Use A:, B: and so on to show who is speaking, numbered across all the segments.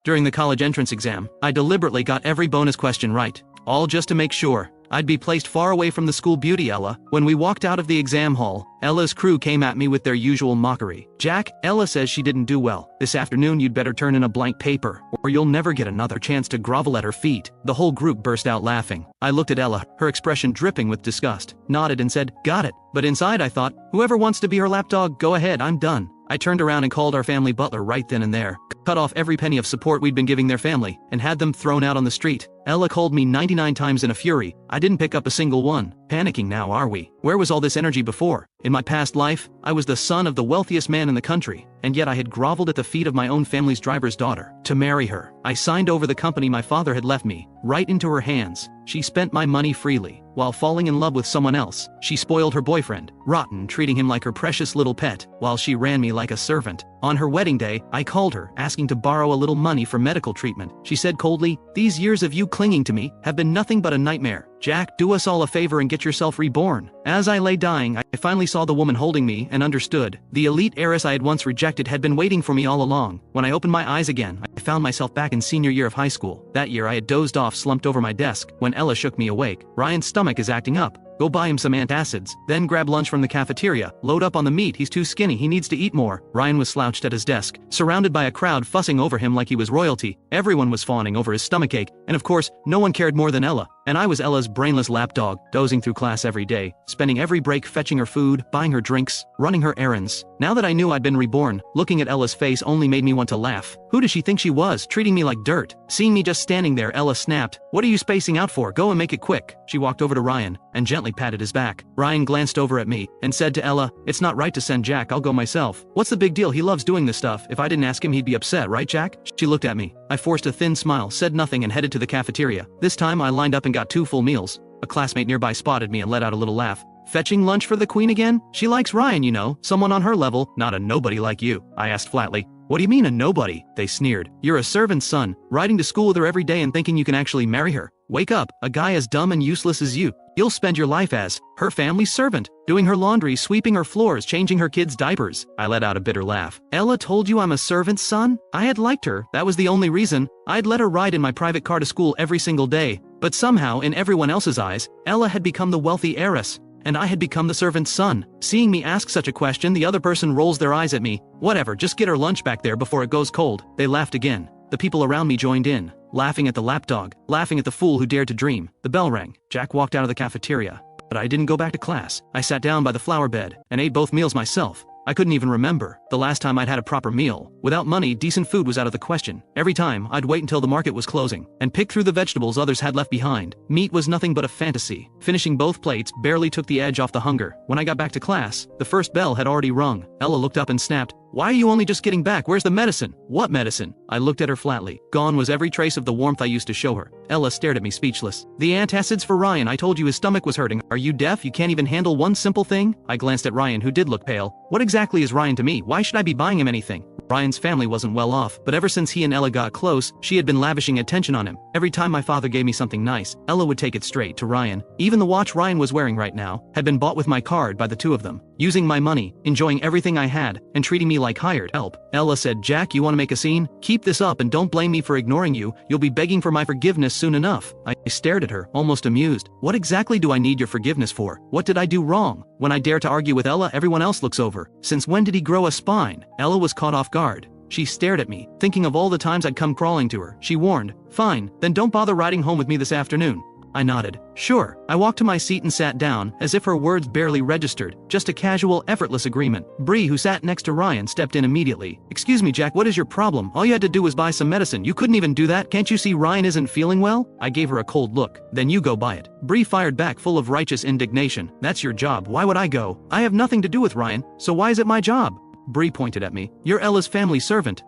A: During the college entrance exam, I deliberately got every bonus question right, all just to make sure I'd be placed far away from the school beauty Ella. When we walked out of the exam hall, Ella's crew came at me with their usual mockery. Jack, Ella says she didn't do well. This afternoon you'd better turn in a blank paper, or you'll never get another chance to grovel at her feet. The whole group burst out laughing. I looked at Ella, her expression dripping with disgust, nodded and said, "Got it." But inside I thought, whoever wants to be her lapdog, go ahead, I'm done. I turned around and called our family butler right then and there, cut off every penny of support we'd been giving their family, and had them thrown out on the street. Ella called me 99 times in a fury. I didn't pick up a single one. Panicking now, are we? Where was all this energy before? In my past life, I was the son of the wealthiest man in the country, and yet I had groveled at the feet of my own family's driver's daughter. To marry her, I signed over the company my father had left me, right into her hands. She spent my money freely, while falling in love with someone else. She spoiled her boyfriend, rotten, treating him like her precious little pet, while she ran me like a servant. On her wedding day, I called her, asking to borrow a little money for medical treatment. She said coldly, "These years of you clinging to me have been nothing but a nightmare. Jack, do us all a favor and get yourself reborn." As I lay dying, I finally saw the woman holding me and understood. The elite heiress I had once rejected had been waiting for me all along. When I opened my eyes again, I found myself back in senior year of high school. That year I had dozed off, slumped over my desk, when Ella shook me awake. "Ryan's stomach is acting up. Go buy him some antacids, then grab lunch from the cafeteria. Load up on the meat, he's too skinny, he needs to eat more." Ryan was slouched at his desk, surrounded by a crowd fussing over him like he was royalty. Everyone was fawning over his stomachache, and of course, no one cared more than Ella. And I was Ella's brainless lapdog, dozing through class every day, spending every break fetching her food, buying her drinks, running her errands. Now that I knew I'd been reborn, looking at Ella's face only made me want to laugh. Who does she think she was, treating me like dirt? Seeing me just standing there, Ella snapped, "What are you spacing out for? Go and make it quick." She walked over to Ryan, and gently patted his back. Ryan glanced over at me, and said to Ella, "It's not right to send Jack, I'll go myself." "What's the big deal? He loves doing this stuff. If I didn't ask him he'd be upset, right Jack?" She looked at me. I forced a thin smile, said nothing and headed to the cafeteria. This time I lined up and got 2 full meals. A classmate nearby spotted me and let out a little laugh. "Fetching lunch for the queen again? She likes Ryan, you know, someone on her level, not a nobody like you," I asked flatly. "What do you mean a nobody?" They sneered. "You're a servant's son, riding to school with her every day and thinking you can actually marry her. Wake up, a guy as dumb and useless as you. You'll spend your life as her family's servant, doing her laundry, sweeping her floors, changing her kids' diapers." I let out a bitter laugh. "Ella told you I'm a servant's son? I had liked her, that was the only reason. I'd let her ride in my private car to school every single day. But somehow, in everyone else's eyes, Ella had become the wealthy heiress, and I had become the servant's son." Seeing me ask such a question, the other person rolls their eyes at me. "Whatever, just get her lunch back there before it goes cold." They laughed again. The people around me joined in, laughing at the lapdog, laughing at the fool who dared to dream. The bell rang. Jack walked out of the cafeteria. But I didn't go back to class. I sat down by the flower bed, and ate both meals myself. I couldn't even remember the last time I'd had a proper meal. Without money, decent food was out of the question. Every time, I'd wait until the market was closing, and pick through the vegetables others had left behind. Meat was nothing but a fantasy. Finishing both plates barely took the edge off the hunger. When I got back to class, the first bell had already rung. Ella looked up and snapped, "Why are you only just getting back? Where's the medicine?" "What medicine?" I looked at her flatly. Gone was every trace of the warmth I used to show her. Ella stared at me speechless. "The antacids for Ryan, I told you his stomach was hurting. Are you deaf? You can't even handle one simple thing?" I glanced at Ryan, who did look pale. "What exactly is Ryan to me? Why should I be buying him anything?" Ryan's family wasn't well off, but ever since he and Ella got close, she had been lavishing attention on him. Every time my father gave me something nice, Ella would take it straight to Ryan. Even the watch Ryan was wearing right now had been bought with my card by the two of them. Using my money, enjoying everything I had, and treating me like hired help. Ella said, "Jack, you want to make a scene? Keep this up and don't blame me for ignoring you. You'll be begging for my forgiveness soon enough." I stared at her, almost amused. "What exactly do I need your forgiveness for? What did I do wrong? When I dare to argue with Ella, everyone else looks over. Since when did he grow a spine?" Ella was caught off guard. She stared at me, thinking of all the times I'd come crawling to her. She warned, "Fine, then don't bother riding home with me this afternoon." I nodded. "Sure." I walked to my seat and sat down, as if her words barely registered. Just a casual, effortless agreement. Bree, who sat next to Ryan, stepped in immediately. "Excuse me, Jack, what is your problem? All you had to do was buy some medicine. You couldn't even do that. Can't you see Ryan isn't feeling well?" I gave her a cold look. "Then you go buy it." Bree fired back, full of righteous indignation. "That's your job. Why would I go? I have nothing to do with Ryan, so why is it my job?" Bree pointed at me. "You're Ella's family servant."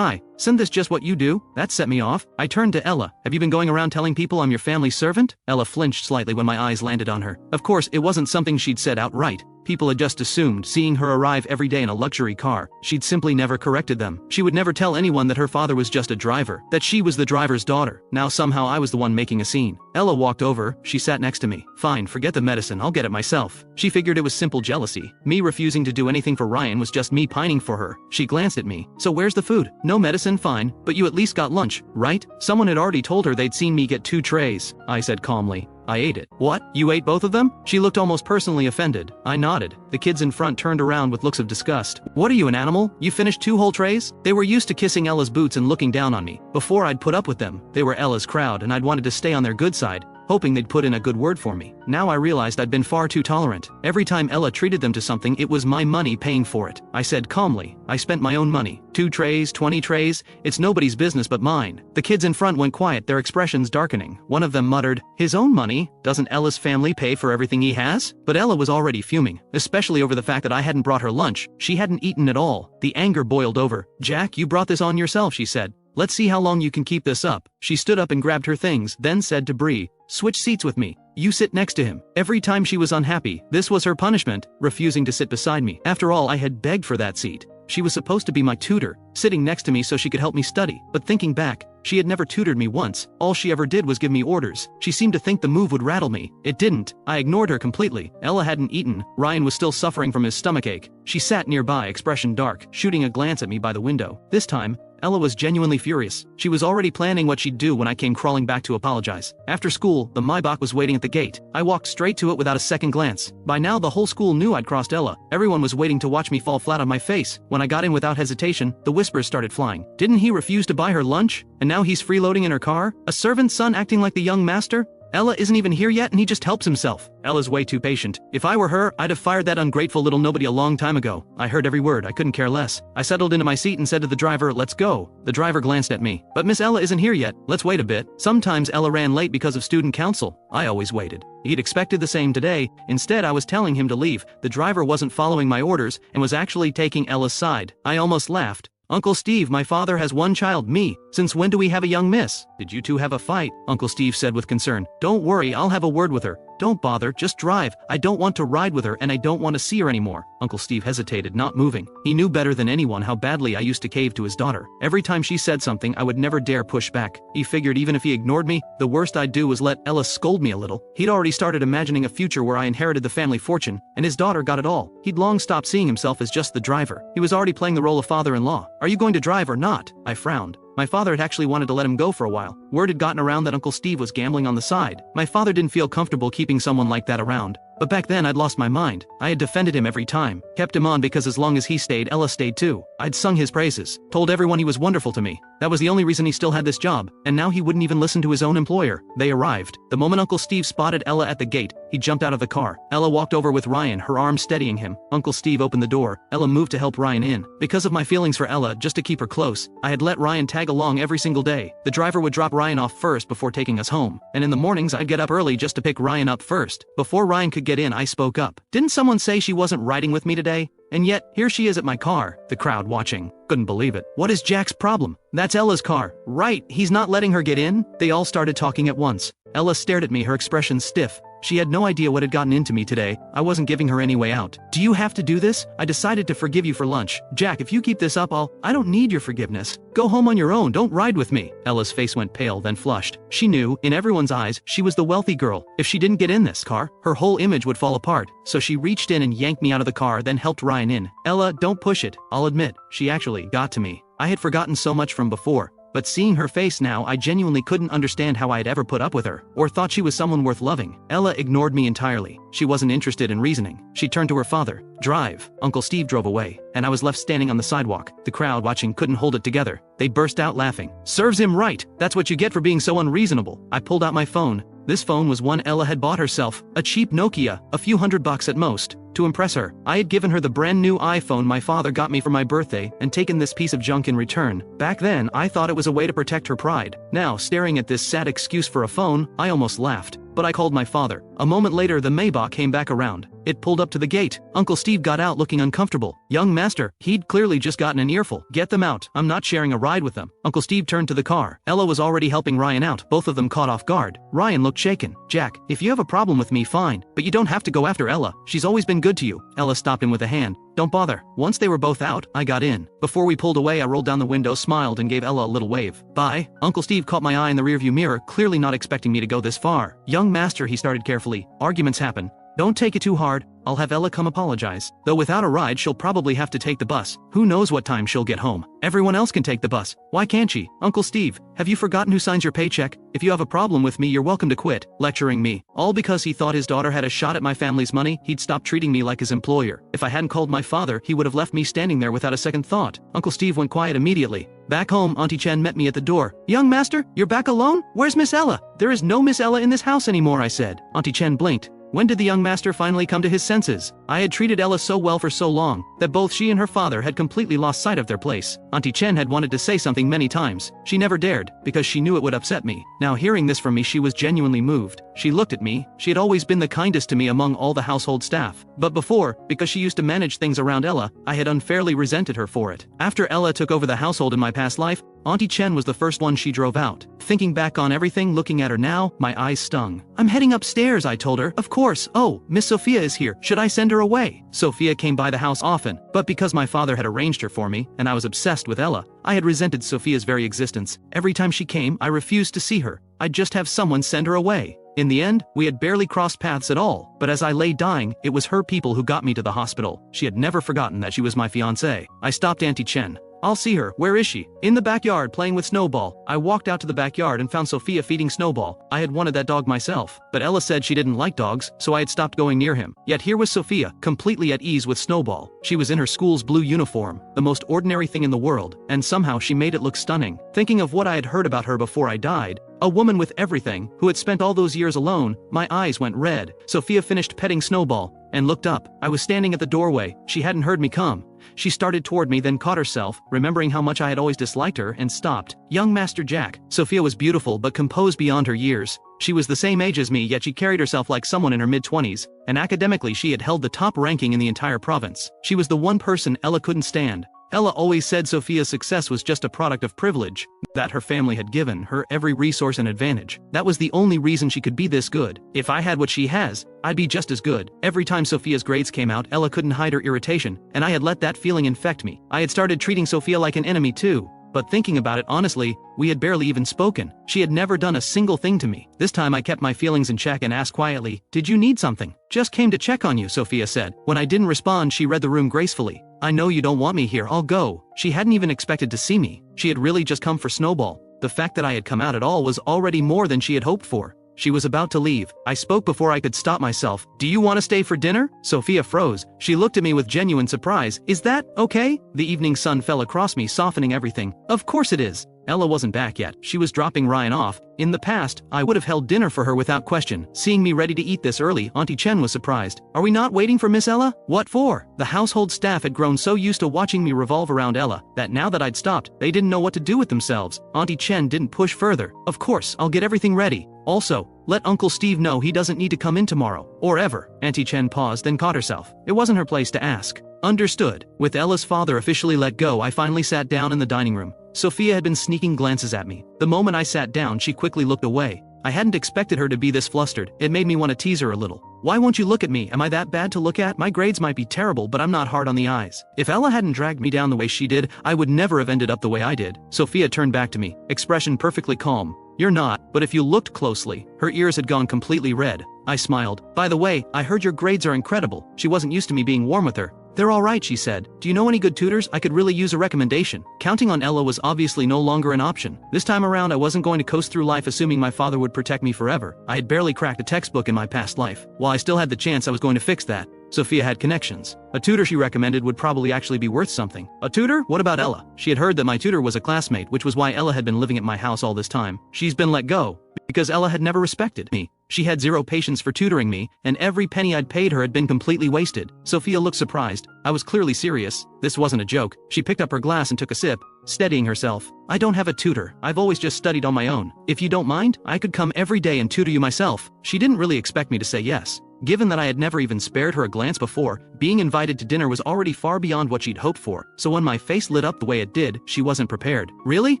A: Isn't this just what you do?" That set me off. I turned to Ella. "Have you been going around telling people I'm your family servant?" Ella flinched slightly when my eyes landed on her. Of course, it wasn't something she'd said outright, People had just assumed, seeing her arrive every day in a luxury car, she'd simply never corrected them. She would never tell anyone that her father was just a driver, that she was the driver's daughter. Now somehow I was the one making a scene. Ella walked over, she sat next to me. Fine, forget the medicine, I'll get it myself. She figured it was simple jealousy. Me refusing to do anything for Ryan was just me pining for her. She glanced at me. So where's the food? No medicine, fine, but you at least got lunch, right? Someone had already told her they'd seen me get 2 trays. I said calmly. I ate it. What? You ate both of them? She looked almost personally offended. I nodded. The kids in front turned around with looks of disgust. What are you, an animal? You finished 2 whole trays? They were used to kissing Ella's boots and looking down on me. Before I'd put up with them, they were Ella's crowd and I'd wanted to stay on their good side, hoping they'd put in a good word for me. Now I realized I'd been far too tolerant. Every time Ella treated them to something, it was my money paying for it. I said calmly, I spent my own money. 2 trays, 20 trays, it's nobody's business but mine. The kids in front went quiet, their expressions darkening. One of them muttered, his own money? Doesn't Ella's family pay for everything he has? But Ella was already fuming, especially over the fact that I hadn't brought her lunch. She hadn't eaten at all. The anger boiled over. Jack, you brought this on yourself, she said. Let's see how long you can keep this up. She stood up and grabbed her things, then said to Bree, switch seats with me. You sit next to him. Every time she was unhappy, this was her punishment, refusing to sit beside me. After all, I had begged for that seat. She was supposed to be my tutor, sitting next to me so she could help me study. But thinking back, she had never tutored me once. All she ever did was give me orders. She seemed to think the move would rattle me. It didn't. I ignored her completely. Ella hadn't eaten. Ryan was still suffering from his stomachache. She sat nearby, expression dark, shooting a glance at me by the window. This time, Ella was genuinely furious. She was already planning what she'd do when I came crawling back to apologize. After school, the Maybach was waiting at the gate. I walked straight to it without a second glance. By now the whole school knew I'd crossed Ella. Everyone was waiting to watch me fall flat on my face. When I got in without hesitation, the whispers started flying. Didn't he refuse to buy her lunch? And now he's freeloading in her car? A servant's son acting like the young master? Ella isn't even here yet and he just helps himself. Ella's way too patient. If I were her, I'd have fired that ungrateful little nobody a long time ago. I heard every word, I couldn't care less. I settled into my seat and said to the driver, let's go. The driver glanced at me. But Miss Ella isn't here yet, let's wait a bit. Sometimes Ella ran late because of student council. I always waited. He'd expected the same today. Instead, I was telling him to leave. The driver wasn't following my orders and was actually taking Ella's side. I almost laughed. Uncle Steve, my father has one child, me. Since when do we have a young miss? Did you two have a fight? Uncle Steve said with concern. Don't worry, I'll have a word with her. Don't bother, just drive. I don't want to ride with her and I don't want to see her anymore. Uncle Steve hesitated, not moving. He knew better than anyone how badly I used to cave to his daughter. Every time she said something, I would never dare push back. He figured even if he ignored me, the worst I'd do was let Ella scold me a little. He'd already started imagining a future where I inherited the family fortune, and his daughter got it all. He'd long stopped seeing himself as just the driver. He was already playing the role of father-in-law. Are you going to drive or not? I frowned. My father had actually wanted to let him go for a while. Word had gotten around that Uncle Steve was gambling on the side. My father didn't feel comfortable keeping someone like that around. But back then I'd lost my mind. I had defended him every time. Kept him on because as long as he stayed, Ella stayed too. I'd sung his praises. Told everyone he was wonderful to me. That was the only reason he still had this job. And now he wouldn't even listen to his own employer. They arrived. The moment Uncle Steve spotted Ella at the gate, he jumped out of the car. Ella walked over with Ryan, her arm steadying him. Uncle Steve opened the door. Ella moved to help Ryan in. Because of my feelings for Ella, just to keep her close, I had let Ryan tag along every single day. The driver would drop Ryan off first before taking us home. And in the mornings I'd get up early just to pick Ryan up first. Before Ryan could get in, I spoke up. Didn't someone say she wasn't riding with me today? And yet, here she is at my car. The crowd watching couldn't believe it. What is Jack's problem? That's Ella's car. Right, he's not letting her get in? They all started talking at once. Ella stared at me, her expression stiff. She had no idea what had gotten into me today. I wasn't giving her any way out. Do you have to do this? I decided to forgive you for lunch. Jack, if you keep this up, I don't need your forgiveness. Go home on your own, don't ride with me. Ella's face went pale, then flushed. She knew, in everyone's eyes, she was the wealthy girl. If she didn't get in this car, her whole image would fall apart. So she reached in and yanked me out of the car, then helped Ryan in. Ella, don't push it. I'll admit, she actually got to me. I had forgotten so much from before. But seeing her face now, I genuinely couldn't understand how I had ever put up with her, or thought she was someone worth loving. Ella ignored me entirely. She wasn't interested in reasoning. She turned to her father. Drive. Uncle Steve drove away, and I was left standing on the sidewalk. The crowd watching couldn't hold it together. They burst out laughing. Serves him right. That's what you get for being so unreasonable. I pulled out my phone. This phone was one Ella had bought herself, a cheap Nokia, a few $100 at most. To impress her, I had given her the brand new iPhone my father got me for my birthday and taken this piece of junk in return. Back then, I thought it was a way to protect her pride. Now, staring at this sad excuse for a phone, I almost laughed. But I called my father. A moment later, the Maybach came back around. It pulled up to the gate. Uncle Steve got out looking uncomfortable. Young master, he'd clearly just gotten an earful. Get them out. I'm not sharing a ride with them. Uncle Steve turned to the car. Ella was already helping Ryan out. Both of them caught off guard. Ryan looked shaken. Jack, if you have a problem with me, fine. But you don't have to go after Ella. She's always been good to you. Ella stopped him with a hand. Don't bother. Once they were both out, I got in. Before we pulled away, I rolled down the window, smiled, and gave Ella a little wave. Bye. Uncle Steve caught my eye in the rearview mirror, clearly not expecting me to go this far. Young master, he started carefully. Arguments happen. Don't take it too hard. I'll have Ella come apologize. Though without a ride, she'll probably have to take the bus. Who knows what time she'll get home. Everyone else can take the bus. Why can't she? Uncle Steve, have you forgotten who signs your paycheck? If you have a problem with me, you're welcome to quit. Lecturing me. All because he thought his daughter had a shot at my family's money, he'd stop treating me like his employer. If I hadn't called my father, he would have left me standing there without a second thought. Uncle Steve went quiet immediately. Back home, Auntie Chen met me at the door. Young master, you're back alone? Where's Miss Ella? There is no Miss Ella in this house anymore, I said. Auntie Chen blinked. When did the young master finally come to his senses? I had treated Ella so well for so long, that both she and her father had completely lost sight of their place. Auntie Chen had wanted to say something many times. She never dared, because she knew it would upset me. Now hearing this from me, she was genuinely moved. She looked at me. She had always been the kindest to me among all the household staff. But before, because she used to manage things around Ella, I had unfairly resented her for it. After Ella took over the household in my past life, Auntie Chen was the first one she drove out. Thinking back on everything, looking at her now, my eyes stung. I'm heading upstairs, I told her. Of course. Oh, Miss Sophia is here. Should I send her away? Sophia came by the house often, but because my father had arranged her for me, and I was obsessed with Ella, I had resented Sophia's very existence. Every time she came, I refused to see her. I'd just have someone send her away. In the end, we had barely crossed paths at all, but as I lay dying, it was her people who got me to the hospital. She had never forgotten that she was my fiancée. I stopped Auntie Chen. I'll see her. Where is she? In the backyard playing with Snowball. I walked out to the backyard and found Sophia feeding Snowball. I had wanted that dog myself, but Ella said she didn't like dogs, so I had stopped going near him. Yet here was Sophia, completely at ease with Snowball. She was in her school's blue uniform, the most ordinary thing in the world, and somehow she made it look stunning. Thinking of what I had heard about her before I died, a woman with everything, who had spent all those years alone, my eyes went red. Sophia finished petting Snowball, and looked up. I was standing at the doorway. She hadn't heard me come. She started toward me, then caught herself, remembering how much I had always disliked her, and stopped. Young Master Jack. Sophia was beautiful but composed beyond her years. She was the same age as me, yet she carried herself like someone in her mid-20s, and academically she had held the top ranking in the entire province. She was the one person Ella couldn't stand. Ella always said Sophia's success was just a product of privilege, that her family had given her every resource and advantage. That was the only reason she could be this good. If I had what she has, I'd be just as good. Every time Sophia's grades came out, Ella couldn't hide her irritation, and I had let that feeling infect me. I had started treating Sophia like an enemy too. But thinking about it honestly, we had barely even spoken. She had never done a single thing to me. This time I kept my feelings in check and asked quietly, "Did you need something?" "Just came to check on you," Sophia said. When I didn't respond, she read the room gracefully. "I know you don't want me here, I'll go." She hadn't even expected to see me. She had really just come for Snowball. The fact that I had come out at all was already more than she had hoped for. She was about to leave. I spoke before I could stop myself. "Do you want to stay for dinner?" Sophia froze. She looked at me with genuine surprise. "Is that okay?" The evening sun fell across me, softening everything. "Of course it is." Ella wasn't back yet. She was dropping Ryan off. In the past, I would have held dinner for her without question. Seeing me ready to eat this early, Auntie Chen was surprised. "Are we not waiting for Miss Ella?" "What for?" The household staff had grown so used to watching me revolve around Ella, that now that I'd stopped, they didn't know what to do with themselves. Auntie Chen didn't push further. "Of course, I'll get everything ready. Also, let Uncle Steve know he doesn't need to come in tomorrow. Or ever." Auntie Chen paused, then caught herself. It wasn't her place to ask. Understood. With Ella's father officially let go, I finally sat down in the dining room. Sophia had been sneaking glances at me. The moment I sat down, she quickly looked away. I hadn't expected her to be this flustered. It made me want to tease her a little. "Why won't you look at me? Am I that bad to look at? My grades might be terrible, but I'm not hard on the eyes. If Ella hadn't dragged me down the way she did, I would never have ended up the way I did." Sophia turned back to me, expression perfectly calm. "You're not, but if you looked closely." Her ears had gone completely red. I smiled. "By the way, I heard your grades are incredible." She wasn't used to me being warm with her. "They're all right," she said. "Do you know any good tutors? I could really use a recommendation." Counting on Ella was obviously no longer an option. This time around, I wasn't going to coast through life assuming my father would protect me forever. I had barely cracked a textbook in my past life. While I still had the chance, I was going to fix that. Sophia had connections. A tutor she recommended would probably actually be worth something. A tutor? What about Ella? She had heard that my tutor was a classmate, which was why Ella had been living at my house all this time. She's been let go because Ella had never respected me. She had zero patience for tutoring me, and every penny I'd paid her had been completely wasted. Sophia looked surprised. I was clearly serious. This wasn't a joke. She picked up her glass and took a sip, steadying herself. "I don't have a tutor. I've always just studied on my own. If you don't mind, I could come every day and tutor you myself." She didn't really expect me to say yes. Given that I had never even spared her a glance before, being invited to dinner was already far beyond what she'd hoped for, so when my face lit up the way it did, she wasn't prepared. Really?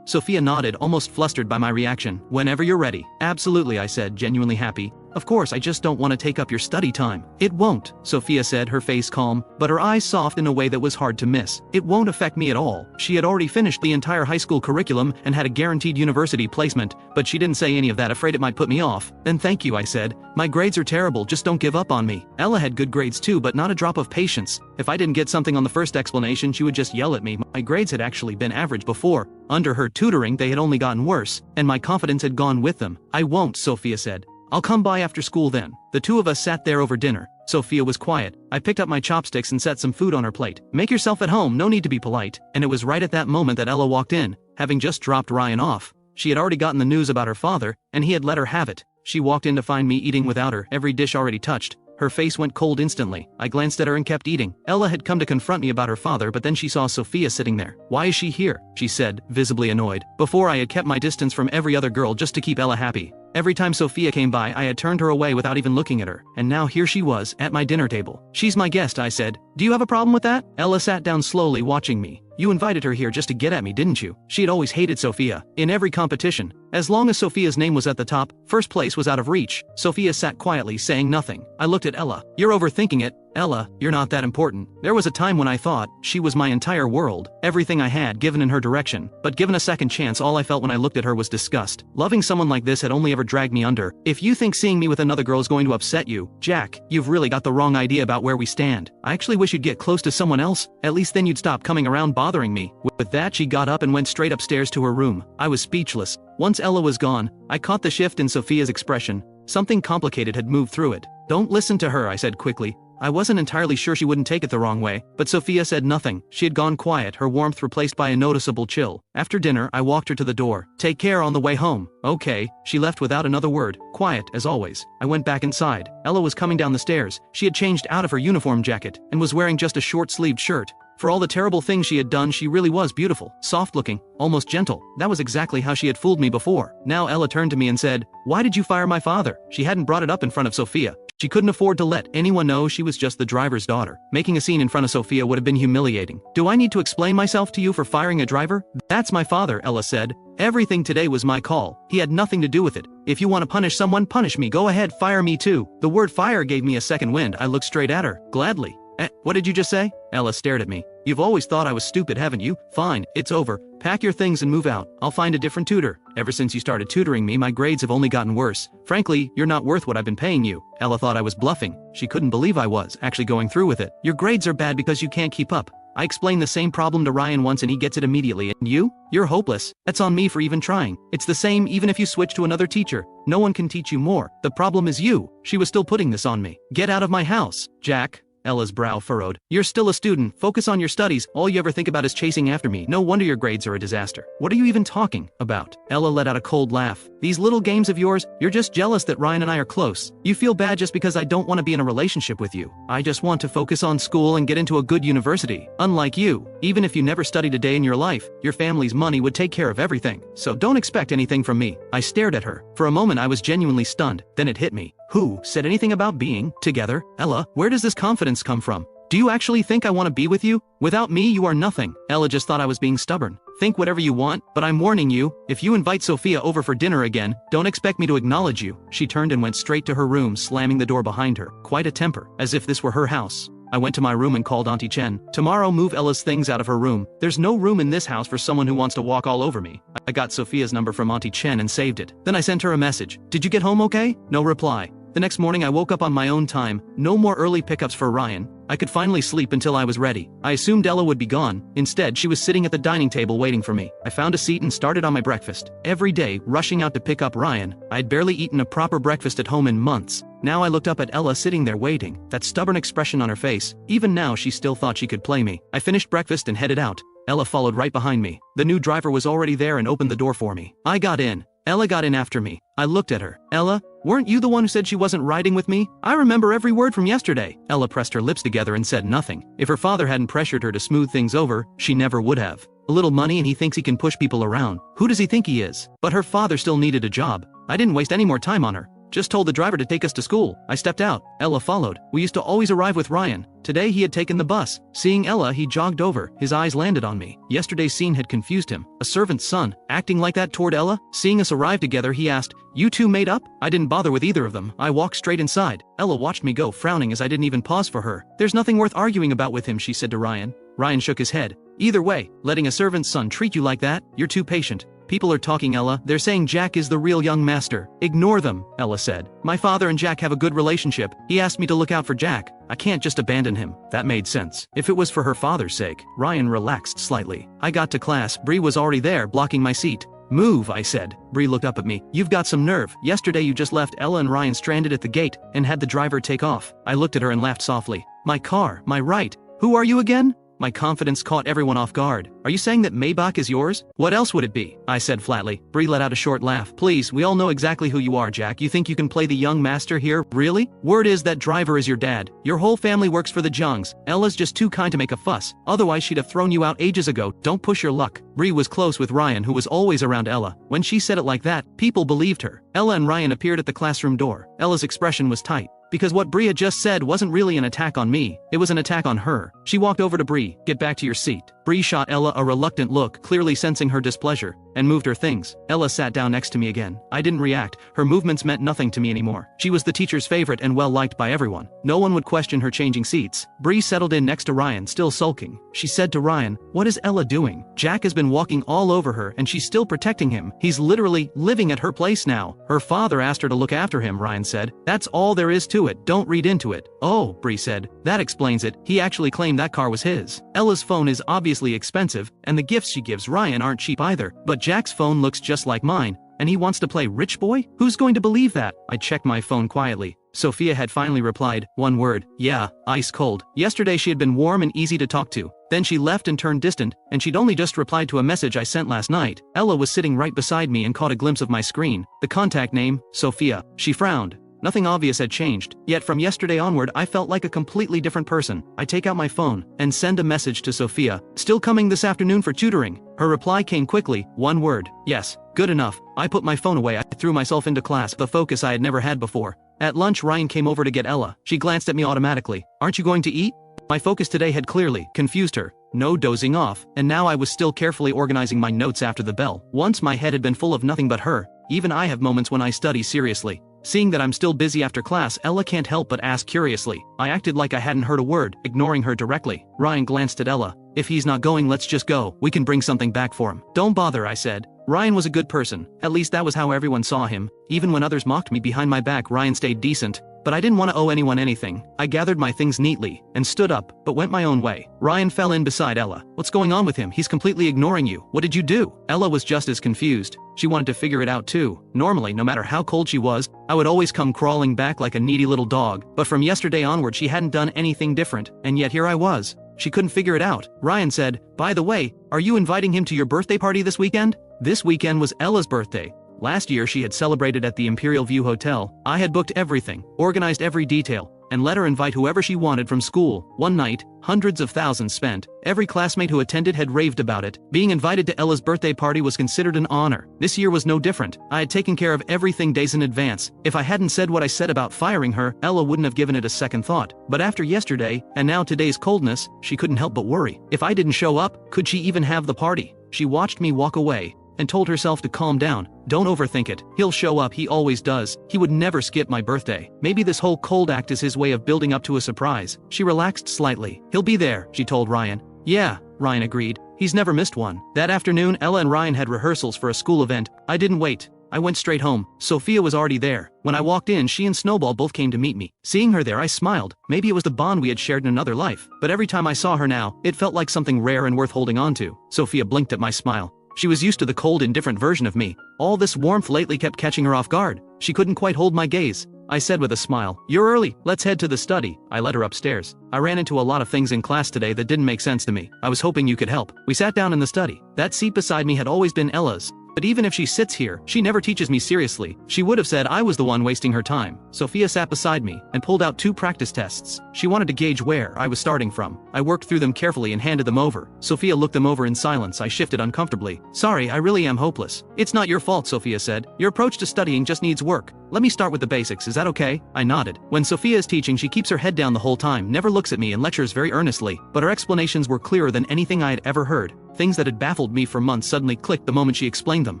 A: Sophia nodded, almost flustered by my reaction. Whenever you're ready. Absolutely, I said, genuinely happy. Of course, I just don't want to take up your study time. It won't, Sophia said, her face calm, but her eyes soft in a way that was hard to miss. It won't affect me at all. She had already finished the entire high school curriculum and had a guaranteed university placement, but she didn't say any of that, afraid it might put me off. Then thank you, I said. My grades are terrible, just don't give up on me. Ella had good grades too, but not a drop of patience. If I didn't get something on the first explanation, she would just yell at me. My grades had actually been average before. Under her tutoring, they had only gotten worse, and my confidence had gone with them. I won't, Sophia said. I'll come by after school then. The two of us sat there over dinner. Sophia was quiet. I picked up my chopsticks and set some food on her plate. Make yourself at home, no need to be polite. And it was right at that moment that Ella walked in, having just dropped Ryan off. She had already gotten the news about her father, and he had let her have it. She walked in to find me eating without her, every dish already touched. Her face went cold instantly. I glanced at her and kept eating. Ella had come to confront me about her father, but then she saw Sophia sitting there. Why is she here? She said, visibly annoyed. Before, I had kept my distance from every other girl just to keep Ella happy. Every time Sophia came by, I had turned her away without even looking at her, and now here she was, at my dinner table. She's my guest, I said. Do you have a problem with that? Ella sat down slowly, watching me. You invited her here just to get at me, didn't you? She had always hated Sophia. In every competition, as long as Sophia's name was at the top, first place was out of reach. Sophia sat quietly, saying nothing. I looked at Ella. You're overthinking it. Ella, you're not that important. There was a time when I thought she was my entire world, everything I had given in her direction, but given a second chance, all I felt when I looked at her was disgust. Loving someone like this had only ever dragged me under. If you think seeing me with another girl is going to upset you, Jack, you've really got the wrong idea about where we stand. I actually wish you'd get close to someone else, at least then you'd stop coming around bothering me. With that, she got up and went straight upstairs to her room. I was speechless. Once Ella was gone, I caught the shift in Sophia's expression. Something complicated had moved through it. Don't listen to her, I said quickly. I wasn't entirely sure she wouldn't take it the wrong way, but Sophia said nothing. She had gone quiet, her warmth replaced by a noticeable chill. After dinner, I walked her to the door. Take care on the way home. Okay. She left without another word, quiet as always. I went back inside. Ella was coming down the stairs. She had changed out of her uniform jacket and was wearing just a short-sleeved shirt. For all the terrible things she had done, she really was beautiful, soft-looking, almost gentle. That was exactly how she had fooled me before. Now Ella turned to me and said, "Why did you fire my father?" She hadn't brought it up in front of Sophia. She couldn't afford to let anyone know she was just the driver's daughter. Making a scene in front of Sophia would have been humiliating. Do I need to explain myself to you for firing a driver? That's my father, Ella said. Everything today was my call. He had nothing to do with it. If you want to punish someone, punish me. Go ahead, fire me too. The word fire gave me a second wind. I looked straight at her. Gladly. What did you just say? Ella stared at me. You've always thought I was stupid, haven't you? Fine, it's over. Pack your things and move out. I'll find a different tutor. Ever since you started tutoring me, my grades have only gotten worse. Frankly, you're not worth what I've been paying you. Ella thought I was bluffing. She couldn't believe I was actually going through with it. Your grades are bad because you can't keep up. I explained the same problem to Ryan once and he gets it immediately. And you? You're hopeless. That's on me for even trying. It's the same even if you switch to another teacher. No one can teach you more. The problem is you. She was still putting this on me. Get out of my house, Jack. Ella's brow furrowed. You're still a student. Focus on your studies. All you ever think about is chasing after me. No wonder your grades are a disaster. What are you even talking about? Ella let out a cold laugh. These little games of yours, you're just jealous that Ryan and I are close. You feel bad just because I don't want to be in a relationship with you. I just want to focus on school and get into a good university. Unlike you, even if you never studied a day in your life, your family's money would take care of everything. So don't expect anything from me. I stared at her. For a moment I was genuinely stunned. Then it hit me. Who said anything about being together? Ella, where does this confidence come from? Do you actually think I want to be with you? Without me, you are nothing. Ella just thought I was being stubborn. Think whatever you want, but I'm warning you, if you invite Sophia over for dinner again, don't expect me to acknowledge you. She turned and went straight to her room, slamming the door behind her. Quite a temper, as if this were her house. I went to my room and called Auntie Chen. Tomorrow, move Ella's things out of her room. There's no room in this house for someone who wants to walk all over me. I got Sophia's number from Auntie Chen and saved it. Then I sent her a message. Did you get home okay? No reply. The next morning I woke up on my own time. No more early pickups for Ryan. I could finally sleep until I was ready. I assumed Ella would be gone. Instead, she was sitting at the dining table waiting for me. I found a seat and started on my breakfast. Every day, rushing out to pick up Ryan. I had barely eaten a proper breakfast at home in months. Now I looked up at Ella sitting there waiting, that stubborn expression on her face. Even now she still thought she could play me. I finished breakfast and headed out. Ella followed right behind me. The new driver was already there and opened the door for me. I got in. Ella got in after me. I looked at her. Ella, weren't you the one who said she wasn't riding with me? I remember every word from yesterday. Ella pressed her lips together and said nothing. If her father hadn't pressured her to smooth things over, she never would have. A little money and he thinks he can push people around. Who does he think he is? But her father still needed a job. I didn't waste any more time on her. Just told the driver to take us to school. I stepped out. Ella followed. We used to always arrive with Ryan. Today he had taken the bus. Seeing Ella, he jogged over. His eyes landed on me. Yesterday's scene had confused him. A servant's son, acting like that toward Ella? Seeing us arrive together, he asked, "You two made up?" I didn't bother with either of them. I walked straight inside. Ella watched me go, frowning as I didn't even pause for her. "There's nothing worth arguing about with him," she said to Ryan. Ryan shook his head. "Either way, letting a servant's son treat you like that, you're too patient." "People are talking, Ella. They're saying Jack is the real young master." "Ignore them," Ella said. "My father and Jack have a good relationship. He asked me to look out for Jack. I can't just abandon him." That made sense. If it was for her father's sake. Ryan relaxed slightly. I got to class. Bree was already there, blocking my seat. "Move," I said. Bree looked up at me. "You've got some nerve. Yesterday you just left Ella and Ryan stranded at the gate and had the driver take off." I looked at her and laughed softly. "My car, my right. Who are you again?" My confidence caught everyone off guard. "Are you saying that Maybach is yours?" "What else would it be?" I said flatly. Bree let out a short laugh. "Please, we all know exactly who you are, Jack. You think you can play the young master here? Really? Word is that driver is your dad. Your whole family works for the Jungs. Ella's just too kind to make a fuss. Otherwise she'd have thrown you out ages ago. Don't push your luck." Bree was close with Ryan, who was always around Ella. When she said it like that, people believed her. Ella and Ryan appeared at the classroom door. Ella's expression was tight. Because what Bree had just said wasn't really an attack on me, it was an attack on her. She walked over to Bree. "Get back to your seat." Bree shot Ella a reluctant look, clearly sensing her displeasure, and moved her things. Ella sat down next to me again. I didn't react. Her movements meant nothing to me anymore. She was the teacher's favorite and well-liked by everyone. No one would question her changing seats. Bree settled in next to Ryan, still sulking. She said to Ryan, "What is Ella doing? Jack has been walking all over her and she's still protecting him. He's literally living at her place now. Her father asked her to look after him," Ryan said. "That's all there is to it. Don't read into it." "Oh," Bree said. "That explains it. He actually claimed that car was his." Ella's phone is obviously expensive, and the gifts she gives Ryan aren't cheap either, but Jack's phone looks just like mine, and he wants to play rich boy? Who's going to believe that? I checked my phone quietly. Sophia had finally replied, one word, "Yeah, ice cold." Yesterday she had been warm and easy to talk to. Then she left and turned distant, and she'd only just replied to a message I sent last night. Ella was sitting right beside me and caught a glimpse of my screen. The contact name, Sophia. She frowned. Nothing obvious had changed, yet from yesterday onward I felt like a completely different person. I take out my phone and send a message to Sophia. "Still coming this afternoon for tutoring?" Her reply came quickly, one word, "Yes." Good enough. I put my phone away. I threw myself into class, the focus I had never had before. At lunch Ryan came over to get Ella. She glanced at me automatically. "Aren't you going to eat?" My focus today had clearly confused her. No dozing off, and now I was still carefully organizing my notes after the bell. Once my head had been full of nothing but her. Even I have moments when I study seriously. Seeing that I'm still busy after class, Ella can't help but ask curiously. I acted like I hadn't heard a word, ignoring her directly. Ryan glanced at Ella. "If he's not going, let's just go. We can bring something back for him." "Don't bother," I said. Ryan was a good person. At least that was how everyone saw him. Even when others mocked me behind my back, Ryan stayed decent. But I didn't want to owe anyone anything. I gathered my things neatly and stood up, but went my own way. Ryan fell in beside Ella. "What's going on with him? He's completely ignoring you. What did you do?" Ella was just as confused. She wanted to figure it out too. Normally, no matter how cold she was, I would always come crawling back like a needy little dog. But from yesterday onward she hadn't done anything different, and yet here I was. She couldn't figure it out. Ryan said, "By the way, are you inviting him to your birthday party this weekend?" This weekend was Ella's birthday. Last year she had celebrated at the Imperial View Hotel. I had booked everything, organized every detail, and let her invite whoever she wanted from school. One night, hundreds of thousands spent. Every classmate who attended had raved about it. Being invited to Ella's birthday party was considered an honor. This year was no different. I had taken care of everything days in advance. If I hadn't said what I said about firing her, Ella wouldn't have given it a second thought. But after yesterday, and now today's coldness, she couldn't help but worry. If I didn't show up, could she even have the party? She watched me walk away and told herself to calm down. Don't overthink it. He'll show up, he always does. He would never skip my birthday. Maybe this whole cold act is his way of building up to a surprise. She relaxed slightly. "He'll be there," she told Ryan. "Yeah," Ryan agreed. He's never missed one. That afternoon, Ella and Ryan had rehearsals for a school event. I didn't wait. I went straight home. Sophia was already there. When I walked in, she and Snowball both came to meet me. Seeing her there, I smiled. Maybe it was the bond we had shared in another life. But every time I saw her now, it felt like something rare and worth holding on to. Sophia blinked at my smile. She was used to the cold, indifferent version of me. All this warmth lately kept catching her off guard. She couldn't quite hold my gaze. I said with a smile, "You're early. Let's head to the study." I led her upstairs. I ran into a lot of things in class today that didn't make sense to me. I was hoping you could help. We sat down in the study. That seat beside me had always been Ella's. But even if she sits here, she never teaches me seriously. She would have said I was the one wasting her time. Sophia sat beside me and pulled out 2 practice tests. She wanted to gauge where I was starting from. I worked through them carefully and handed them over. Sophia looked them over in silence. I shifted uncomfortably. Sorry, I really am hopeless. It's not your fault, Sophia said. Your approach to studying just needs work. Let me start with the basics, is that okay? I nodded. When Sophia is teaching, she keeps her head down the whole time, never looks at me and lectures very earnestly, but her explanations were clearer than anything I had ever heard. Things that had baffled me for months suddenly clicked the moment she explained them.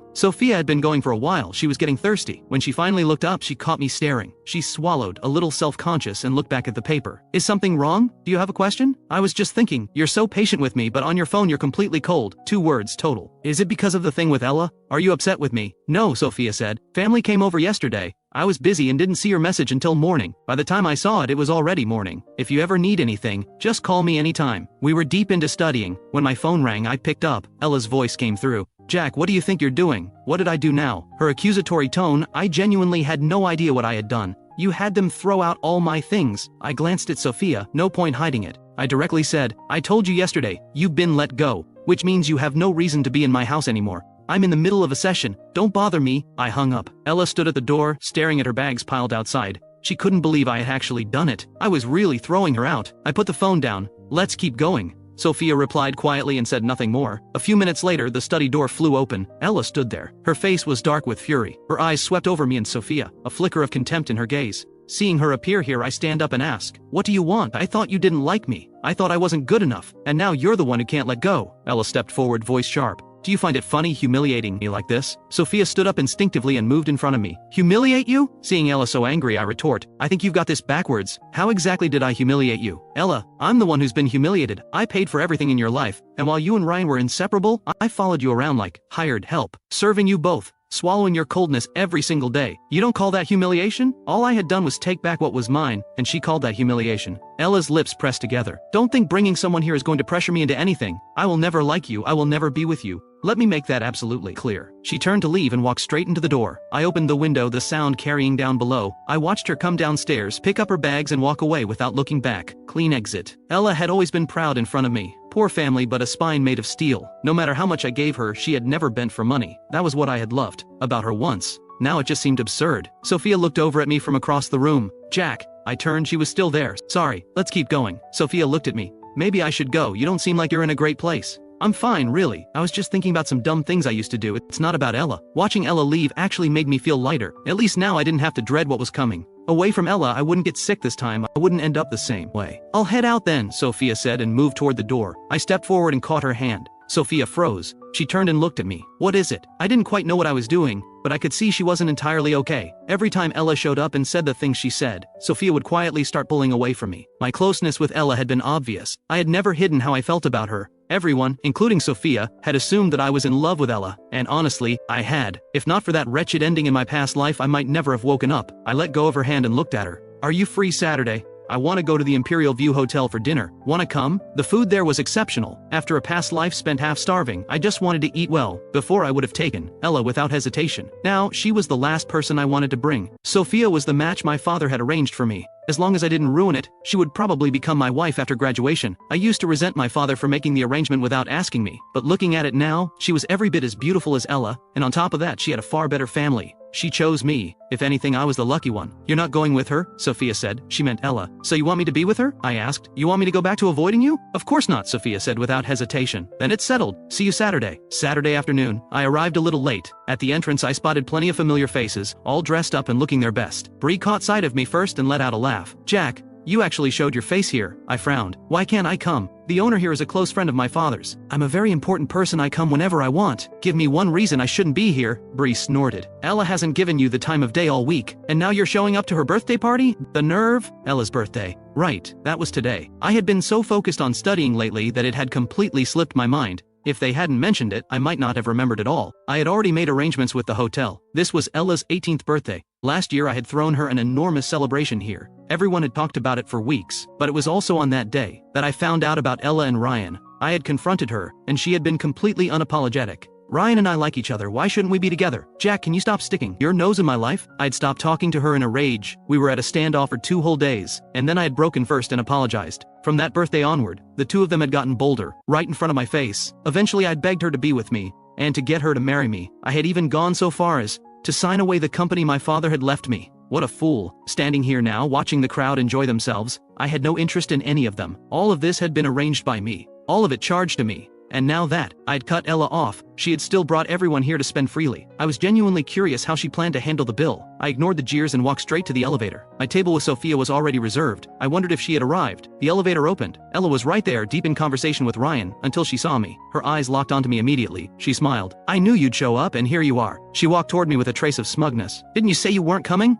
A: Sophia had been going for a while. She was getting thirsty. When she finally looked up, she caught me staring. She swallowed, a little self-conscious, and looked back at the paper. Is something wrong? Do you have a question? I was just thinking, you're so patient with me, but on your phone you're completely cold. 2 words total. Is it because of the thing with Ella? Are you upset with me? No, Sophia said. Family came over yesterday. I was busy and didn't see your message until morning. By the time I saw it, it was already morning. If you ever need anything, just call me anytime. We were deep into studying. When my phone rang, I picked up. Ella's voice came through. Jack, what do you think you're doing? What did I do now? Her accusatory tone, I genuinely had no idea what I had done. You had them throw out all my things. I glanced at Sophia, no point hiding it. I directly said, I told you yesterday, you've been let go, which means you have no reason to be in my house anymore. I'm in the middle of a session. Don't bother me. I hung up. Ella stood at the door, staring at her bags piled outside. She couldn't believe I had actually done it. I was really throwing her out. I put the phone down. Let's keep going. Sophia replied quietly and said nothing more. A few minutes later, the study door flew open. Ella stood there. Her face was dark with fury. Her eyes swept over me and Sophia, a flicker of contempt in her gaze. Seeing her appear here, I stand up and ask, what do you want? I thought you didn't like me. I thought I wasn't good enough. And now you're the one who can't let go. Ella stepped forward, voice sharp. Do you find it funny humiliating me like this? Sophia stood up instinctively and moved in front of me. Humiliate you? Seeing Ella so angry, I retort, I think you've got this backwards. How exactly did I humiliate you? Ella, I'm the one who's been humiliated. I paid for everything in your life, and while you and Ryan were inseparable, I followed you around like hired help, serving you both, swallowing your coldness every single day. You don't call that humiliation? All I had done was take back what was mine, and she called that humiliation. Ella's lips pressed together. Don't think bringing someone here is going to pressure me into anything. I will never like you. I will never be with you. Let me make that absolutely clear. She turned to leave and walked straight into the door. I opened the window, the sound carrying down below. I watched her come downstairs, pick up her bags and walk away without looking back. Clean exit. Ella had always been proud in front of me. Poor family, but a spine made of steel. No matter how much I gave her, she had never bent for money. That was what I had loved about her once. Now it just seemed absurd. Sophia looked over at me from across the room. Jack. I turned, she was still there. Sorry, let's keep going. Sophia looked at me. Maybe I should go, you don't seem like you're in a great place. I'm fine, really. I was just thinking about some dumb things I used to do. It's not about Ella. Watching Ella leave actually made me feel lighter. At least now I didn't have to dread what was coming. Away from Ella, I wouldn't get sick this time. I wouldn't end up the same way. I'll head out then, Sophia said and moved toward the door. I stepped forward and caught her hand. Sophia froze. She turned and looked at me. What is it? I didn't quite know what I was doing, but I could see she wasn't entirely okay. Every time Ella showed up and said the things she said, Sophia would quietly start pulling away from me. My closeness with Ella had been obvious. I had never hidden how I felt about her. Everyone, including Sophia, had assumed that I was in love with Ella, and honestly, I had. If not for that wretched ending in my past life, I might never have woken up. I let go of her hand and looked at her. Are you free Saturday? I want to go to the Imperial View Hotel for dinner. Want to come? The food there was exceptional. After a past life spent half starving, I just wanted to eat well. Before I would have taken Ella without hesitation. Now, she was the last person I wanted to bring. Sophia was the match my father had arranged for me. As long as I didn't ruin it, she would probably become my wife after graduation. I used to resent my father for making the arrangement without asking me, but looking at it now, she was every bit as beautiful as Ella, and on top of that she had a far better family. She chose me. If anything, I was the lucky one. You're not going with her? Sophia said. She meant Ella. So you want me to be with her? I asked. You want me to go back to avoiding you? Of course not, Sophia said without hesitation. Then it's settled. See you Saturday. Saturday afternoon. I arrived a little late. At the entrance I spotted plenty of familiar faces, all dressed up and looking their best. Bree caught sight of me first and let out a laugh. Jack, you actually showed your face here. I frowned. Why can't I come? The owner here is a close friend of my father's. I'm a very important person. I come whenever I want. Give me one reason I shouldn't be here. Bree snorted. Ella hasn't given you the time of day all week, and now you're showing up to her birthday party? The nerve? Ella's birthday. Right, that was today. I had been so focused on studying lately that it had completely slipped my mind. If they hadn't mentioned it, I might not have remembered it all. I had already made arrangements with the hotel. This was Ella's 18th birthday. Last year I had thrown her an enormous celebration here. Everyone had talked about it for weeks, but it was also on that day that I found out about Ella and Ryan. I had confronted her, and she had been completely unapologetic. Ryan and I like each other, why shouldn't we be together? Jack, can you stop sticking your nose in my life? I'd stopped talking to her in a rage. We were at a standoff for 2 whole days, and then I had broken first and apologized. From that birthday onward, the two of them had gotten bolder, right in front of my face. Eventually I'd begged her to be with me, and to get her to marry me. I had even gone so far as to sign away the company my father had left me. What a fool, standing here now watching the crowd enjoy themselves. I had no interest in any of them. All of this had been arranged by me. All of it charged to me. And now that I'd cut Ella off, she had still brought everyone here to spend freely. I was genuinely curious how she planned to handle the bill. I ignored the jeers and walked straight to the elevator. My table with Sophia was already reserved. I wondered if she had arrived. The elevator opened. Ella was right there, deep in conversation with Ryan, until she saw me. Her eyes locked onto me immediately. She smiled. I knew you'd show up, and here you are. She walked toward me with a trace of smugness. Didn't you say you weren't coming?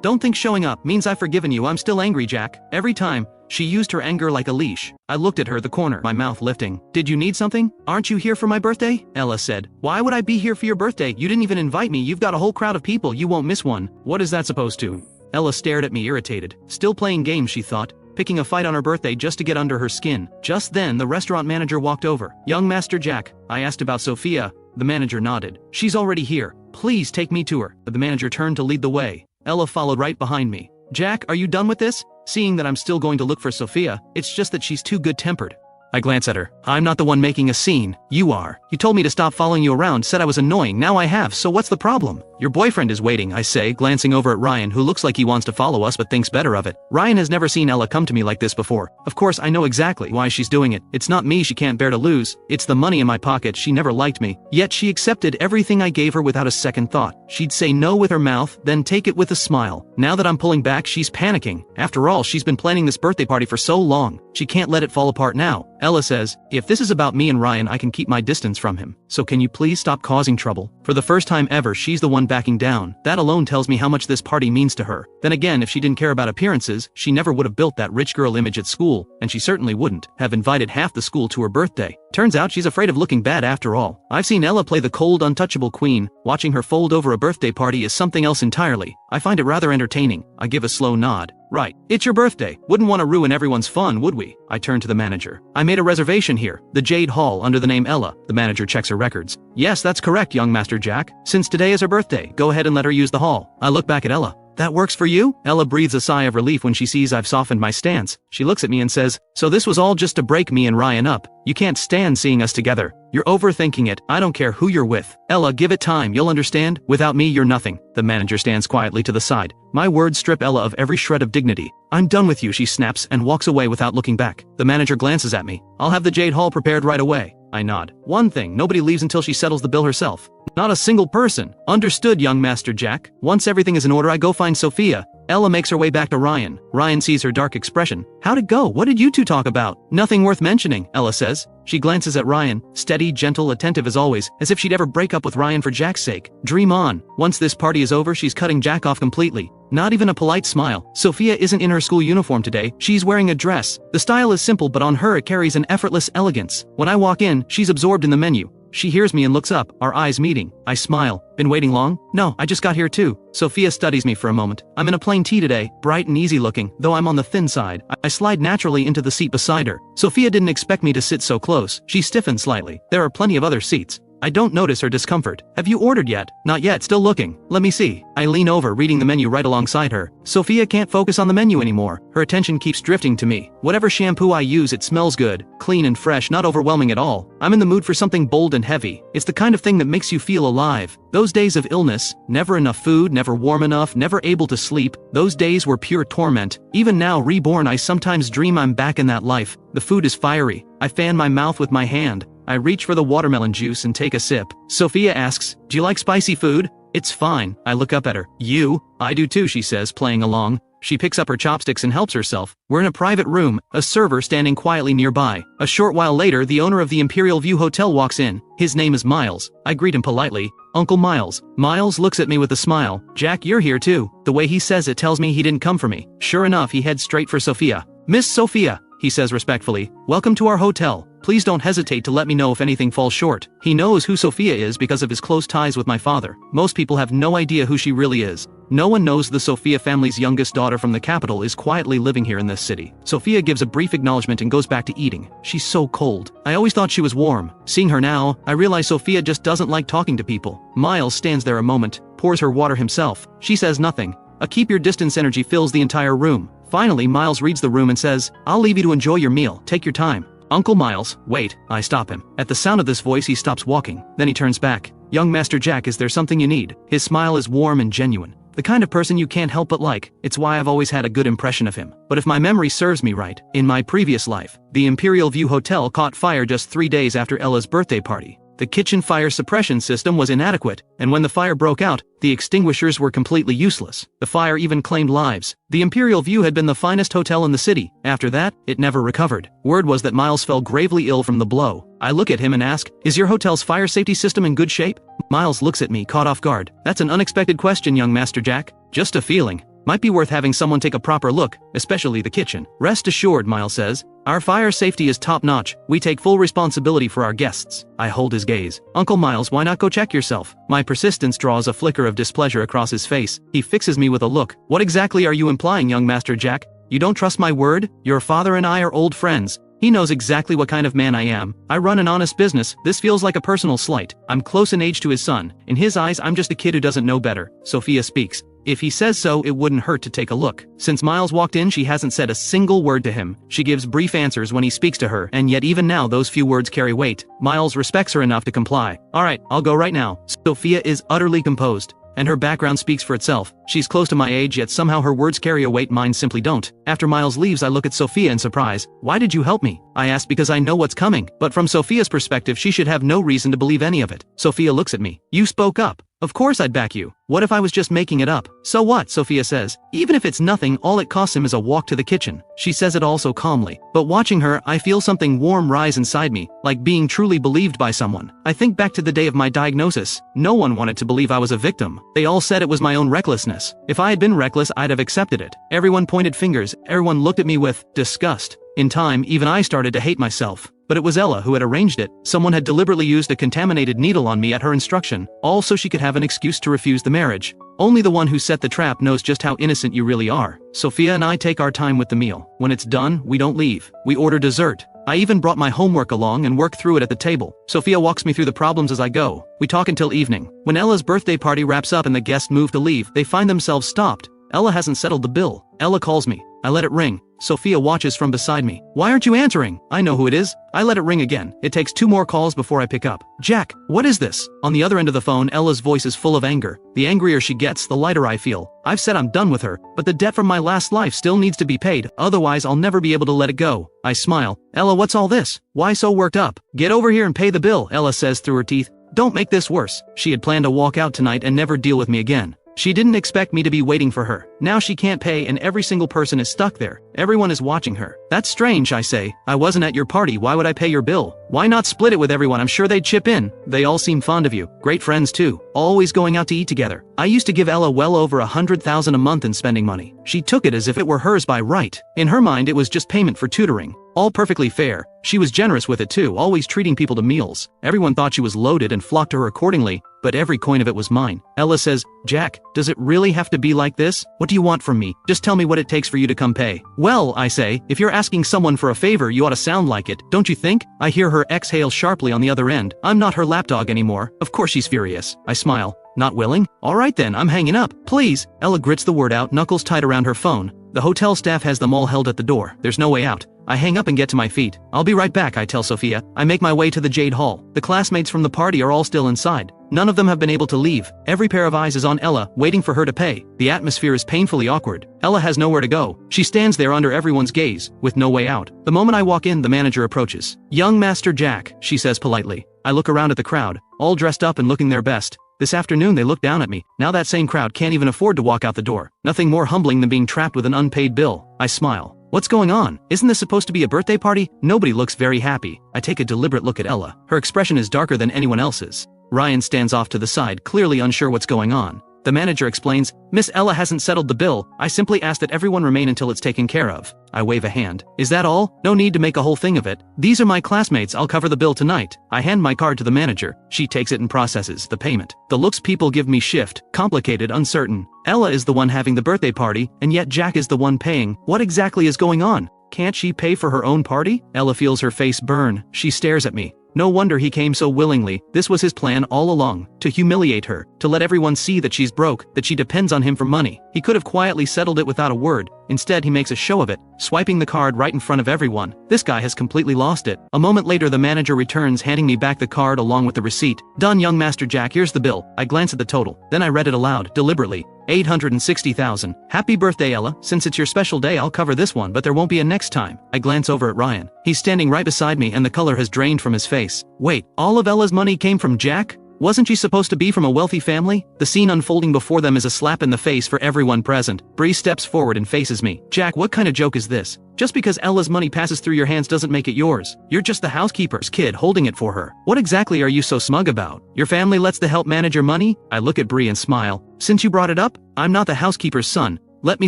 A: Don't think showing up means I've forgiven you. I'm still angry, Jack. Every time. She used her anger like a leash. I looked at her, the corner, my mouth lifting. Did you need something? Aren't you here for my birthday? Ella said. Why would I be here for your birthday? You didn't even invite me. You've got a whole crowd of people. You won't miss one. What is that supposed to? Ella stared at me, irritated. Still playing games, she thought. Picking a fight on her birthday just to get under her skin. Just then, the restaurant manager walked over. Young Master Jack. I asked about Sophia. The manager nodded. She's already here. Please take me to her. The manager turned to lead the way. Ella followed right behind me. Jack, are you done with this? Seeing that I'm still going to look for Sophia, it's just that she's too good-tempered. I glance at her. I'm not the one making a scene. You are. You told me to stop following you around, said I was annoying, now I have, so what's the problem? Your boyfriend is waiting, I say, glancing over at Ryan, who looks like he wants to follow us but thinks better of it. Ryan has never seen Ella come to me like this before. Of course, I know exactly why she's doing it. It's not me she can't bear to lose. It's the money in my pocket. She never liked me. Yet she accepted everything I gave her without a second thought. She'd say no with her mouth, then take it with a smile. Now that I'm pulling back, she's panicking. After all, she's been planning this birthday party for so long. She can't let it fall apart now. Ella says, if this is about me and Ryan, I can keep my distance from him. So can you please stop causing trouble? For the first time ever, she's the one backing down. That alone tells me how much this party means to her. Then again, if she didn't care about appearances, she never would have built that rich girl image at school, and she certainly wouldn't have invited half the school to her birthday. Turns out she's afraid of looking bad after all. I've seen Ella play the cold, untouchable queen. Watching her fold over a birthday party is something else entirely. I find it rather entertaining. I give a slow nod. Right. It's your birthday. Wouldn't want to ruin everyone's fun, would we? I turn to the manager. I made a reservation here. The Jade Hall under the name Ella. The manager checks her records. Yes, that's correct, young Master Jack. Since today is her birthday, go ahead and let her use the hall. I look back at Ella. That works for you? Ella breathes a sigh of relief when she sees I've softened my stance. She looks at me and says, so this was all just to break me and Ryan up. You can't stand seeing us together. You're overthinking it. I don't care who you're with. Ella, give it time. You'll understand. Without me, you're nothing. The manager stands quietly to the side. My words strip Ella of every shred of dignity. I'm done with you, she snaps and walks away without looking back. The manager glances at me. I'll have the Jade Hall prepared right away. I nod. One thing, nobody leaves until she settles the bill herself. Not a single person. Understood, young Master Jack. Once everything is in order, I go find Sophia. Ella makes her way back to Ryan. Ryan sees her dark expression. How'd it go? What did you two talk about? Nothing worth mentioning, Ella says. She glances at Ryan, steady, gentle, attentive as always, as if she'd ever break up with Ryan for Jack's sake. Dream on. Once this party is over, she's cutting Jack off completely. Not even a polite smile. Sophia isn't in her school uniform today. She's wearing a dress. The style is simple, but on her it carries an effortless elegance. When I walk in, she's absorbed in the menu. She hears me and looks up, our eyes meeting. I smile. Been waiting long? No, I just got here too. Sophia studies me for a moment. I'm in a plain tee today, bright and easy looking, though I'm on the thin side. I slide naturally into the seat beside her. Sophia didn't expect me to sit so close. She stiffened slightly. There are plenty of other seats. I don't notice her discomfort. Have you ordered yet? Not yet, still looking. Let me see. I lean over, reading the menu right alongside her. Sophia can't focus on the menu anymore. Her attention keeps drifting to me. Whatever shampoo I use, it smells good, clean and fresh, not overwhelming at all. I'm in the mood for something bold and heavy. It's the kind of thing that makes you feel alive. Those days of illness, never enough food, never warm enough, never able to sleep, those days were pure torment. Even now, reborn, I sometimes dream I'm back in that life. The food is fiery. I fan my mouth with my hand. I reach for the watermelon juice and take a sip. Sophia asks, do you like spicy food? It's fine. I look up at her. You? I do too, she says, playing along. She picks up her chopsticks and helps herself. We're in a private room, a server standing quietly nearby. A short while later, the owner of the Imperial View Hotel walks in. His name is Miles. I greet him politely. Uncle Miles. Miles looks at me with a smile. Jack, you're here too. The way he says it tells me he didn't come for me. Sure enough, he heads straight for Sophia. Miss Sophia, he says respectfully. Welcome to our hotel. Please don't hesitate to let me know if anything falls short. He knows who Sophia is because of his close ties with my father. Most people have no idea who she really is. No one knows the Sophia family's youngest daughter from the capital is quietly living here in this city. Sophia gives a brief acknowledgement and goes back to eating. She's so cold. I always thought she was warm. Seeing her now, I realize Sophia just doesn't like talking to people. Miles stands there a moment, pours her water himself. She says nothing. A keep your distance energy fills the entire room. Finally, Miles reads the room and says, I'll leave you to enjoy your meal. Take your time. Uncle Miles, wait, I stop him. At the sound of this voice he stops walking, then he turns back. Young Master Jack, is there something you need? His smile is warm and genuine. The kind of person you can't help but like. It's why I've always had a good impression of him. But if my memory serves me right, in my previous life, the Imperial View Hotel caught fire just 3 days after Ella's birthday party. The kitchen fire suppression system was inadequate, and when the fire broke out, the extinguishers were completely useless. The fire even claimed lives. The Imperial View had been the finest hotel in the city. After that, it never recovered. Word was that Miles fell gravely ill from the blow. I look at him and ask, is your hotel's fire safety system in good shape? Miles looks at me, caught off guard. That's an unexpected question, young Master Jack. Just a feeling. Might be worth having someone take a proper look, especially the kitchen. Rest assured, Miles says. Our fire safety is top-notch. We take full responsibility for our guests. I hold his gaze. Uncle Miles, why not go check yourself? My persistence draws a flicker of displeasure across his face. He fixes me with a look. What exactly are you implying, young Master Jack? You don't trust my word? Your father and I are old friends. He knows exactly what kind of man I am. I run an honest business. This feels like a personal slight. I'm close in age to his son. In his eyes, I'm just a kid who doesn't know better. Sophia speaks. If he says so, it wouldn't hurt to take a look. Since Miles walked in, she hasn't said a single word to him. She gives brief answers when he speaks to her, and yet even now those few words carry weight. Miles respects her enough to comply. Alright, I'll go right now. Sophia is utterly composed, and her background speaks for itself. She's close to my age, yet somehow her words carry a weight mine simply don't. After Miles leaves, I look at Sophia in surprise. Why did you help me? I ask because I know what's coming, but from Sophia's perspective she should have no reason to believe any of it. Sophia looks at me. You spoke up. Of course I'd back you. What if I was just making it up? So what? Sophia says. Even if it's nothing, all it costs him is a walk to the kitchen. She says it all so calmly. But watching her, I feel something warm rise inside me, like being truly believed by someone. I think back to the day of my diagnosis. No one wanted to believe I was a victim. They all said it was my own recklessness. If I had been reckless, I'd have accepted it. Everyone pointed fingers. Everyone looked at me with disgust. In time, even I started to hate myself. But it was Ella who had arranged it. Someone had deliberately used a contaminated needle on me at her instruction, all so she could have an excuse to refuse the marriage. Only the one who set the trap knows just how innocent you really are. Sophia and I take our time with the meal. When it's done, we don't leave. We order dessert. I even brought my homework along and work through it at the table. Sophia walks me through the problems as I go. We talk until evening. When Ella's birthday party wraps up and the guests move to leave, they find themselves stopped. Ella hasn't settled the bill. Ella calls me. I let it ring. Sophia watches from beside me. Why aren't you answering? I know who it is. I let it ring again. It takes 2 more calls before I pick up. Jack, what is this? On the other end of the phone, Ella's voice is full of anger. The angrier she gets, the lighter I feel. I've said I'm done with her, but the debt from my last life still needs to be paid, otherwise I'll never be able to let it go. I smile. Ella, what's all this? Why so worked up? Get over here and pay the bill, Ella says through her teeth. Don't make this worse. She had planned to walk out tonight and never deal with me again. She didn't expect me to be waiting for her. Now she can't pay and every single person is stuck there. Everyone is watching her. That's strange, I say. I wasn't at your party, why would I pay your bill? Why not split it with everyone? I'm sure they'd chip in. They all seem fond of you. Great friends too. Always going out to eat together. I used to give Ella well over $100,000 a month in spending money. She took it as if it were hers by right. In her mind it was just payment for tutoring. All perfectly fair. She was generous with it too, always treating people to meals. Everyone thought she was loaded and flocked to her accordingly, but every coin of it was mine. Ella says, Jack, does it really have to be like this? What do you want from me? Just tell me what it takes for you to come pay. Well, I say, if you're asking someone for a favor, you ought to sound like it, don't you think? I hear her exhale sharply on the other end. I'm not her lapdog anymore. Of course she's furious. I smile. Not willing? Alright then, I'm hanging up. Please. Ella grits the word out, knuckles tight around her phone. The hotel staff has them all held at the door. There's no way out. I hang up and get to my feet. I'll be right back, I tell Sophia. I make my way to the Jade Hall. The classmates from the party are all still inside. None of them have been able to leave. Every pair of eyes is on Ella, waiting for her to pay. The atmosphere is painfully awkward. Ella has nowhere to go. She stands there under everyone's gaze, with no way out. The moment I walk in, the manager approaches. Young Master Jack, she says politely. I look around at the crowd, all dressed up and looking their best. This afternoon they look down at me. Now that same crowd can't even afford to walk out the door. Nothing more humbling than being trapped with an unpaid bill. I smile. What's going on? Isn't this supposed to be a birthday party? Nobody looks very happy. I take a deliberate look at Ella. Her expression is darker than anyone else's. Ryan stands off to the side, clearly unsure what's going on. The manager explains, Miss Ella hasn't settled the bill. I simply ask that everyone remain until it's taken care of. I wave a hand. Is that all? No need to make a whole thing of it. These are my classmates, I'll cover the bill tonight. I hand my card to the manager. She takes it and processes the payment. The looks people give me shift, complicated, uncertain. Ella is the one having the birthday party, and yet Jack is the one paying. What exactly is going on? Can't she pay for her own party? Ella feels her face burn. She stares at me. No wonder he came so willingly. This was his plan all along, to humiliate her, to let everyone see that she's broke, that she depends on him for money. He could have quietly settled it without a word. Instead, he makes a show of it, swiping the card right in front of everyone. This guy has completely lost it. A moment later, the manager returns, handing me back the card along with the receipt. "Done, young Master Jack, here's the bill." I glance at the total. Then I read it aloud, deliberately. 860,000. Happy birthday, Ella. Since it's your special day, I'll cover this one, but there won't be a next time. I glance over at Ryan. He's standing right beside me and the color has drained from his face. Wait, all of Ella's money came from Jack? Wasn't she supposed to be from a wealthy family? The scene unfolding before them is a slap in the face for everyone present. Bree steps forward and faces me. "Jack, what kind of joke is this? Just because Ella's money passes through your hands doesn't make it yours. You're just the housekeeper's kid holding it for her. What exactly are you so smug about? Your family lets the help manage your money?" I look at Bree and smile. "Since you brought it up, I'm not the housekeeper's son. Let me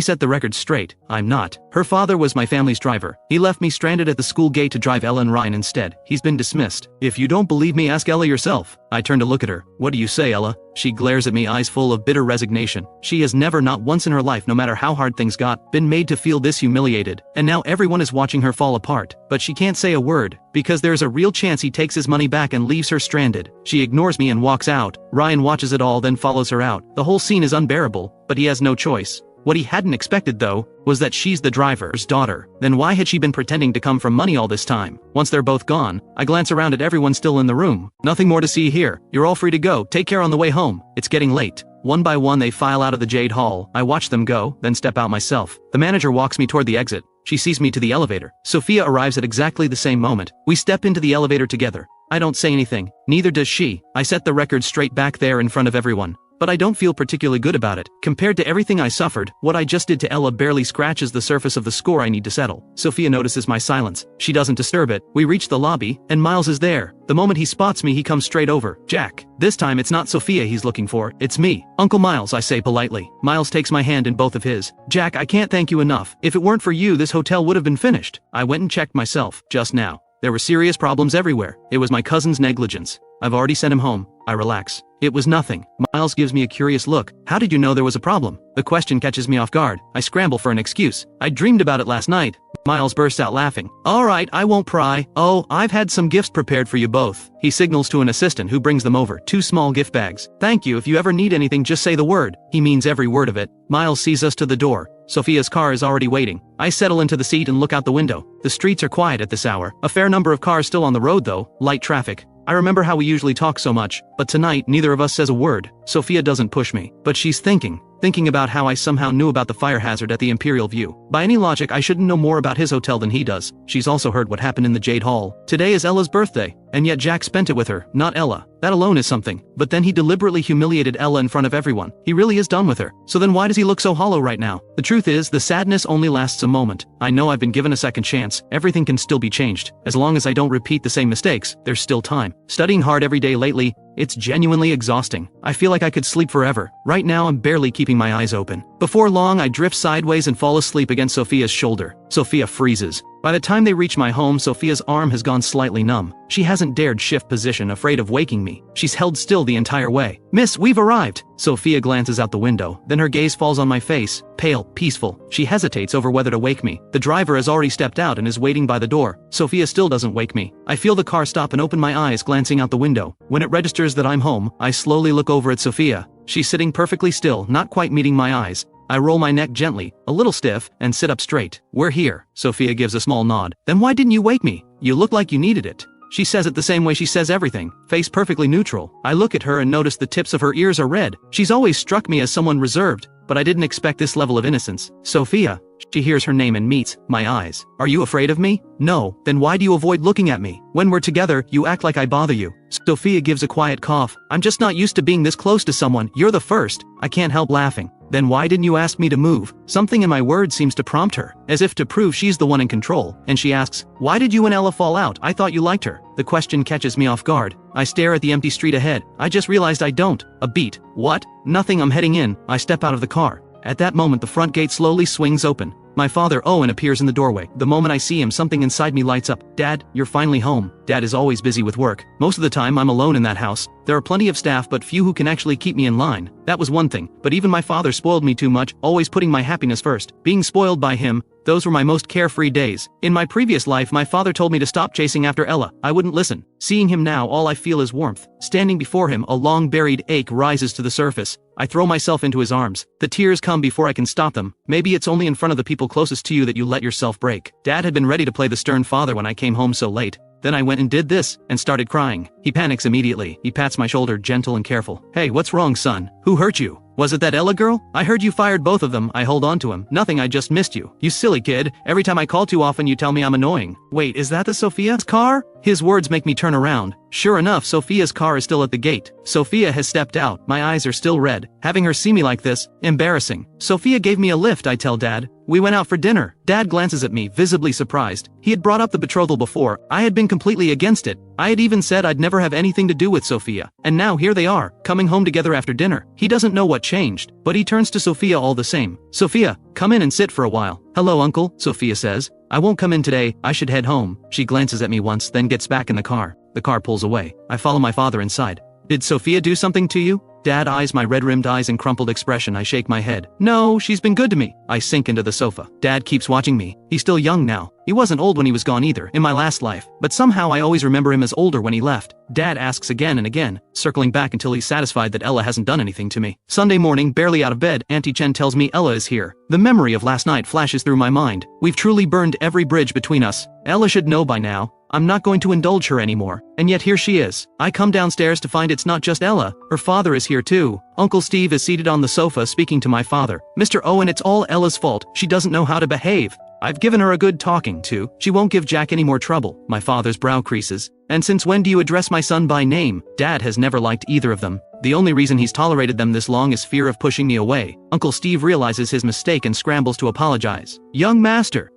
A: set the record straight, I'm not. Her father was my family's driver. He left me stranded at the school gate to drive Ella and Ryan instead. He's been dismissed. If you don't believe me, ask Ella yourself." I turn to look at her. "What do you say, Ella?" She glares at me, eyes full of bitter resignation. She has never, not once in her life, no matter how hard things got, been made to feel this humiliated. And now everyone is watching her fall apart. But she can't say a word, because there's a real chance he takes his money back and leaves her stranded. She ignores me and walks out. Ryan watches it all, then follows her out. The whole scene is unbearable, but he has no choice. What he hadn't expected, though, was that she's the driver's daughter. Then why had she been pretending to come from money all this time? Once they're both gone, I glance around at everyone still in the room. "Nothing more to see here. You're all free to go. Take care on the way home. It's getting late." One by one they file out of the Jade Hall. I watch them go, then step out myself. The manager walks me toward the exit. She sees me to the elevator. Sophia arrives at exactly the same moment. We step into the elevator together. I don't say anything. Neither does she. I set the record straight back there in front of everyone. But I don't feel particularly good about it. Compared to everything I suffered, what I just did to Ella barely scratches the surface of the score I need to settle. Sophia notices my silence. She doesn't disturb it. We reach the lobby, and Miles is there. The moment he spots me, he comes straight over. "Jack." This time it's not Sophia he's looking for, it's me. "Uncle Miles," I say politely. Miles takes my hand in both of his. "Jack, I can't thank you enough. If it weren't for you, this hotel would have been finished. I went and checked myself, just now. There were serious problems everywhere. It was my cousin's negligence. I've already sent him home." I relax. "It was nothing." Miles gives me a curious look. "How did you know there was a problem?" The question catches me off guard. I scramble for an excuse. "I dreamed about it last night." Miles bursts out laughing. "All right, I won't pry. Oh, I've had some gifts prepared for you both." He signals to an assistant who brings them over, 2 small gift bags. "Thank you, if you ever need anything, just say the word." He means every word of it. Miles sees us to the door. Sophia's car is already waiting. I settle into the seat and look out the window. The streets are quiet at this hour. A fair number of cars still on the road though, light traffic. I remember how we usually talk so much, but tonight neither of us says a word. Sophia doesn't push me, but she's thinking about how I somehow knew about the fire hazard at the Imperial View. By any logic, I shouldn't know more about his hotel than he does. She's also heard what happened in the Jade Hall. Today is Ella's birthday, and yet Jack spent it with her, not Ella. That alone is something. But then he deliberately humiliated Ella in front of everyone. He really is done with her. So then why does he look so hollow right now? The truth is, the sadness only lasts a moment. I know I've been given a second chance. Everything can still be changed. As long as I don't repeat the same mistakes, there's still time. Studying hard every day lately, it's genuinely exhausting. I feel like I could sleep forever. Right now I'm barely keeping my eyes open. Before long I drift sideways and fall asleep against Sophia's shoulder. Sophia freezes. By the time they reach my home, Sophia's arm has gone slightly numb. She hasn't dared shift position, afraid of waking me. She's held still the entire way. "Miss, we've arrived." Sophia glances out the window, then her gaze falls on my face, pale, peaceful. She hesitates over whether to wake me. The driver has already stepped out and is waiting by the door. Sophia still doesn't wake me. I feel the car stop and open my eyes, glancing out the window. When it registers that I'm home, I slowly look over at Sophia. She's sitting perfectly still, not quite meeting my eyes. I roll my neck gently, a little stiff, and sit up straight. "We're here." Sophia gives a small nod. "Then why didn't you wake me? You look like you needed it." She says it the same way she says everything, face perfectly neutral. I look at her and notice the tips of her ears are red. She's always struck me as someone reserved, but I didn't expect this level of innocence. "Sophia." She hears her name and meets my eyes. "Are you afraid of me?" "No." "Then why do you avoid looking at me? When we're together, you act like I bother you." Sophia gives a quiet cough. "I'm just not used to being this close to someone. You're the first." I can't help laughing. "Then why didn't you ask me to move?" Something in my words seems to prompt her, as if to prove she's the one in control, and she asks, "Why did you and Ella fall out? I thought you liked her." The question catches me off guard. I stare at the empty street ahead. I just realized I don't. A beat. "What?" "Nothing, I'm heading in." I step out of the car. At that moment the front gate slowly swings open. My father Owen appears in the doorway. The moment I see him, something inside me lights up. Dad, you're finally home. Dad is always busy with work. Most of the time I'm alone in that house. There are plenty of staff but few who can actually keep me in line. That was one thing, but even my father spoiled me too much, always putting my happiness first. Being spoiled by him, those were my most carefree days. In my previous life my father told me to stop chasing after Ella. I wouldn't listen. Seeing him now, all I feel is warmth. Standing before him, a long-buried ache rises to the surface. I throw myself into his arms. The tears come before I can stop them. Maybe it's only in front of the people closest to you that you let yourself break. Dad had been ready to play the stern father when I came home so late. Then I went and did this, and started crying. He panics immediately. He pats my shoulder, gentle and careful. Hey, what's wrong, son? Who hurt you? Was it that Ella girl? I heard you fired both of them. I hold on to him. Nothing, I just missed you. You silly kid. Every time I call too often you tell me I'm annoying. Wait, is that the Sophia's car? His words make me turn around. Sure enough, Sophia's car is still at the gate. Sophia has stepped out. My eyes are still red. Having her see me like this, embarrassing. Sophia gave me a lift, I tell Dad. We went out for dinner. Dad glances at me, visibly surprised. He had brought up the betrothal before. I had been completely against it. I had even said I'd never have anything to do with Sophia. And now here they are, coming home together after dinner. He doesn't know what changed, but he turns to Sophia all the same. Sophia, come in and sit for a while. Hello, Uncle, Sophia says. I won't come in today, I should head home. She glances at me once, then gets back in the car. The car pulls away. I follow my father inside. Did Sophia do something to you? Dad eyes my red-rimmed eyes and crumpled expression. I shake my head. No, she's been good to me. I sink into the sofa. Dad keeps watching me. He's still young now. He wasn't old when he was gone either, in my last life, but somehow I always remember him as older when he left. Dad asks again and again, circling back until he's satisfied that Ella hasn't done anything to me. Sunday morning, barely out of bed, Auntie Chen tells me Ella is here. The memory of last night flashes through my mind. We've truly burned every bridge between us. Ella should know by now. I'm not going to indulge her anymore. And yet here she is. I come downstairs to find it's not just Ella. Her father is here too. Uncle Steve is seated on the sofa speaking to my father. Mr. Owen, it's all Ella's fault. She doesn't know how to behave. I've given her a good talking to. She won't give Jack any more trouble. My father's brow creases. And since when do you address my son by name? Dad has never liked either of them. The only reason he's tolerated them this long is fear of pushing me away. Uncle Steve realizes his mistake and scrambles to apologize. Young Master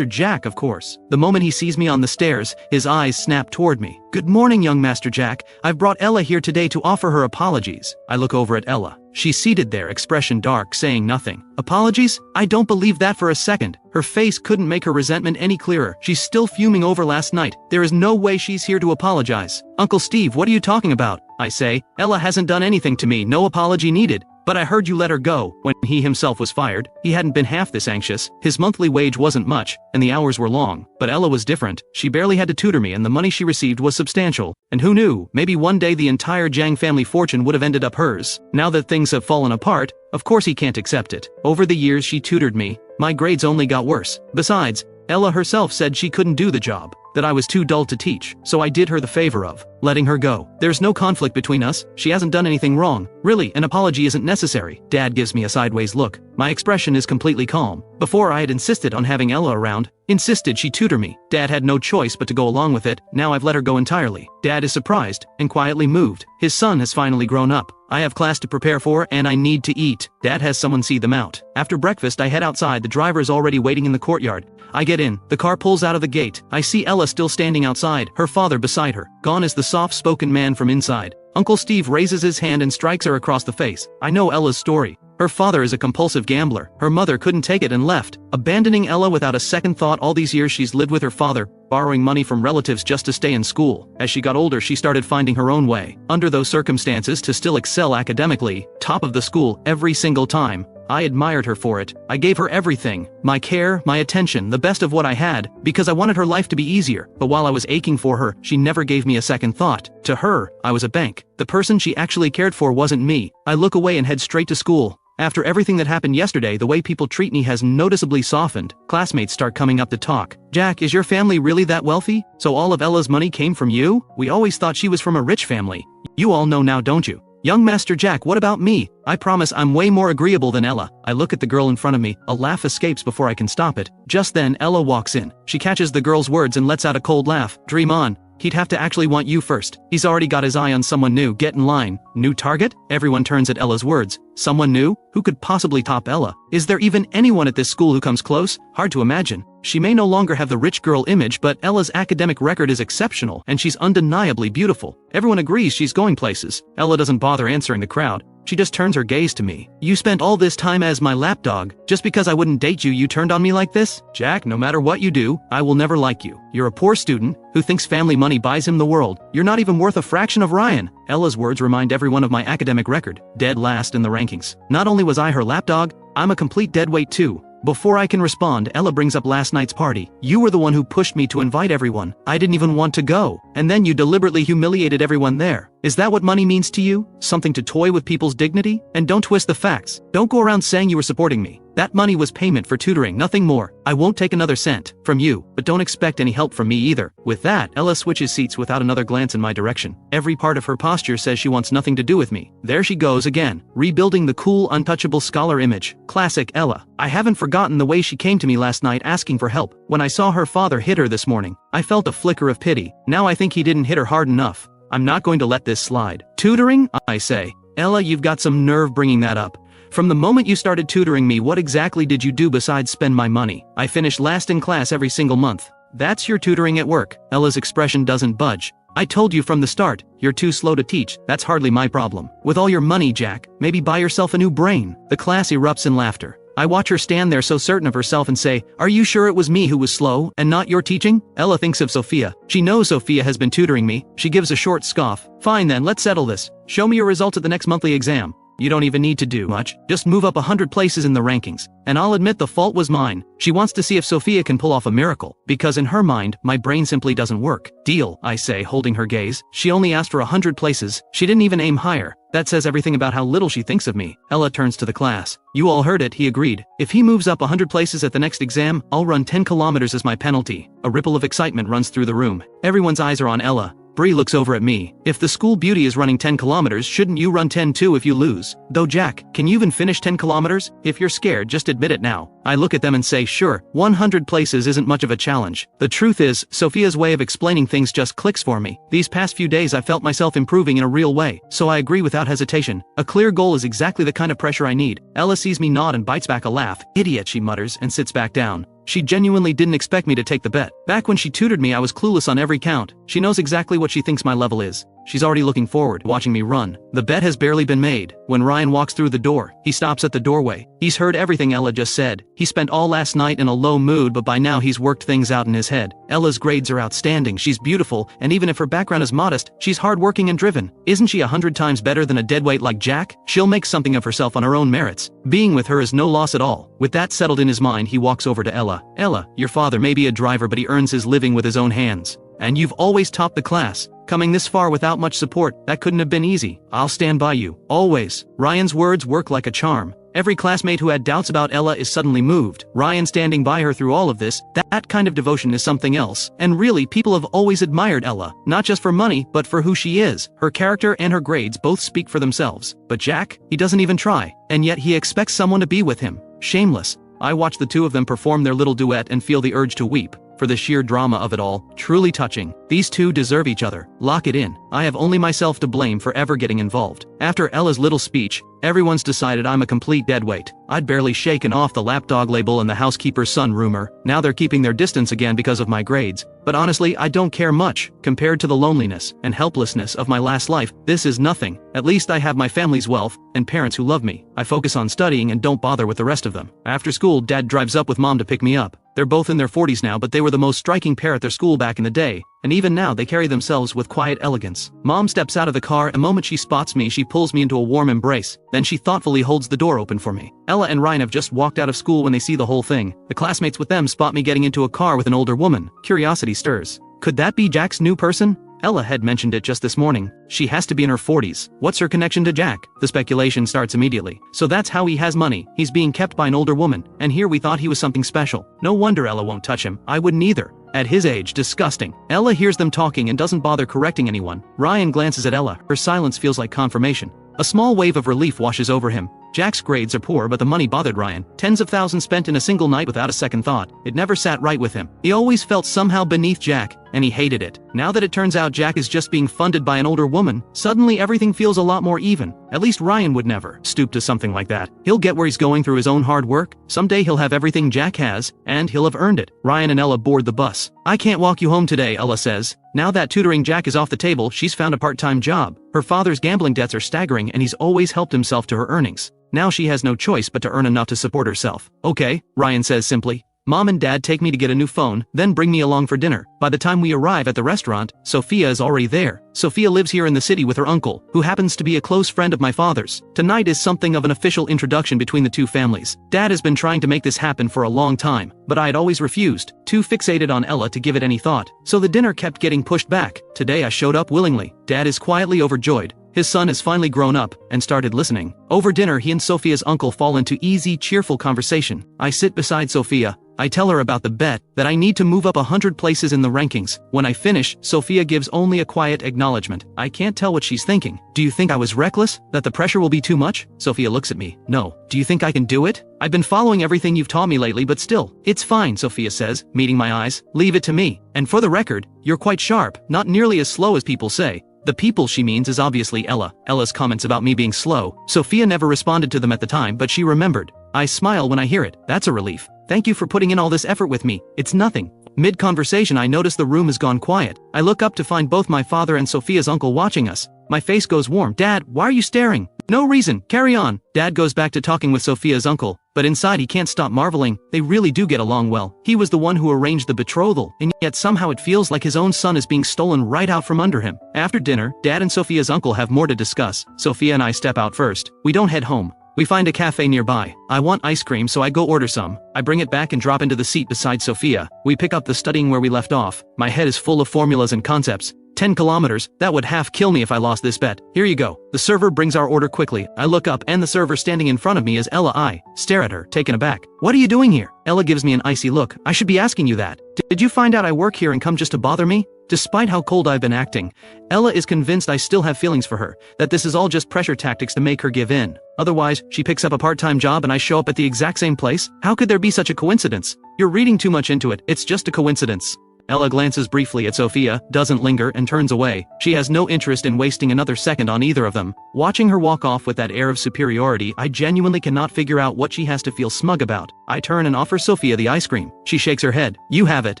A: Jack, of course. The moment he sees me on the stairs, his eyes snap toward me. Good morning, young Master Jack. I've brought Ella here today to offer her apologies. I look over at Ella. She's seated there, expression dark, saying nothing. Apologies? I don't believe that for a second. Her face couldn't make her resentment any clearer. She's still fuming over last night. There is no way she's here to apologize. Uncle Steve, what are you talking about? I say. Ella hasn't done anything to me, no apology needed. But I heard you let her go. When he himself was fired, he hadn't been half this anxious. His monthly wage wasn't much, and the hours were long. But Ella was different. She barely had to tutor me, and the money she received was substantial. And who knew, maybe one day the entire Jiang family fortune would have ended up hers. Now that things have fallen apart, of course he can't accept it. Over the years she tutored me. My grades only got worse. Besides, Ella herself said she couldn't do the job, that I was too dull to teach, so I did her the favor of letting her go. There's no conflict between us. She hasn't done anything wrong. Really, an apology isn't necessary. Dad gives me a sideways look. My expression is completely calm. Before I had insisted on having Ella around, insisted she tutor me. Dad had no choice but to go along with it. Now I've let her go entirely. Dad is surprised and quietly moved. His son has finally grown up. I have class to prepare for and I need to eat. Dad has someone see them out. After breakfast I head outside. The driver is already waiting in the courtyard. I get in. The car pulls out of the gate. I see Ella still standing outside, her father beside her. Gone is the soft-spoken man from inside. Uncle Steve raises his hand and strikes her across the face. I know Ella's story. Her father is a compulsive gambler. Her mother couldn't take it and left, abandoning Ella without a second thought. All these years she's lived with her father, borrowing money from relatives just to stay in school. As she got older she started finding her own way. Under those circumstances to still excel academically, top of the school every single time. I admired her for it. I gave her everything. My care, my attention, the best of what I had, because I wanted her life to be easier. But while I was aching for her, she never gave me a second thought. To her, I was a bank. The person she actually cared for wasn't me. I look away and head straight to school. After everything that happened yesterday, the way people treat me has noticeably softened. Classmates start coming up to talk. Jack, is your family really that wealthy? So all of Ella's money came from you? We always thought she was from a rich family. You all know now, don't you? Young Master Jack, what about me? I promise I'm way more agreeable than Ella. I look at the girl in front of me. A laugh escapes before I can stop it. Just then, Ella walks in. She catches the girl's words and lets out a cold laugh. Dream on. He'd have to actually want you first. He's already got his eye on someone new. Get in line. New target? Everyone turns at Ella's words. Someone new? Who could possibly top Ella? Is there even anyone at this school who comes close? Hard to imagine. She may no longer have the rich girl image, but Ella's academic record is exceptional, and she's undeniably beautiful. Everyone agrees she's going places. Ella doesn't bother answering the crowd. she just turns her gaze to me. You spent all this time as my lapdog. Just because I wouldn't date you, you turned on me like this? Jack, no matter what you do, I will never like you. You're a poor student who thinks family money buys him the world. You're not even worth a fraction of Ryan. Ella's words remind everyone of my academic record. Dead last in the rankings. Not only was I her lapdog, I'm a complete deadweight too. Before I can respond, Ella brings up last night's party. You were the one who pushed me to invite everyone. I didn't even want to go. And then you deliberately humiliated everyone there. Is that what money means to you? Something to toy with people's dignity? And don't twist the facts. Don't go around saying you were supporting me. That money was payment for tutoring, nothing more. I won't take another cent from you, but don't expect any help from me either. With that, Ella switches seats without another glance in my direction. Every part of her posture says she wants nothing to do with me. There she goes again, rebuilding the cool, untouchable scholar image. Classic Ella. I haven't forgotten the way she came to me last night asking for help. When I saw her father hit her this morning, I felt a flicker of pity. Now I think he didn't hit her hard enough. I'm not going to let this slide. Tutoring? I say. Ella, you've got some nerve bringing that up. From the moment you started tutoring me, what exactly did you do besides spend my money? I finished last in class every single month. That's your tutoring at work. Ella's expression doesn't budge. I told you from the start, you're too slow to teach. That's hardly my problem. With all your money, Jack, maybe buy yourself a new brain. The class erupts in laughter. I watch her stand there so certain of herself and say, are you sure it was me who was slow, and not your teaching? Ella thinks of Sophia. She knows Sophia has been tutoring me. She gives a short scoff. Fine then, let's settle this. Show me your results at the next monthly exam. You don't even need to do much. Just move up 100 places in the rankings. And I'll admit the fault was mine. She wants to see if Sophia can pull off a miracle. Because in her mind, my brain simply doesn't work. Deal, I say, holding her gaze. She only asked for 100 places. She didn't even aim higher. That says everything about how little she thinks of me. Ella turns to the class. You all heard it, he agreed. If he moves up 100 places at the next exam, I'll run 10 kilometers as my penalty. A ripple of excitement runs through the room. Everyone's eyes are on Ella. Bree looks over at me. If the school beauty is running 10 kilometers, shouldn't you run 10 too if you lose? Though Jack, can you even finish 10 kilometers? If you're scared, just admit it now. I look at them and say, sure, 100 places isn't much of a challenge. The truth is, Sophia's way of explaining things just clicks for me. These past few days I felt myself improving in a real way, so I agree without hesitation. A clear goal is exactly the kind of pressure I need. Ella sees me nod and bites back a laugh. Idiot, she mutters, and sits back down. She genuinely didn't expect me to take the bet. Back when she tutored me, I was clueless on every count. She knows exactly what she thinks my level is. She's already looking forward, watching me run. The bet has barely been made. When Ryan walks through the door, he stops at the doorway. He's heard everything Ella just said. He spent all last night in a low mood, but by now he's worked things out in his head. Ella's grades are outstanding, she's beautiful, and even if her background is modest, she's hardworking and driven. Isn't she 100 times better than a deadweight like Jack? She'll make something of herself on her own merits. Being with her is no loss at all. With that settled in his mind, he walks over to Ella. Ella, your father may be a driver, but he earns his living with his own hands. And you've always topped the class. Coming this far without much support, that couldn't have been easy. I'll stand by you. Always. Ryan's words work like a charm. Every classmate who had doubts about Ella is suddenly moved. Ryan standing by her through all of this, that kind of devotion is something else. And really, people have always admired Ella. Not just for money, but for who she is. Her character and her grades both speak for themselves. But Jack, he doesn't even try. And yet he expects someone to be with him. Shameless. I watch the two of them perform their little duet and feel the urge to weep. For the sheer drama of it all, truly touching. These two deserve each other. Lock it in. I have only myself to blame for ever getting involved. After Ella's little speech, everyone's decided I'm a complete deadweight. I'd barely shaken off the lapdog label and the housekeeper's son rumor. Now they're keeping their distance again because of my grades. But honestly, I don't care much. Compared to the loneliness and helplessness of my last life, this is nothing. At least I have my family's wealth and parents who love me. I focus on studying and don't bother with the rest of them. After school, Dad drives up with Mom to pick me up. They're both in their 40s now, but they were the most striking pair at their school back in the day, and even now they carry themselves with quiet elegance. Mom steps out of the car, and the moment she spots me, she pulls me into a warm embrace. Then she thoughtfully holds the door open for me. Ella and Ryan have just walked out of school when they see the whole thing. The classmates with them spot me getting into a car with an older woman. Curiosity stirs. Could that be Jack's new person? Ella had mentioned it just this morning. She has to be in her 40s. What's her connection to Jack? The speculation starts immediately. So that's how he has money. He's being kept by an older woman. And here we thought he was something special. No wonder Ella won't touch him. I wouldn't either. At his age, disgusting. Ella hears them talking and doesn't bother correcting anyone. Ryan glances at Ella. Her silence feels like confirmation. A small wave of relief washes over him. Jack's grades are poor, but the money bothered Ryan. Tens of thousands spent in a single night without a second thought. It never sat right with him. He always felt somehow beneath Jack, and he hated it. Now that it turns out Jack is just being funded by an older woman, suddenly everything feels a lot more even. At least Ryan would never stoop to something like that. He'll get where he's going through his own hard work. Someday he'll have everything Jack has, and he'll have earned it. Ryan and Ella board the bus. "I can't walk you home today," Ella says. Now that tutoring Jack is off the table, she's found a part-time job. Her father's gambling debts are staggering and he's always helped himself to her earnings. Now she has no choice but to earn enough to support herself. "Okay," Ryan says simply. "Mom and Dad take me to get a new phone, then bring me along for dinner." By the time we arrive at the restaurant, Sophia is already there. Sophia lives here in the city with her uncle, who happens to be a close friend of my father's. Tonight is something of an official introduction between the two families. Dad has been trying to make this happen for a long time, but I had always refused, too fixated on Ella to give it any thought. So the dinner kept getting pushed back. Today I showed up willingly. Dad is quietly overjoyed. His son has finally grown up and started listening. Over dinner, he and Sophia's uncle fall into easy, cheerful conversation. I sit beside Sophia. I tell her about the bet, that I need to move up 100 places in the rankings. When I finish, Sophia gives only a quiet acknowledgement. I can't tell what she's thinking. "Do you think I was reckless? That the pressure will be too much?" Sophia looks at me. "No. Do you think I can do it? I've been following everything you've taught me lately, but still." "It's fine," Sophia says, meeting my eyes. "Leave it to me. And for the record, you're quite sharp, not nearly as slow as people say." The people she means is obviously Ella. Ella's comments about me being slow. Sophia never responded to them at the time, but she remembered. I smile when I hear it. That's a relief. "Thank you for putting in all this effort with me. It's nothing." Mid-conversation, I notice the room has gone quiet. I look up to find both my father and Sophia's uncle watching us. My face goes warm. "Dad, why are you staring?" "No reason. Carry on." Dad goes back to talking with Sophia's uncle, but inside he can't stop marveling. They really do get along well. He was the one who arranged the betrothal, and yet somehow it feels like his own son is being stolen right out from under him. After dinner, Dad and Sophia's uncle have more to discuss. Sophia and I step out first. We don't head home. We find a cafe nearby. I want ice cream, so I go order some. I bring it back and drop into the seat beside Sophia. We pick up the studying where we left off. My head is full of formulas and concepts. 10 kilometers, that would half kill me if I lost this bet. Here you go. The server brings our order quickly. I look up and the server standing in front of me is Ella. I stare at her, taken aback. "What are you doing here?" Ella gives me an icy look. "I should be asking you that. Did you find out I work here and come just to bother me?" Despite how cold I've been acting, Ella is convinced I still have feelings for her, that this is all just pressure tactics to make her give in. Otherwise, she picks up a part-time job and I show up at the exact same place? How could there be such a coincidence? You're reading too much into it. It's just a coincidence. Ella glances briefly at Sophia, doesn't linger, and turns away. She has no interest in wasting another second on either of them. Watching her walk off with that air of superiority, I genuinely cannot figure out what she has to feel smug about. I turn and offer Sophia the ice cream. She shakes her head. "You have it."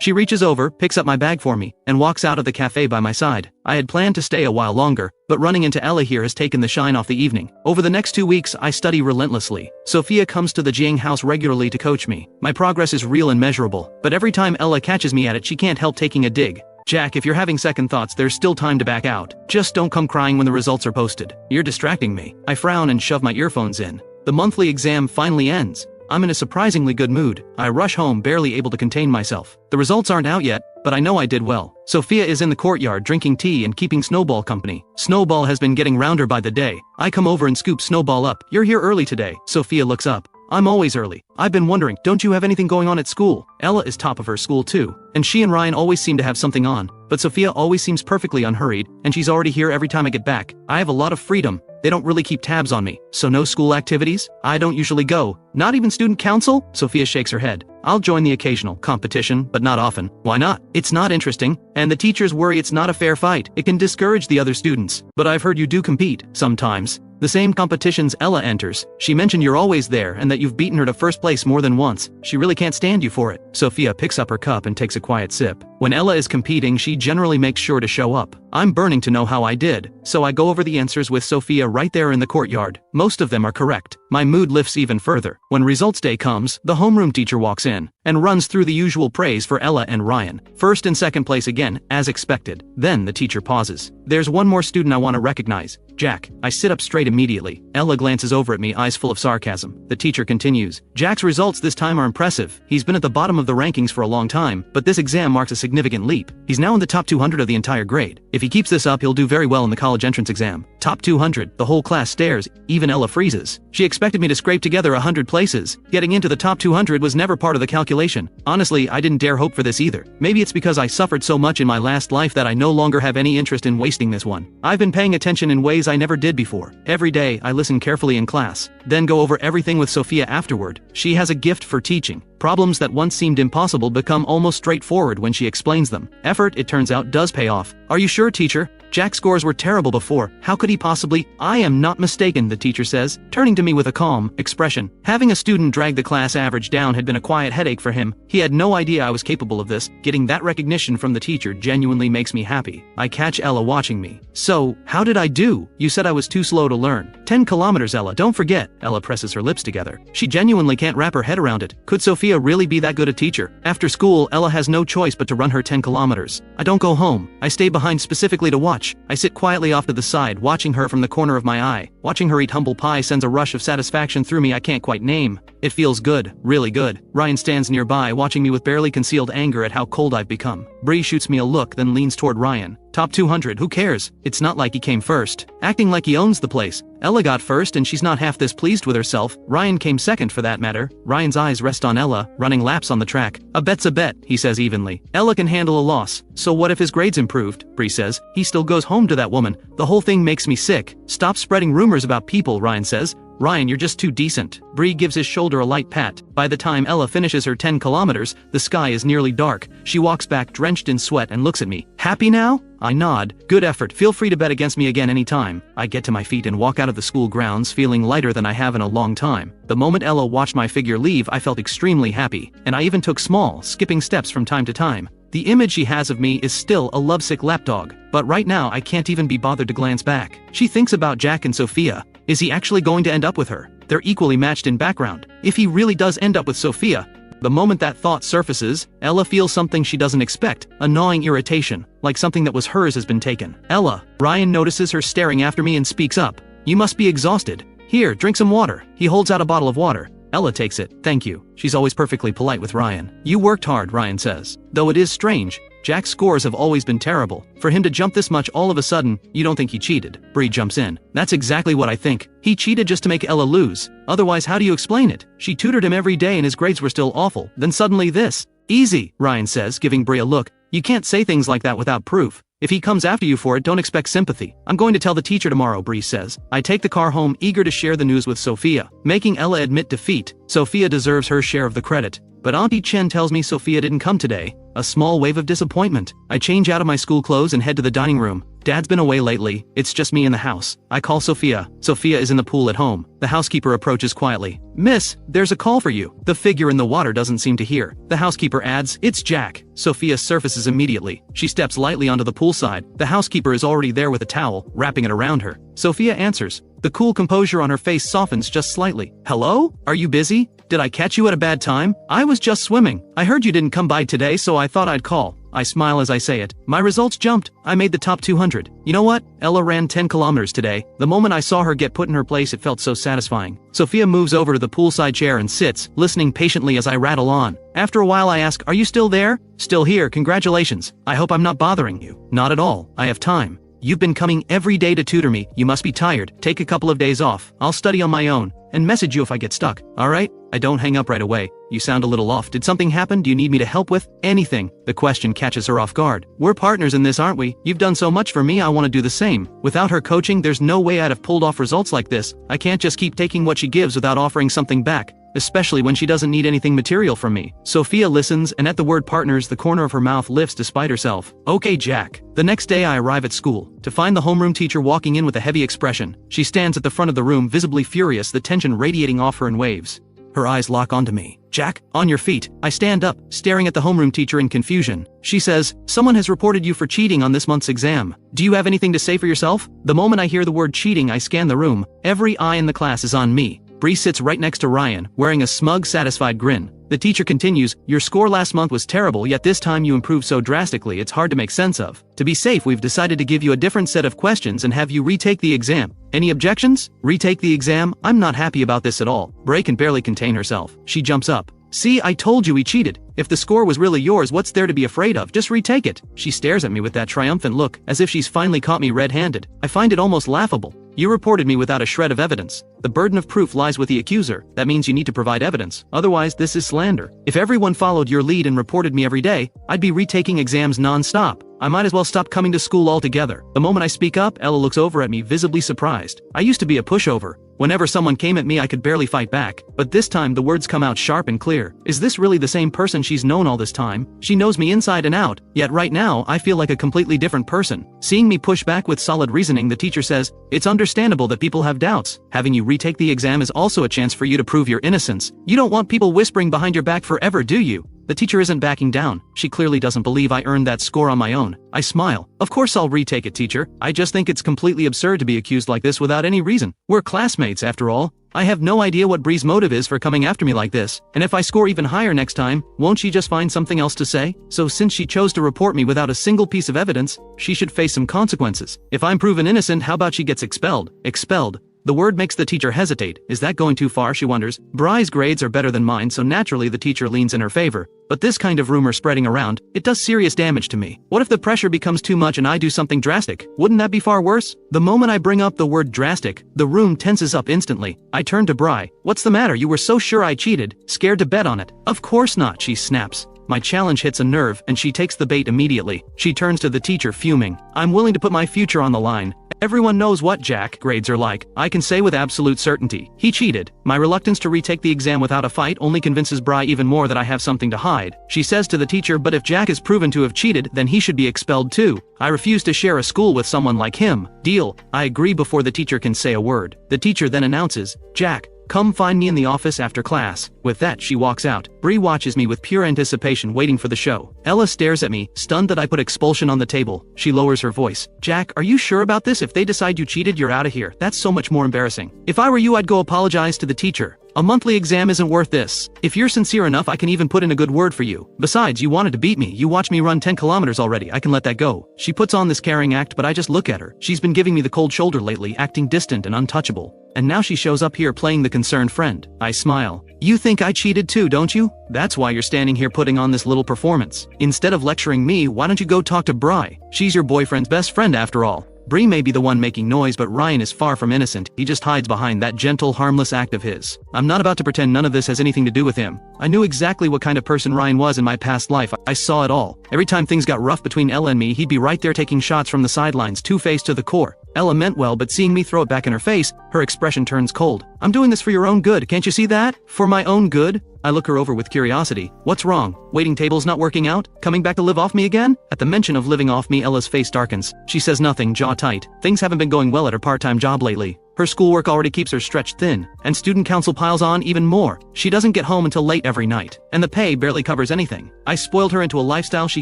A: She reaches over, picks up my bag for me, and walks out of the cafe by my side. I had planned to stay a while longer, but running into Ella here has taken the shine off the evening. Over the next 2 weeks, I study relentlessly. Sophia comes to the Jiang house regularly to coach me. My progress is real and measurable, but every time Ella catches me at it, she can't help taking a dig. "Jack, if you're having second thoughts, there's still time to back out. Just don't come crying when the results are posted. You're distracting me." I frown and shove my earphones in. The monthly exam finally ends. I'm in a surprisingly good mood. I rush home, barely able to contain myself. The results aren't out yet, but I know I did well. Sophia is in the courtyard drinking tea and keeping Snowball company. Snowball has been getting rounder by the day. I come over and scoop Snowball up. "You're here early today." Sophia looks up. "I'm always early. I've been wondering, don't you have anything going on at school?" Ella is top of her school too, and she and Ryan always seem to have something on, but Sophia always seems perfectly unhurried, and she's already here every time I get back. I have a lot of freedom. They don't really keep tabs on me. "So no school activities?" "I don't usually go." "Not even student council?" Sophia shakes her head. "I'll join the occasional competition, but not often." "Why not?" "It's not interesting, and the teachers worry it's not a fair fight. It can discourage the other students." "But I've heard you do compete." "Sometimes." "The same competitions Ella enters. She mentioned you're always there and that you've beaten her to first place more than once. She really can't stand you for it." Sophia picks up her cup and takes a quiet sip. When Ella is competing, she generally makes sure to show up. I'm burning to know how I did, so I go over the answers with Sophia right there in the courtyard. Most of them are correct. My mood lifts even further. When results day comes, the homeroom teacher walks in and runs through the usual praise for Ella and Ryan. First and second place again, as expected. Then the teacher pauses. "There's one more student I want to recognize. Jack." I sit up straight immediately. Ella glances over at me, eyes full of sarcasm. The teacher continues. "Jack's results this time are impressive. He's been at the bottom of the rankings for a long time, but this exam marks a significant leap. He's now in the top 200 of the entire grade. If he keeps this up, he'll do very well in the college entrance exam." Top 200. The whole class stares. Even Ella freezes. She expected me to scrape together 100 places. Getting into the top 200 was never part of the calculation. Honestly, I didn't dare hope for this either. Maybe it's because I suffered so much in my last life that I no longer have any interest in wasting this one. I've been paying attention in ways I never did before. Every day, I listen carefully in class, then go over everything with Sophia afterward. She has a gift for teaching. Problems that once seemed impossible become almost straightforward when she explains them. Effort, it turns out, does pay off. Are you sure, teacher? Jack's scores were terrible before. How could he possibly? I am not mistaken, the teacher says, turning to me with a calm expression. Having a student drag the class average down had been a quiet headache for him. He had no idea I was capable of this. Getting that recognition from the teacher genuinely makes me happy. I catch Ella watching me. So, how did I do? You said I was too slow to learn. 10 kilometers, Ella, don't forget. Ella presses her lips together. She genuinely can't wrap her head around it. Could Sophia really be that good a teacher? After school, Ella has no choice but to run her 10 kilometers. I don't go home. I stay behind specifically to watch. I sit quietly off to the side, watching her from the corner of my eye. Watching her eat humble pie sends a rush of satisfaction through me I can't quite name. It feels good, really good. Ryan stands nearby, watching me with barely concealed anger at how cold I've become. Bree shoots me a look, then leans toward Ryan. Top 200, who cares? It's not like he came first. Acting like he owns the place. Ella got first and she's not half this pleased with herself. Ryan came second for that matter. Ryan's eyes rest on Ella, running laps on the track. A bet's a bet, he says evenly. Ella can handle a loss. So what if his grades improved? Bree says. He still goes home to that woman. The whole thing makes me sick. Stop spreading rumors about people, Ryan says. Ryan, you're just too decent. Bree gives his shoulder a light pat. By the time Ella finishes her 10 kilometers, the sky is nearly dark. She walks back drenched in sweat and looks at me. Happy now? I nod. Good effort. Feel free to bet against me again anytime. I get to my feet and walk out of the school grounds feeling lighter than I have in a long time. The moment Ella watched my figure leave, I felt extremely happy. And I even took small, skipping steps from time to time. The image she has of me is still a lovesick lapdog. But right now I can't even be bothered to glance back. She thinks about Jack and Sophia. Is he actually going to end up with her? They're equally matched in background. If he really does end up with Sophia, the moment that thought surfaces, Ella feels something she doesn't expect, a gnawing irritation, like something that was hers has been taken. Ella. Ryan notices her staring after me and speaks up. You must be exhausted. Here, drink some water. He holds out a bottle of water. Ella takes it. Thank you. She's always perfectly polite with Ryan. You worked hard, Ryan says. Though it is strange, Jack's scores have always been terrible. For him to jump this much all of a sudden, you don't think he cheated. Bree jumps in. That's exactly what I think. He cheated just to make Ella lose. Otherwise, how do you explain it? She tutored him every day and his grades were still awful. Then suddenly this. Easy, Ryan says, giving Bree a look. You can't say things like that without proof. If he comes after you for it, don't expect sympathy. I'm going to tell the teacher tomorrow, Bree says. I take the car home, eager to share the news with Sophia. Making Ella admit defeat, Sophia deserves her share of the credit. But Auntie Chen tells me Sophia didn't come today. A small wave of disappointment. I change out of my school clothes and head to the dining room. Dad's been away lately. It's just me in the house. I call Sophia. Sophia is in the pool at home. The housekeeper approaches quietly. Miss, there's a call for you. The figure in the water doesn't seem to hear. The housekeeper adds, it's Jack. Sophia surfaces immediately. She steps lightly onto the poolside. The housekeeper is already there with a towel, wrapping it around her. Sophia answers. The cool composure on her face softens just slightly. Hello? Are you busy? Did I catch you at a bad time? I was just swimming. I heard you didn't come by today, so I thought I'd call. I smile as I say it. My results jumped. I made the top 200. You know what? Ella ran 10 kilometers today. The moment I saw her get put in her place, it felt so satisfying. Sophia moves over to the poolside chair and sits, listening patiently as I rattle on. After a while I ask, are you still there? Still here, congratulations. I hope I'm not bothering you. Not at all. I have time. You've been coming every day to tutor me. You must be tired. Take a couple of days off. I'll study on my own and message you if I get stuck. Alright? I don't hang up right away. You sound a little off. Did something happen? Do you need me to help with anything? The question catches her off guard. We're partners in this, aren't we? You've done so much for me, I want to do the same. Without her coaching, there's no way I'd have pulled off results like this. I can't just keep taking what she gives without offering something back. Especially when she doesn't need anything material from me. Sophia listens, and at the word partners, the corner of her mouth lifts despite herself. Okay, Jack. The next day I arrive at school, to find the homeroom teacher walking in with a heavy expression. She stands at the front of the room, visibly furious, the tension radiating off her in waves. Her eyes lock onto me. Jack, on your feet. I stand up, staring at the homeroom teacher in confusion. She says, someone has reported you for cheating on this month's exam. Do you have anything to say for yourself? The moment I hear the word cheating, I scan the room. Every eye in the class is on me. Bree sits right next to Ryan, wearing a smug, satisfied grin. The teacher continues, your score last month was terrible, yet this time you improved so drastically it's hard to make sense of. To be safe, we've decided to give you a different set of questions and have you retake the exam. Any objections? Retake the exam? I'm not happy about this at all. Bree can barely contain herself. She jumps up. See, I told you he cheated. If the score was really yours, what's there to be afraid of? Just retake it. She stares at me with that triumphant look, as if she's finally caught me red-handed. I find it almost laughable. You reported me without a shred of evidence. The burden of proof lies with the accuser. That means you need to provide evidence. Otherwise, this is slander. If everyone followed your lead and reported me every day, I'd be retaking exams non-stop. I might as well stop coming to school altogether. The moment I speak up, Ella looks over at me, visibly surprised. I used to be a pushover. Whenever someone came at me I could barely fight back, but this time the words come out sharp and clear. Is this really the same person she's known all this time? She knows me inside and out, yet right now I feel like a completely different person. Seeing me push back with solid reasoning, the teacher says, "It's understandable that people have doubts. Having you retake the exam is also a chance for you to prove your innocence. You don't want people whispering behind your back forever, do you?" The teacher isn't backing down. She clearly doesn't believe I earned that score on my own. I smile. "Of course I'll retake it, teacher. I just think it's completely absurd to be accused like this without any reason. We're classmates after all. I have no idea what Bree's motive is for coming after me like this, and if I score even higher next time, won't she just find something else to say? So since she chose to report me without a single piece of evidence, she should face some consequences. If I'm proven innocent, how about she gets expelled?" Expelled. The word makes the teacher hesitate. Is that going too far, she wonders. Bree's grades are better than mine, so naturally the teacher leans in her favor. But this kind of rumor spreading around, it does serious damage to me. What if the pressure becomes too much and I do something drastic? Wouldn't that be far worse? The moment I bring up the word drastic, the room tenses up instantly. I turn to Bree. "What's the matter? You were so sure I cheated, scared to bet on it." "Of course not," she snaps. My challenge hits a nerve and she takes the bait immediately. She turns to the teacher fuming. "I'm willing to put my future on the line. Everyone knows what Jack grades are like. I can say with absolute certainty, he cheated." My reluctance to retake the exam without a fight only convinces Bree even more that I have something to hide. She says to the teacher, "But if Jack is proven to have cheated, then he should be expelled too. I refuse to share a school with someone like him." Deal. I agree before the teacher can say a word. The teacher then announces, "Jack, come find me in the office after class." With that, she walks out. Bree watches me with pure anticipation, waiting for the show. Ella stares at me, stunned that I put expulsion on the table. She lowers her voice. "Jack, are you sure about this? If they decide you cheated, you're out of here. That's so much more embarrassing. If I were you, I'd go apologize to the teacher. A monthly exam isn't worth this. If you're sincere enough, I can even put in a good word for you. Besides, you wanted to beat me. You watched me run 10 kilometers already. I can let that go." She puts on this caring act, but I just look at her. She's been giving me the cold shoulder lately, acting distant and untouchable. And now she shows up here playing the concerned friend. I smile. "You think I cheated too, don't you? That's why you're standing here putting on this little performance. Instead of lecturing me, why don't you go talk to Bree? She's your boyfriend's best friend after all." Bree may be the one making noise, but Ryan is far from innocent. He just hides behind that gentle, harmless act of his. I'm not about to pretend none of this has anything to do with him. I knew exactly what kind of person Ryan was in my past life. I saw it all. Every time things got rough between Ella and me, he'd be right there taking shots from the sidelines, two-faced to the core. Ella meant well, but seeing me throw it back in her face, her expression turns cold. "I'm doing this for your own good, can't you see that? For my own good?" I look her over with curiosity. "What's wrong? Waiting tables not working out? Coming back to live off me again?" At the mention of living off me, Ella's face darkens. She says nothing, jaw tight. Things haven't been going well at her part-time job lately. Her schoolwork already keeps her stretched thin, and student council piles on even more. She doesn't get home until late every night, and the pay barely covers anything. I spoiled her into a lifestyle she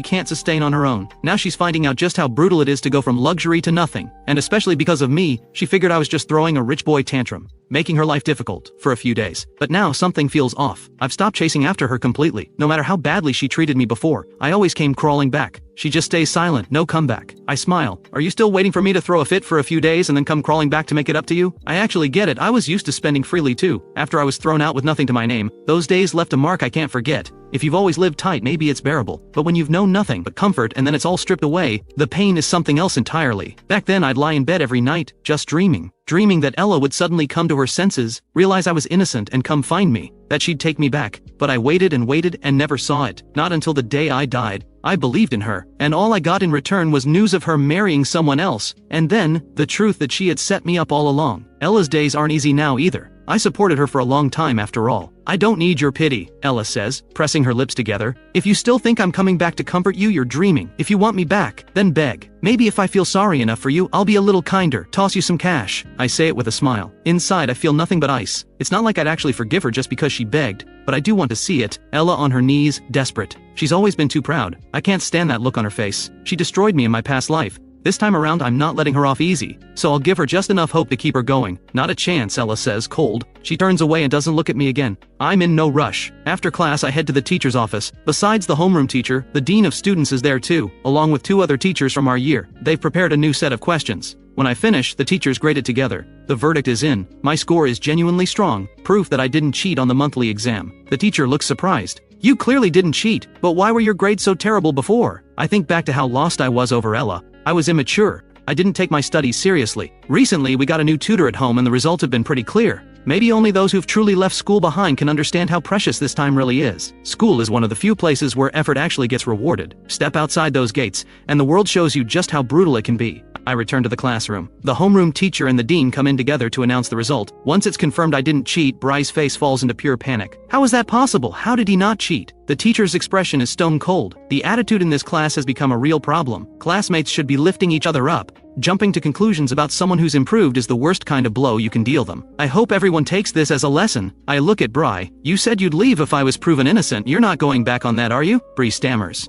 A: can't sustain on her own. Now she's finding out just how brutal it is to go from luxury to nothing, and especially because of me, she figured I was just throwing a rich boy tantrum, making her life difficult for a few days. But now something feels off. I've stopped chasing after her completely. No matter how badly she treated me before, I always came crawling back. She just stays silent, no comeback. I smile. "Are you still waiting for me to throw a fit for a few days and then come crawling back to make it up to you? I actually get it. I was used to spending freely too. After I was thrown out with nothing to my name, those days left a mark I can't forget. If you've always lived tight, maybe it's bearable. But when you've known nothing but comfort and then it's all stripped away, the pain is something else entirely. Back then I'd lie in bed every night, just dreaming that Ella would suddenly come to her senses, realize I was innocent and come find me, that she'd take me back. But I waited and never saw it. Not until the day I died. I believed in her, and all I got in return was news of her marrying someone else, and then, the truth that she had set me up all along. Ella's days aren't easy now either. I supported her for a long time after all. I don't need your pity, Ella says, pressing her lips together. If you still think I'm coming back to comfort you, you're dreaming. If you want me back, then beg. Maybe if I feel sorry enough for you, I'll be a little kinder, toss you some cash. I say it with a smile. Inside, I feel nothing but ice. It's not like I'd actually forgive her just because she begged, but I do want to see it. Ella on her knees, desperate. She's always been too proud. I can't stand that look on her face. She destroyed me in my past life. This time around, I'm not letting her off easy, so I'll give her just enough hope to keep her going. Not a chance, Ella says, cold. She turns away and doesn't look at me again. I'm in no rush. After class, I head to the teacher's office. Besides the homeroom teacher, the dean of students is there too, along with 2 other teachers from our year. They've prepared a new set of questions. When I finish, the teachers grade it together. The verdict is in. My score is genuinely strong, proof that I didn't cheat on the monthly exam. The teacher looks surprised. You clearly didn't cheat, but why were your grades so terrible before? I think back to how lost I was over Ella. I was immature. I didn't take my studies seriously. Recently, we got a new tutor at home and the results have been pretty clear. Maybe only those who've truly left school behind can understand how precious this time really is. School is one of the few places where effort actually gets rewarded. Step outside those gates, and the world shows you just how brutal it can be. I return to the classroom. The homeroom teacher and the dean come in together to announce the result. Once it's confirmed I didn't cheat, Bry's face falls into pure panic. How is that possible? How did he not cheat? The teacher's expression is stone cold. The attitude in this class has become a real problem. Classmates should be lifting each other up. Jumping to conclusions about someone who's improved is the worst kind of blow you can deal them. I hope everyone takes this as a lesson. I look at Bry. You said you'd leave if I was proven innocent. You're not going back on that, are you? Bree stammers.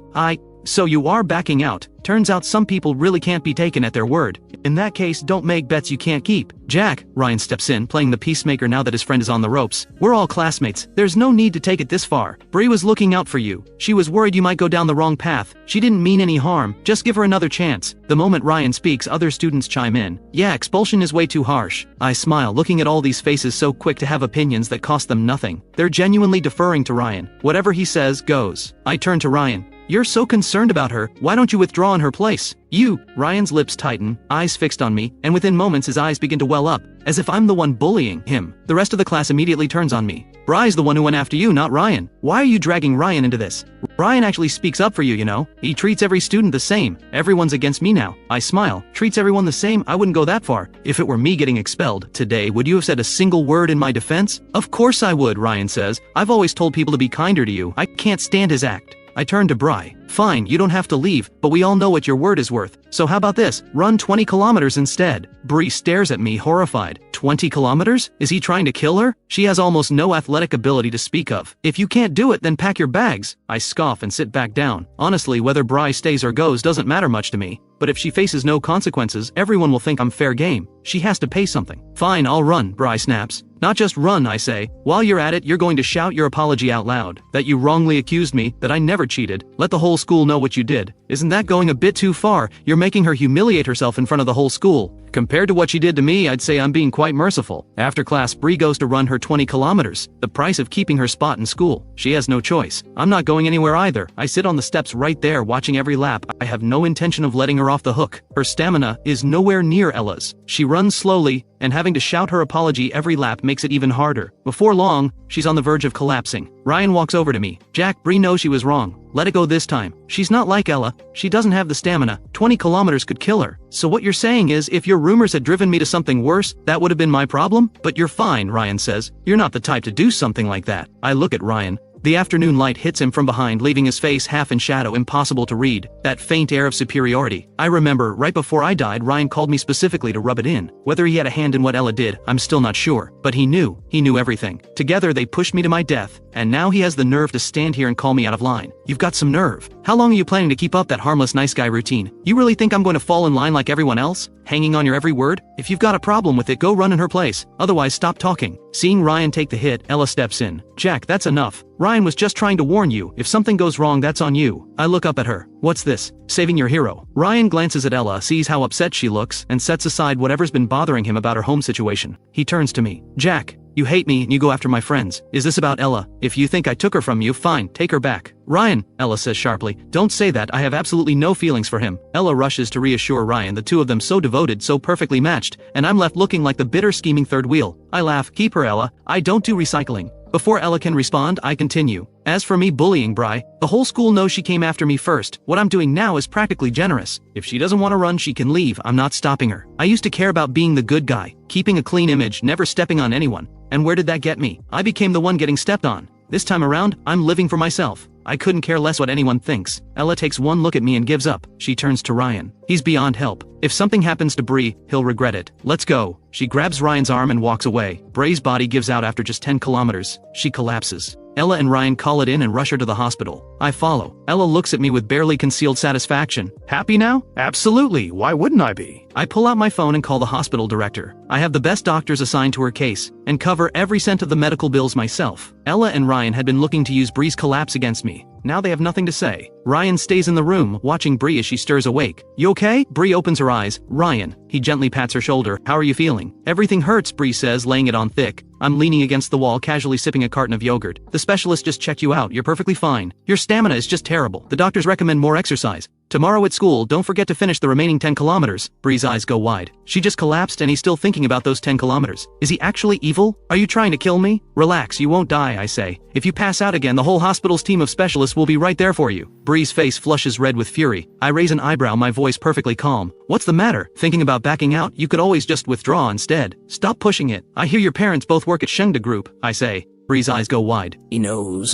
A: So you are backing out. Turns out some people really can't be taken at their word. In that case, don't make bets you can't keep. Jack, Ryan steps in, playing the peacemaker now that his friend is on the ropes. We're all classmates. There's no need to take it this far. Bree was looking out for you. She was worried you might go down the wrong path. She didn't mean any harm. Just give her another chance. The moment Ryan speaks, other students chime in. Yeah, expulsion is way too harsh. I smile, looking at all these faces so quick to have opinions that cost them nothing. They're genuinely deferring to Ryan. Whatever he says, goes. I turn to Ryan. You're so concerned about her, why don't you withdraw in her place? Ryan's lips tighten, eyes fixed on me, and within moments his eyes begin to well up, as if I'm the one bullying him. The rest of the class immediately turns on me. Bry's the one who went after you, not Ryan. Why are you dragging Ryan into this? Ryan actually speaks up for you, you know. He treats every student the same. Everyone's against me now. I smile. Treats everyone the same? I wouldn't go that far. If it were me getting expelled today, would you have said a single word in my defense? Of course I would, Ryan says. I've always told people to be kinder to you. I can't stand his act. I turn to Bry. Fine, you don't have to leave, but we all know what your word is worth. So how about this? Run 20 kilometers instead. Bree stares at me, horrified. 20 kilometers? Is he trying to kill her? She has almost no athletic ability to speak of. If you can't do it, then pack your bags. I scoff and sit back down. Honestly, whether Bry stays or goes doesn't matter much to me. But if she faces no consequences, everyone will think I'm fair game. She has to pay something. Fine, I'll run, Bry snaps. Not just run, I say. While you're at it, you're going to shout your apology out loud. That you wrongly accused me, that I never cheated. Let the whole school know what you did. Isn't that going a bit too far? You're making her humiliate herself in front of the whole school. Compared to what she did to me, I'd say I'm being quite merciful. After class, Bree goes to run her 20 kilometers, the price of keeping her spot in school. She has no choice. I'm not going anywhere either. I sit on the steps right there watching every lap. I have no intention of letting her off the hook. Her stamina is nowhere near Ella's. She runs slowly, and having to shout her apology every lap makes it even harder. Before long, she's on the verge of collapsing. Ryan walks over to me. Jack, Bree knows she was wrong. Let it go this time. She's not like Ella. She doesn't have the stamina. 20 kilometers could kill her. So what you're saying is, if your rumors had driven me to something worse, that would have been my problem? But you're fine, Ryan says. You're not the type to do something like that. I look at Ryan. The afternoon light hits him from behind, leaving his face half in shadow, impossible to read. That faint air of superiority. I remember, right before I died, Ryan called me specifically to rub it in. Whether he had a hand in what Ella did, I'm still not sure. But he knew. He knew everything. Together they pushed me to my death. And now he has the nerve to stand here and call me out of line. You've got some nerve. How long are you planning to keep up that harmless nice guy routine? You really think I'm going to fall in line like everyone else? Hanging on your every word? If you've got a problem with it, go run in her place. Otherwise, stop talking. Seeing Ryan take the hit, Ella steps in. Jack, that's enough. Ryan was just trying to warn you. If something goes wrong, that's on you. I look up at her. What's this? Saving your hero. Ryan glances at Ella, sees how upset she looks, and sets aside whatever's been bothering him about her home situation. He turns to me. Jack, you hate me and you go after my friends. Is this about Ella? If you think I took her from you, fine, take her back. Ryan, Ella says sharply, don't say that. I have absolutely no feelings for him. Ella rushes to reassure Ryan, the two of them so devoted, so perfectly matched, and I'm left looking like the bitter scheming third wheel. I laugh. Keep her, Ella. I don't do recycling. Before Ella can respond, I continue. As for me bullying Bry, the whole school knows she came after me first. What I'm doing now is practically generous. If she doesn't want to run, she can leave. I'm not stopping her. I used to care about being the good guy, keeping a clean image, never stepping on anyone. And where did that get me? I became the one getting stepped on. This time around, I'm living for myself. I couldn't care less what anyone thinks. Ella takes one look at me and gives up. She turns to Ryan. He's beyond help. If something happens to Bree, he'll regret it. Let's go. She grabs Ryan's arm and walks away. Bree's body gives out after just 10 kilometers. She collapses. Ella and Ryan call it in and rush her to the hospital. I follow. Ella looks at me with barely concealed satisfaction. Happy now? Absolutely. Why wouldn't I be? I pull out my phone and call the hospital director. I have the best doctors assigned to her case, and cover every cent of the medical bills myself. Ella and Ryan had been looking to use Bree's collapse against me. Now they have nothing to say. Ryan stays in the room, watching Bree as she stirs awake. You okay? Bree opens her eyes. Ryan. He gently pats her shoulder. How are you feeling? Everything hurts, Bree says, laying it on thick. I'm leaning against the wall, casually sipping a carton of yogurt. The specialist just checked you out. You're perfectly fine. Your stamina is just terrible. The doctors recommend more exercise. Tomorrow at school, don't forget to finish the remaining 10 kilometers. Bree's eyes go wide. She just collapsed and he's still thinking about those 10 kilometers. Is he actually evil? Are you trying to kill me? Relax, you won't die, I say. If you pass out again, the whole hospital's team of specialists will be right there for you. Bree's face flushes red with fury. I raise an eyebrow, my voice perfectly calm. What's the matter? Thinking about backing out? You could always just withdraw instead. Stop pushing it. I hear your parents both work at Shengda Group, I say. Bree's eyes go wide.
B: He knows,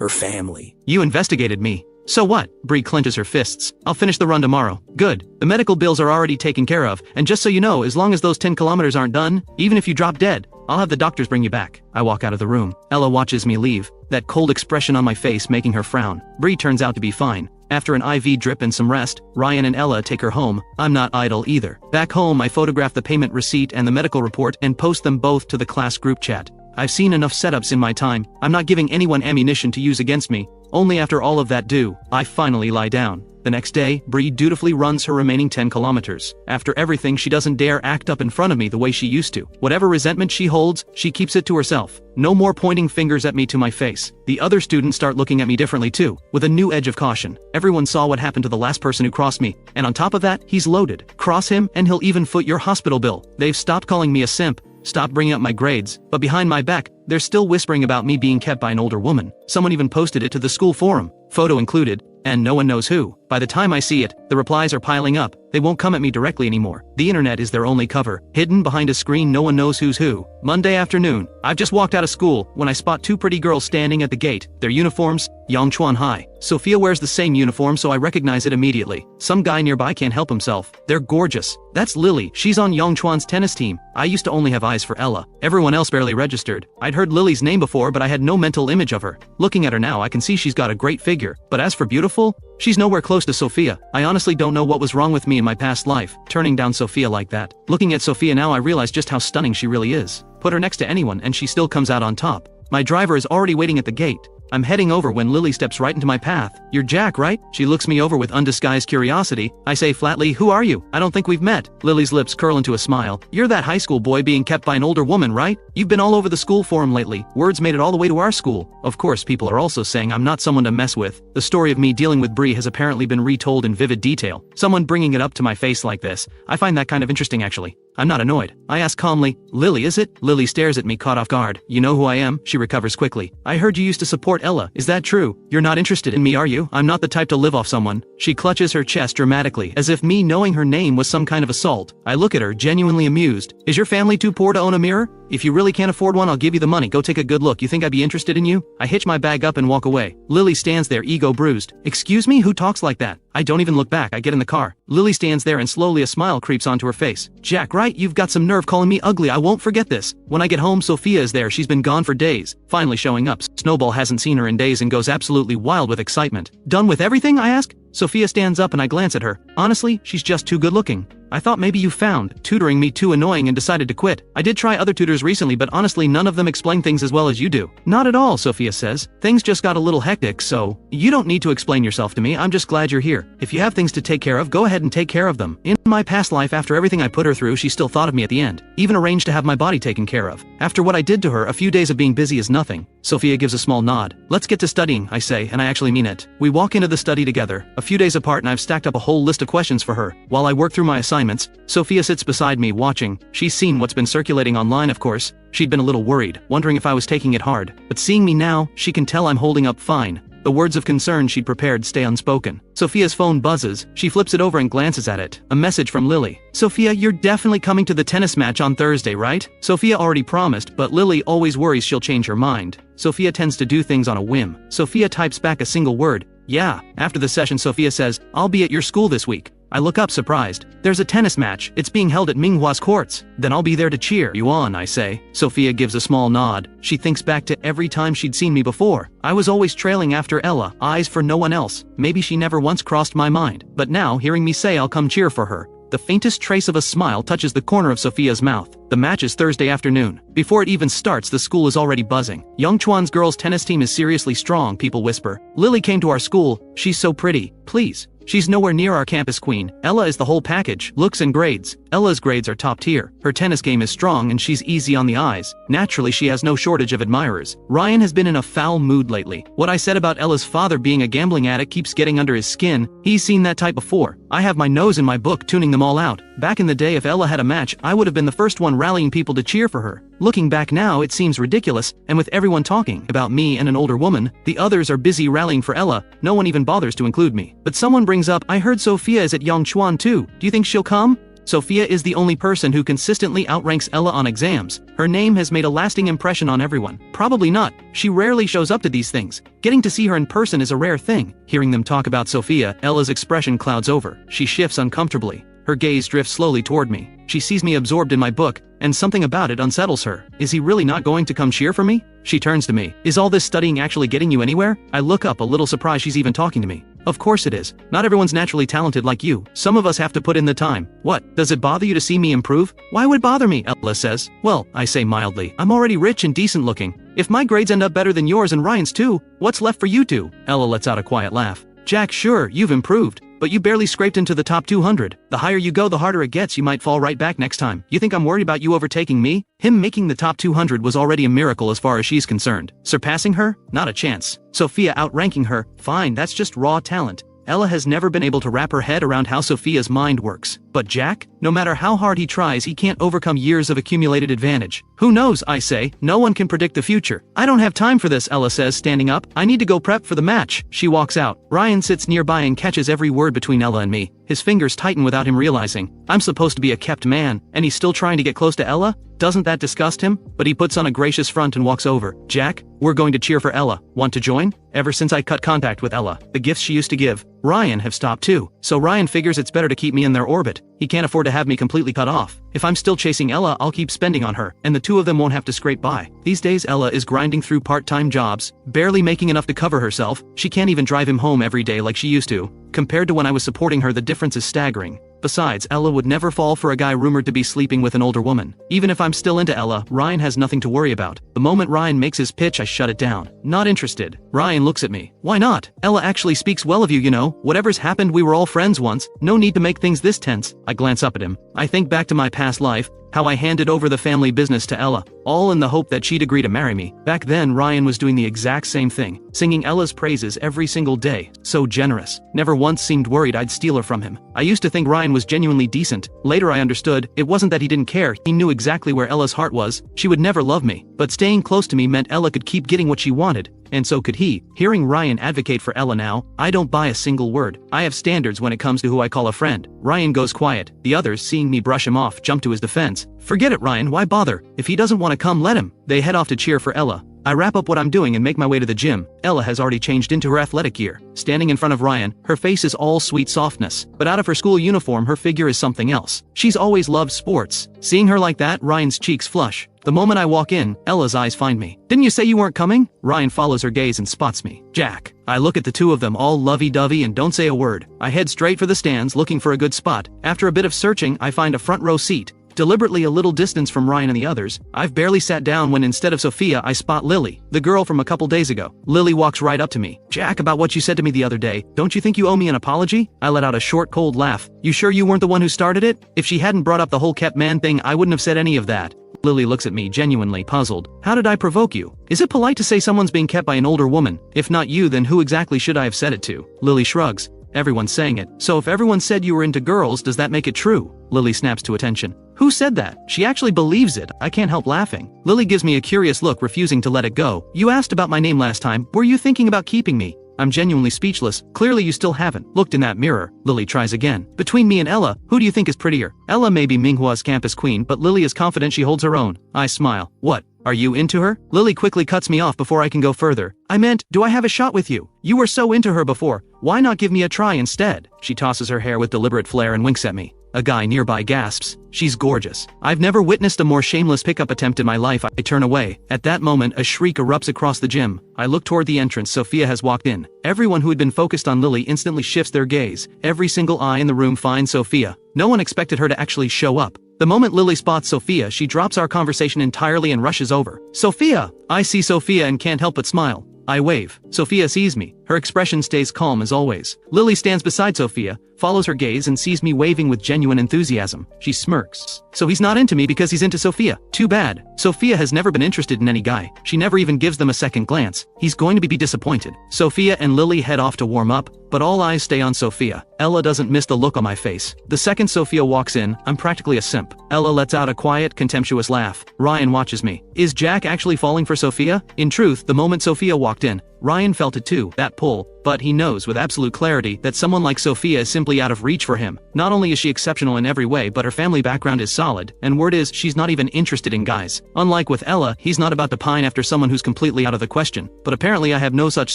B: her family.
A: You investigated me. So what? Bree clenches her fists. I'll finish the run tomorrow. Good. The medical bills are already taken care of, and just so you know, as long as those 10 kilometers aren't done, even if you drop dead, I'll have the doctors bring you back. I walk out of the room. Ella watches me leave, that cold expression on my face making her frown. Bree turns out to be fine. After an IV drip and some rest, Ryan and Ella take her home. I'm not idle either. Back home, I photograph the payment receipt and the medical report and post them both to the class group chat. I've seen enough setups in my time. I'm not giving anyone ammunition to use against me. Only after all of that I finally lie down. The next day, Bree dutifully runs her remaining 10 kilometers. After everything, she doesn't dare act up in front of me the way she used to. Whatever resentment she holds, she keeps it to herself. No more pointing fingers at me to my face. The other students start looking at me differently too, with a new edge of caution. Everyone saw what happened to the last person who crossed me, and on top of that, he's loaded. Cross him, and he'll even foot your hospital bill. They've stopped calling me a simp, stopped bringing up my grades, but behind my back, they're still whispering about me being kept by an older woman. Someone even posted it to the school forum, photo included, and no one knows who. By the time I see it, the replies are piling up. They won't come at me directly anymore. The internet is their only cover. Hidden behind a screen, no one knows who's who. Monday afternoon. I've just walked out of school when I spot two pretty girls standing at the gate. Their uniforms, Yangchuan High. Sophia wears the same uniform, so I recognize it immediately. Some guy nearby can't help himself. They're gorgeous. That's Lily. She's on Yangchuan's tennis team. I used to only have eyes for Ella. Everyone else barely registered. I'd heard Lily's name before, but I had no mental image of her. Looking at her now, I can see she's got a great figure. But as for beautiful, she's nowhere close to Sophia. I honestly don't know what was wrong with me in my past life, turning down Sophia like that. Looking at Sophia now, I realize just how stunning she really is. Put her next to anyone and she still comes out on top. My driver is already waiting at the gate. I'm heading over when Lily steps right into my path. You're Jack, right? She looks me over with undisguised curiosity. I say flatly, who are you? I don't think we've met. Lily's lips curl into a smile. You're that high school boy being kept by an older woman, right? You've been all over the school forum lately. Words made it all the way to our school. Of course, people are also saying I'm not someone to mess with. The story of me dealing with Bree has apparently been retold in vivid detail. Someone bringing it up to my face like this. I find that kind of interesting, actually. I'm not annoyed. I ask calmly, Lily, is it? Lily stares at me, caught off guard. You know who I am? She recovers quickly. I heard you used to support Ella. Is that true? You're not interested in me, are you? I'm not the type to live off someone. She clutches her chest dramatically, as if me knowing her name was some kind of assault. I look at her, genuinely amused. Is your family too poor to own a mirror? If you really can't afford one, I'll give you the money. Go take a good look. You think I'd be interested in you? I hitch my bag up and walk away. Lily stands there, ego bruised. Excuse me? Who talks like that? I don't even look back. I get in the car. Lily stands there and slowly a smile creeps onto her face. Jack, right? You've got some nerve calling me ugly. I won't forget this. When I get home, Sophia is there. She's been gone for days. Finally showing up. Snowball hasn't seen her in days and goes absolutely wild with excitement. Done with everything? I ask. Sophia stands up and I glance at her. Honestly, she's just too good looking. I thought maybe you found tutoring me too annoying and decided to quit. I did try other tutors recently, but honestly none of them explain things as well as you do. Not at all, Sophia says. Things just got a little hectic, so you don't need to explain yourself to me. I'm just glad you're here. If you have things to take care of, go ahead and take care of them. In my past life, after everything I put her through, she still thought of me at the end. Even arranged to have my body taken care of. After what I did to her, a few days of being busy is nothing. Sophia gives a small nod. Let's get to studying, I say, and I actually mean it. We walk into the study together, a few days apart, and I've stacked up a whole list of questions for her. While I work through my assignments, Sophia sits beside me watching. She's seen what's been circulating online, of course. She'd been a little worried, wondering if I was taking it hard. But seeing me now, she can tell I'm holding up fine. The words of concern she'd prepared stay unspoken. Sophia's phone buzzes. She flips it over and glances at it. A message from Lily. Sophia, you're definitely coming to the tennis match on Thursday, right? Sophia already promised, but Lily always worries she'll change her mind. Sophia tends to do things on a whim. Sophia types back a single word. Yeah. After the session, Sophia says, I'll be at your school this week. I look up surprised. There's a tennis match. It's being held at Minghua's courts. Then I'll be there to cheer you on, I say. Sophia gives a small nod. She thinks back to every time she'd seen me before. I was always trailing after Ella, eyes for no one else. Maybe she never once crossed my mind. But now, hearing me say I'll come cheer for her, the faintest trace of a smile touches the corner of Sophia's mouth. The match is Thursday afternoon. Before it even starts, the school is already buzzing. Yangchuan's girls' tennis team is seriously strong, people whisper. Lily came to our school. She's so pretty. Please. She's nowhere near our campus queen. Ella is the whole package, looks and grades. Ella's grades are top tier. Her tennis game is strong and she's easy on the eyes. Naturally, she has no shortage of admirers. Ryan has been in a foul mood lately. What I said about Ella's father being a gambling addict keeps getting under his skin. He's seen that type before. I have my nose in my book tuning them all out. Back in the day, if Ella had a match, I would have been the first one rallying people to cheer for her. Looking back now, it seems ridiculous, and with everyone talking about me and an older woman, the others are busy rallying for Ella. No one even bothers to include me. But someone brings up, I heard Sophia is at Yongchuan too. Do you think she'll come? Sophia is the only person who consistently outranks Ella on exams. Her name has made a lasting impression on everyone. Probably not. She rarely shows up to these things. Getting to see her in person is a rare thing. Hearing them talk about Sophia, Ella's expression clouds over. She shifts uncomfortably. Her gaze drifts slowly toward me. She sees me absorbed in my book, and something about it unsettles her. Is he really not going to come cheer for me? She turns to me. Is all this studying actually getting you anywhere? I look up, a little surprised she's even talking to me. Of course it is. Not everyone's naturally talented like you. Some of us have to put in the time. What? Does it bother you to see me improve? Why would it bother me? Ella says. Well, I say mildly. I'm already rich and decent looking. If my grades end up better than yours and Ryan's too, what's left for you two? Ella lets out a quiet laugh. Jack, sure, you've improved. But you barely scraped into the top 200. The higher you go, the harder it gets. You might fall right back next time. You think I'm worried about you overtaking me? Him making the top 200 was already a miracle as far as she's concerned. Surpassing her? Not a chance. Sophia outranking her? Fine, that's just raw talent. Ella has never been able to wrap her head around how Sophia's mind works. But Jack? No matter how hard he tries, he can't overcome years of accumulated advantage. Who knows, I say. No one can predict the future. I don't have time for this, Ella says, standing up. I need to go prep for the match. She walks out. Ryan sits nearby and catches every word between Ella and me. His fingers tighten without him realizing. I'm supposed to be a kept man, and he's still trying to get close to Ella? Doesn't that disgust him? But he puts on a gracious front and walks over. Jack, we're going to cheer for Ella. Want to join? Ever since I cut contact with Ella, the gifts she used to give Ryan have stopped too. So Ryan figures it's better to keep me in their orbit. He can't afford to have me completely cut off. If I'm still chasing Ella, I'll keep spending on her, and the two of them won't have to scrape by. These days Ella is grinding through part-time jobs, barely making enough to cover herself. She can't even drive him home every day like she used to. Compared to when I was supporting her, the difference is staggering. Besides, Ella would never fall for a guy rumored to be sleeping with an older woman. Even if I'm still into Ella, Ryan has nothing to worry about. The moment Ryan makes his pitch, I shut it down. Not interested. Ryan looks at me. Why not? Ella actually speaks well of you, you know. Whatever's happened, we were all friends once. No need to make things this tense. I glance up at him. I think back to my past life, how I handed over the family business to Ella, all in the hope that she'd agree to marry me. Back then, Ryan was doing the exact same thing, singing Ella's praises every single day. So generous. Never once seemed worried I'd steal her from him. I used to think Ryan was genuinely decent. Later I understood, it wasn't that he didn't care, he knew exactly where Ella's heart was. She would never love me, but staying close to me meant Ella could keep getting what she wanted. And so could he. Hearing Ryan advocate for Ella now, I don't buy a single word. I have standards when it comes to who I call a friend. Ryan goes quiet. The others, seeing me brush him off, jump to his defense. Forget it, Ryan, why bother? If he doesn't want to come, let him. They head off to cheer for Ella. I wrap up what I'm doing and make my way to the gym. Ella has already changed into her athletic gear. Standing in front of Ryan, her face is all sweet softness. But out of her school uniform, her figure is something else. She's always loved sports. Seeing her like that, Ryan's cheeks flush. The moment I walk in, Ella's eyes find me. Didn't you say you weren't coming? Ryan follows her gaze and spots me. Jack. I look at the two of them, all lovey-dovey, and don't say a word. I head straight for the stands, looking for a good spot. After a bit of searching, I find a front row seat. Deliberately a little distance from Ryan and the others. I've barely sat down when instead of Sophia, I spot Lily, the girl from a couple days ago. Lily walks right up to me. Jack, about what you said to me the other day, don't you think you owe me an apology? I let out a short, cold laugh. You sure you weren't the one who started it? If she hadn't brought up the whole kept man thing, I wouldn't have said any of that. Lily looks at me, genuinely puzzled. How did I provoke you? Is it polite to say someone's being kept by an older woman? If not you, then who exactly should I have said it to? Lily shrugs. Everyone's saying it. So if everyone said you were into girls, does that make it true? Lily snaps to attention. Who said that? She actually believes it. I can't help laughing. Lily gives me a curious look, refusing to let it go. You asked about my name last time. Were you thinking about keeping me? I'm genuinely speechless. Clearly you still haven't looked in that mirror. Lily tries again. Between me and Ella, who do you think is prettier? Ella may be Minghua's campus queen, but Lily is confident she holds her own. I smile. What? Are you into her? Lily quickly cuts me off before I can go further. I meant, do I have a shot with you? You were so into her before. Why not give me a try instead? She tosses her hair with deliberate flair and winks at me. A guy nearby gasps. She's gorgeous. I've never witnessed a more shameless pickup attempt in my life. I turn away. At that moment, a shriek erupts across the gym. I look toward the entrance. Sophia has walked in. Everyone who had been focused on Lily instantly shifts their gaze. Every single eye in the room finds Sophia. No one expected her to actually show up. The moment Lily spots Sophia, she drops our conversation entirely and rushes over. Sophia! I see Sophia and can't help but smile. I wave. Sophia sees me. Her expression stays calm as always. Lily stands beside Sophia, follows her gaze and sees me waving with genuine enthusiasm. She smirks. So he's not into me because he's into Sophia. Too bad. Sophia has never been interested in any guy. She never even gives them a second glance. He's going to be disappointed. Sophia and Lily head off to warm up, but all eyes stay on Sophia. Ella doesn't miss the look on my face. The second Sophia walks in, I'm practically a simp. Ella lets out a quiet, contemptuous laugh. Ryan watches me. Is Jack actually falling for Sophia? In truth, the moment Sophia walked in, Ryan felt it too, that pull, but he knows with absolute clarity that someone like Sophia is simply out of reach for him. Not only is she exceptional in every way, but her family background is solid, and word is she's not even interested in guys. Unlike with Ella, he's not about to pine after someone who's completely out of the question, but apparently I have no such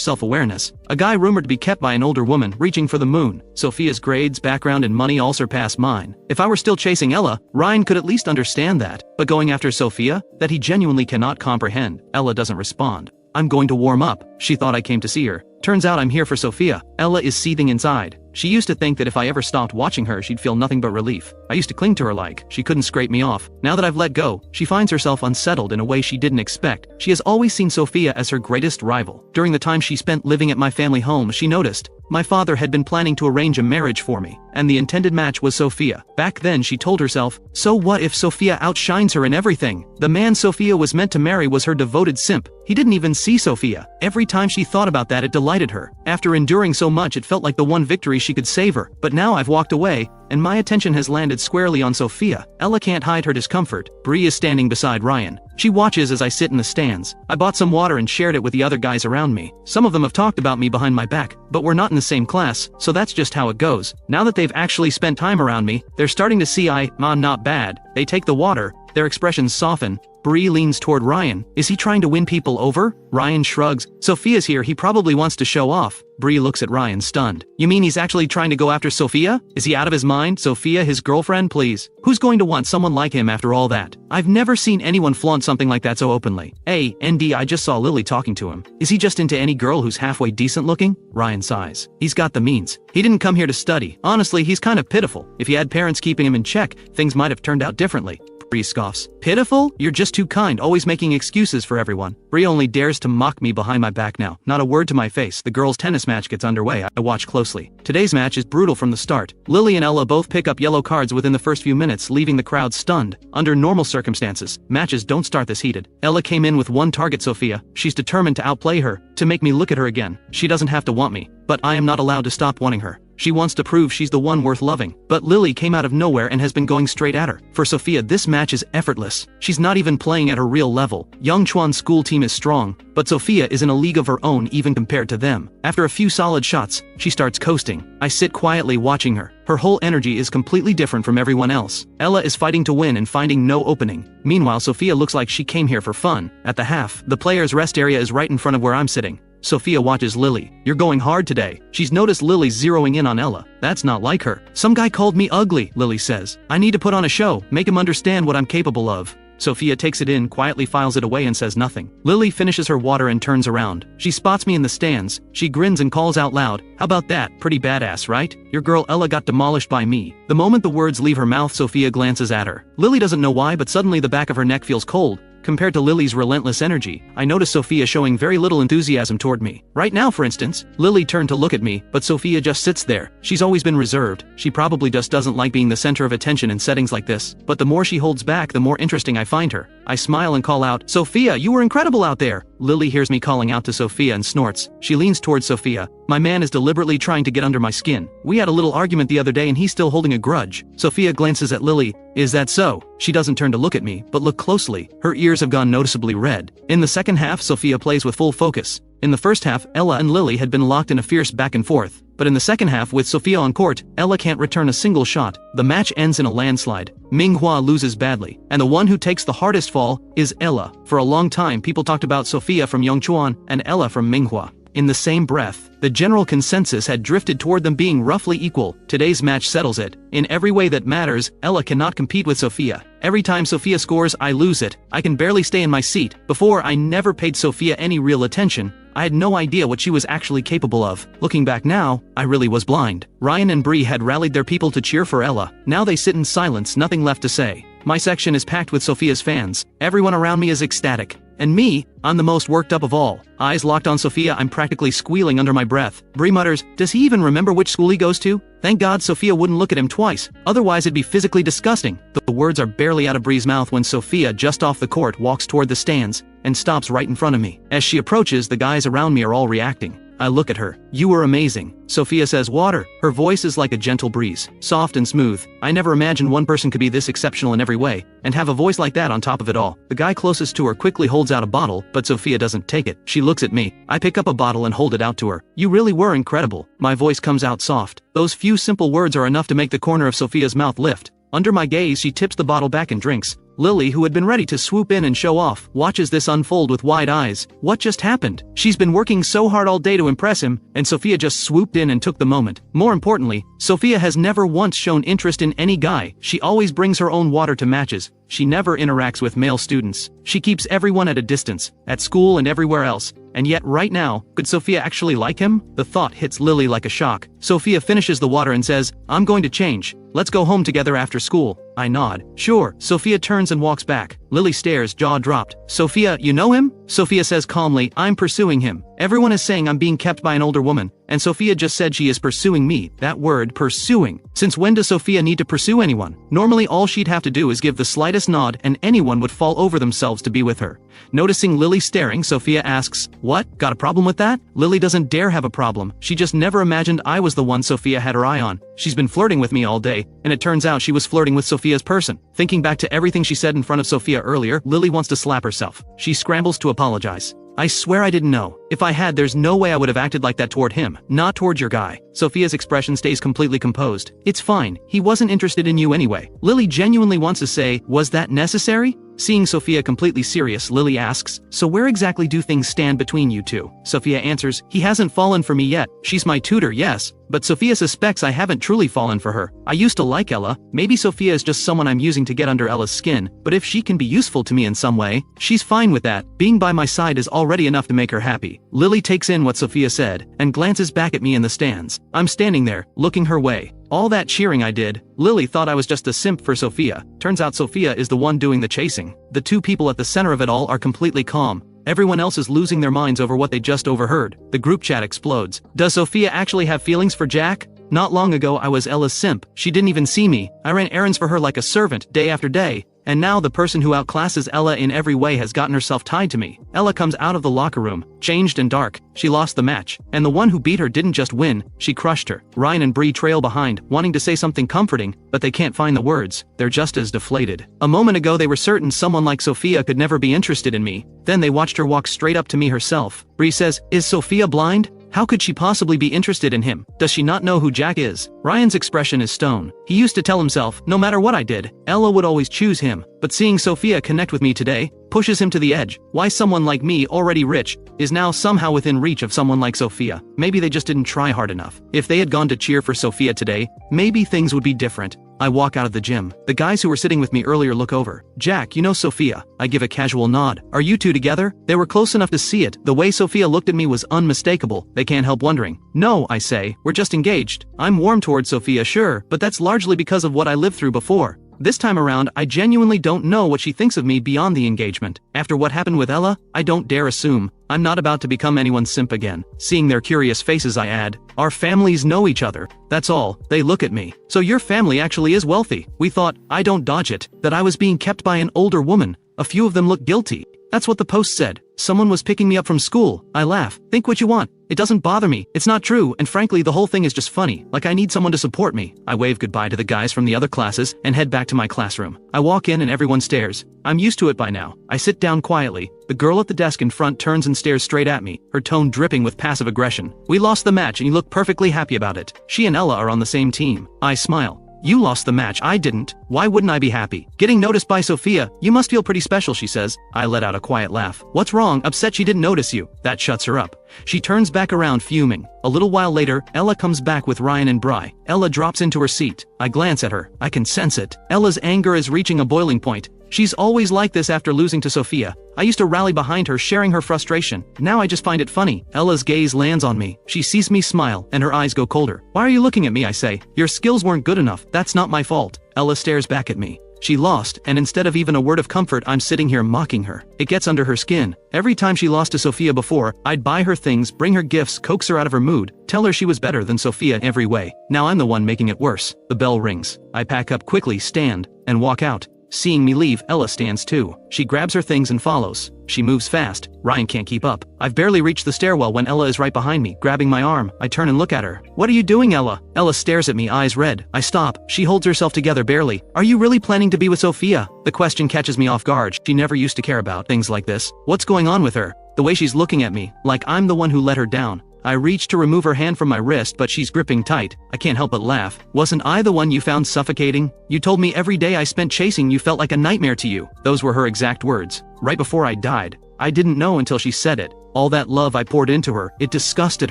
A: self-awareness. A guy rumored to be kept by an older woman, reaching for the moon. Sophia's grades, background, and money all surpass mine. If I were still chasing Ella, Ryan could at least understand that, but going after Sophia? That he genuinely cannot comprehend. Ella doesn't respond. I'm going to warm up. She thought I came to see her. Turns out I'm here for Sophia. Ella is seething inside. She used to think that if I ever stopped watching her, she'd feel nothing but relief. I used to cling to her like she couldn't scrape me off. Now that I've let go, she finds herself unsettled in a way she didn't expect. She has always seen Sophia as her greatest rival. During the time she spent living at my family home, she noticed my father had been planning to arrange a marriage for me, and the intended match was Sophia. Back then she told herself, so what if Sophia outshines her in everything? The man Sophia was meant to marry was her devoted simp. He didn't even see Sophia. Every time she thought about that, it delighted her. After enduring so much, it felt like the one victory she could savor. But now I've walked away, and my attention has landed squarely on Sophia. Ella can't hide her discomfort. Bree is standing beside Ryan. She watches as I sit in the stands. I bought some water and shared it with the other guys around me. Some of them have talked about me behind my back, but we're not in the same class, so that's just how it goes. Now that they've actually spent time around me, they're starting to see I'm not bad. They take the water. Their expressions soften. Bree leans toward Ryan. Is he trying to win people over? Ryan shrugs. Sophia's here, he probably wants to show off. Bree looks at Ryan stunned. You mean he's actually trying to go after Sophia? Is he out of his mind? Sophia, his girlfriend, please. Who's going to want someone like him after all that? I've never seen anyone flaunt something like that so openly. I just saw Lily talking to him. Is he just into any girl who's halfway decent looking? Ryan sighs. He's got the means. He didn't come here to study. Honestly, he's kind of pitiful. If he had parents keeping him in check, things might have turned out differently. Bree scoffs. Pitiful? You're just too kind, always making excuses for everyone. Bree only dares to mock me behind my back now. Not a word to my face. The girls' tennis match gets underway. I watch closely. Today's match is brutal from the start. Lily and Ella both pick up yellow cards within the first few minutes, leaving the crowd stunned. Under normal circumstances, matches don't start this heated. Ella came in with one target, Sophia. She's determined to outplay her, to make me look at her again. She doesn't have to want me, but I am not allowed to stop wanting her. She wants to prove she's the one worth loving. But Lily came out of nowhere and has been going straight at her. For Sophia, this match is effortless. She's not even playing at her real level. Yongchuan's school team is strong, but Sophia is in a league of her own even compared to them. After a few solid shots, she starts coasting. I sit quietly watching her. Her whole energy is completely different from everyone else. Ella is fighting to win and finding no opening. Meanwhile, Sophia looks like she came here for fun. At the half, the players' rest area is right in front of where I'm sitting. Sophia watches Lily. You're going hard today. She's noticed Lily zeroing in on Ella. That's not like her. Some guy called me ugly, Lily says. I need to put on a show, make him understand what I'm capable of. Sophia takes it in, quietly files it away and says nothing. Lily finishes her water and turns around. She spots me in the stands. She grins and calls out loud, how about that? Pretty badass, right? Your girl Ella got demolished by me. The moment the words leave her mouth, Sophia glances at her. Lily doesn't know why, but suddenly the back of her neck feels cold. Compared to Lily's relentless energy, I notice Sophia showing very little enthusiasm toward me. Right now, for instance, Lily turned to look at me, but Sophia just sits there. She's always been reserved. She probably just doesn't like being the center of attention in settings like this. But the more she holds back, the more interesting I find her. I smile and call out, Sophia, you were incredible out there. Lily hears me calling out to Sophia and snorts. She leans towards Sophia. My man is deliberately trying to get under my skin. We had a little argument the other day and he's still holding a grudge. Sophia glances at Lily. Is that so? She doesn't turn to look at me, but look closely. Her ears have gone noticeably red. In the second half, Sophia plays with full focus. In the first half, Ella and Lily had been locked in a fierce back and forth. But in the second half, with Sophia on court, Ella can't return a single shot. The match ends in a landslide. Minghua loses badly, and the one who takes the hardest fall is Ella. For a long time, people talked about Sophia from Yongchuan and Ella from Minghua. In the same breath, the general consensus had drifted toward them being roughly equal. Today's match settles it. In every way that matters, Ella cannot compete with Sophia. Every time Sophia scores, I lose it. I can barely stay in my seat. Before, I never paid Sophia any real attention. I had no idea what she was actually capable of. Looking back now, I really was blind. Ryan and Bree had rallied their people to cheer for Ella. Now they sit in silence, nothing left to say. My section is packed with Sophia's fans. Everyone around me is ecstatic. And me, I'm the most worked up of all. Eyes locked on Sophia, I'm practically squealing under my breath. Bree mutters, does he even remember which school he goes to? Thank God Sophia wouldn't look at him twice, otherwise it'd be physically disgusting. The words are barely out of Bree's mouth when Sophia, just off the court, walks toward the stands and stops right in front of me. As she approaches, the guys around me are all reacting. I look at her. You were amazing. Sophia says, water. Her voice is like a gentle breeze, soft and smooth. I never imagined one person could be this exceptional in every way, and have a voice like that on top of it all. The guy closest to her quickly holds out a bottle, but Sophia doesn't take it. She looks at me. I pick up a bottle and hold it out to her. You really were incredible. My voice comes out soft. Those few simple words are enough to make the corner of Sophia's mouth lift. Under my gaze, she tips the bottle back and drinks. Lily, who had been ready to swoop in and show off, watches this unfold with wide eyes. What just happened? She's been working so hard all day to impress him, and Sophia just swooped in and took the moment. More importantly, Sophia has never once shown interest in any guy. She always brings her own water to matches. She never interacts with male students. She keeps everyone at a distance, at school and everywhere else. And yet right now, could Sophia actually like him? The thought hits Lily like a shock. Sophia finishes the water and says, I'm going to change. Let's go home together after school. I nod. Sure. Sophia turns and walks back. Lily stares, jaw dropped. Sophia, you know him? Sophia says calmly, I'm pursuing him. Everyone is saying I'm being kept by an older woman, and Sophia just said she is pursuing me. That word, pursuing. Since when does Sophia need to pursue anyone? Normally all she'd have to do is give the slightest nod and anyone would fall over themselves to be with her. Noticing Lily staring, Sophia asks, what? Got a problem with that? Lily doesn't dare have a problem. She just never imagined I was the one Sophia had her eye on. She's been flirting with me all day, and it turns out she was flirting with Sophia's person. Thinking back to everything she said in front of Sophia earlier, Lily wants to slap herself. She scrambles to apologize. I swear I didn't know. If I had, there's no way I would have acted like that toward him, not toward your guy. Sophia's expression stays completely composed. It's fine. He wasn't interested in you anyway. Lily genuinely wants to say, was that necessary? Seeing Sophia completely serious, Lily asks, so where exactly do things stand between you two? Sophia answers, he hasn't fallen for me yet. She's my tutor, yes. But Sophia suspects I haven't truly fallen for her. I used to like Ella. Maybe Sophia is just someone I'm using to get under Ella's skin, but if she can be useful to me in some way, she's fine with that. Being by my side is already enough to make her happy. Lily takes in what Sophia said, and glances back at me in the stands. I'm standing there, looking her way. All that cheering I did, Lily thought I was just a simp for Sophia. Turns out Sophia is the one doing the chasing. The two people at the center of it all are completely calm. Everyone else is losing their minds over what they just overheard. The group chat explodes. Does Sophia actually have feelings for Jack? Not long ago I was Ella's simp. She didn't even see me. I ran errands for her like a servant, day after day. And now the person who outclasses Ella in every way has gotten herself tied to me. Ella comes out of the locker room, changed and dark. She lost the match. And the one who beat her didn't just win, she crushed her. Ryan and Bree trail behind, wanting to say something comforting, but they can't find the words. They're just as deflated. A moment ago they were certain someone like Sophia could never be interested in me. Then they watched her walk straight up to me herself. Bree says, is Sophia blind? How could she possibly be interested in him? Does she not know who Jack is? Ryan's expression is stone. He used to tell himself, no matter what I did, Ella would always choose him. But seeing Sophia connect with me today, pushes him to the edge. Why someone like me, already rich, is now somehow within reach of someone like Sophia. Maybe they just didn't try hard enough. If they had gone to cheer for Sophia today, maybe things would be different. I walk out of the gym. The guys who were sitting with me earlier look over. Jack, you know Sophia. I give a casual nod. Are you two together? They were close enough to see it. The way Sophia looked at me was unmistakable. They can't help wondering. No, I say, we're just engaged. I'm warm towards Sophia, sure, but that's largely because of what I lived through before. This time around, I genuinely don't know what she thinks of me beyond the engagement. After what happened with Ella, I don't dare assume. I'm not about to become anyone's simp again. Seeing their curious faces, I add, our families know each other. That's all. They look at me. So your family actually is wealthy. We thought, I don't dodge it, that I was being kept by an older woman. A few of them look guilty. That's what the post said. Someone was picking me up from school. I laugh. Think what you want. It doesn't bother me. It's not true, and frankly the whole thing is just funny, like I need someone to support me. I wave goodbye to the guys from the other classes and head back to my classroom. I walk in and everyone stares. I'm used to it by now. I sit down quietly. The girl at the desk in front turns and stares straight at me, her tone dripping with passive aggression. We lost the match and you look perfectly happy about it. She and Ella are on the same team. I smile. You lost the match, I didn't. Why wouldn't I be happy? Getting noticed by Sophia, you must feel pretty special, she says. I let out a quiet laugh. What's wrong? Upset she didn't notice you. That shuts her up. She turns back around fuming. A little while later, Ella comes back with Ryan and Bri. Ella drops into her seat. I glance at her. I can sense it. Ella's anger is reaching a boiling point. She's always like this after losing to Sophia. I used to rally behind her, sharing her frustration. Now I just find it funny. Ella's gaze lands on me. She sees me smile, and her eyes go colder. Why are you looking at me? I say. Your skills weren't good enough. That's not my fault. Ella stares back at me. She lost, and instead of even a word of comfort I'm sitting here mocking her. It gets under her skin. Every time she lost to Sophia before, I'd buy her things, bring her gifts, coax her out of her mood, tell her she was better than Sophia in every way. Now I'm the one making it worse. The bell rings. I pack up quickly, stand, and walk out. Seeing me leave, Ella stands too. She grabs her things and follows. She moves fast. Ryan can't keep up. I've barely reached the stairwell when Ella is right behind me, grabbing my arm. I turn and look at her. What are you doing, Ella? Ella stares at me, eyes red. I stop. She holds herself together barely. Are you really planning to be with Sophia? The question catches me off guard. She never used to care about things like this. What's going on with her? The way she's looking at me, like I'm the one who let her down. I reach to remove her hand from my wrist, but she's gripping tight. I can't help but laugh. Wasn't I the one you found suffocating? You told me every day I spent chasing you felt like a nightmare to you. Those were her exact words. Right before I died. I didn't know until she said it. All that love I poured into her, it disgusted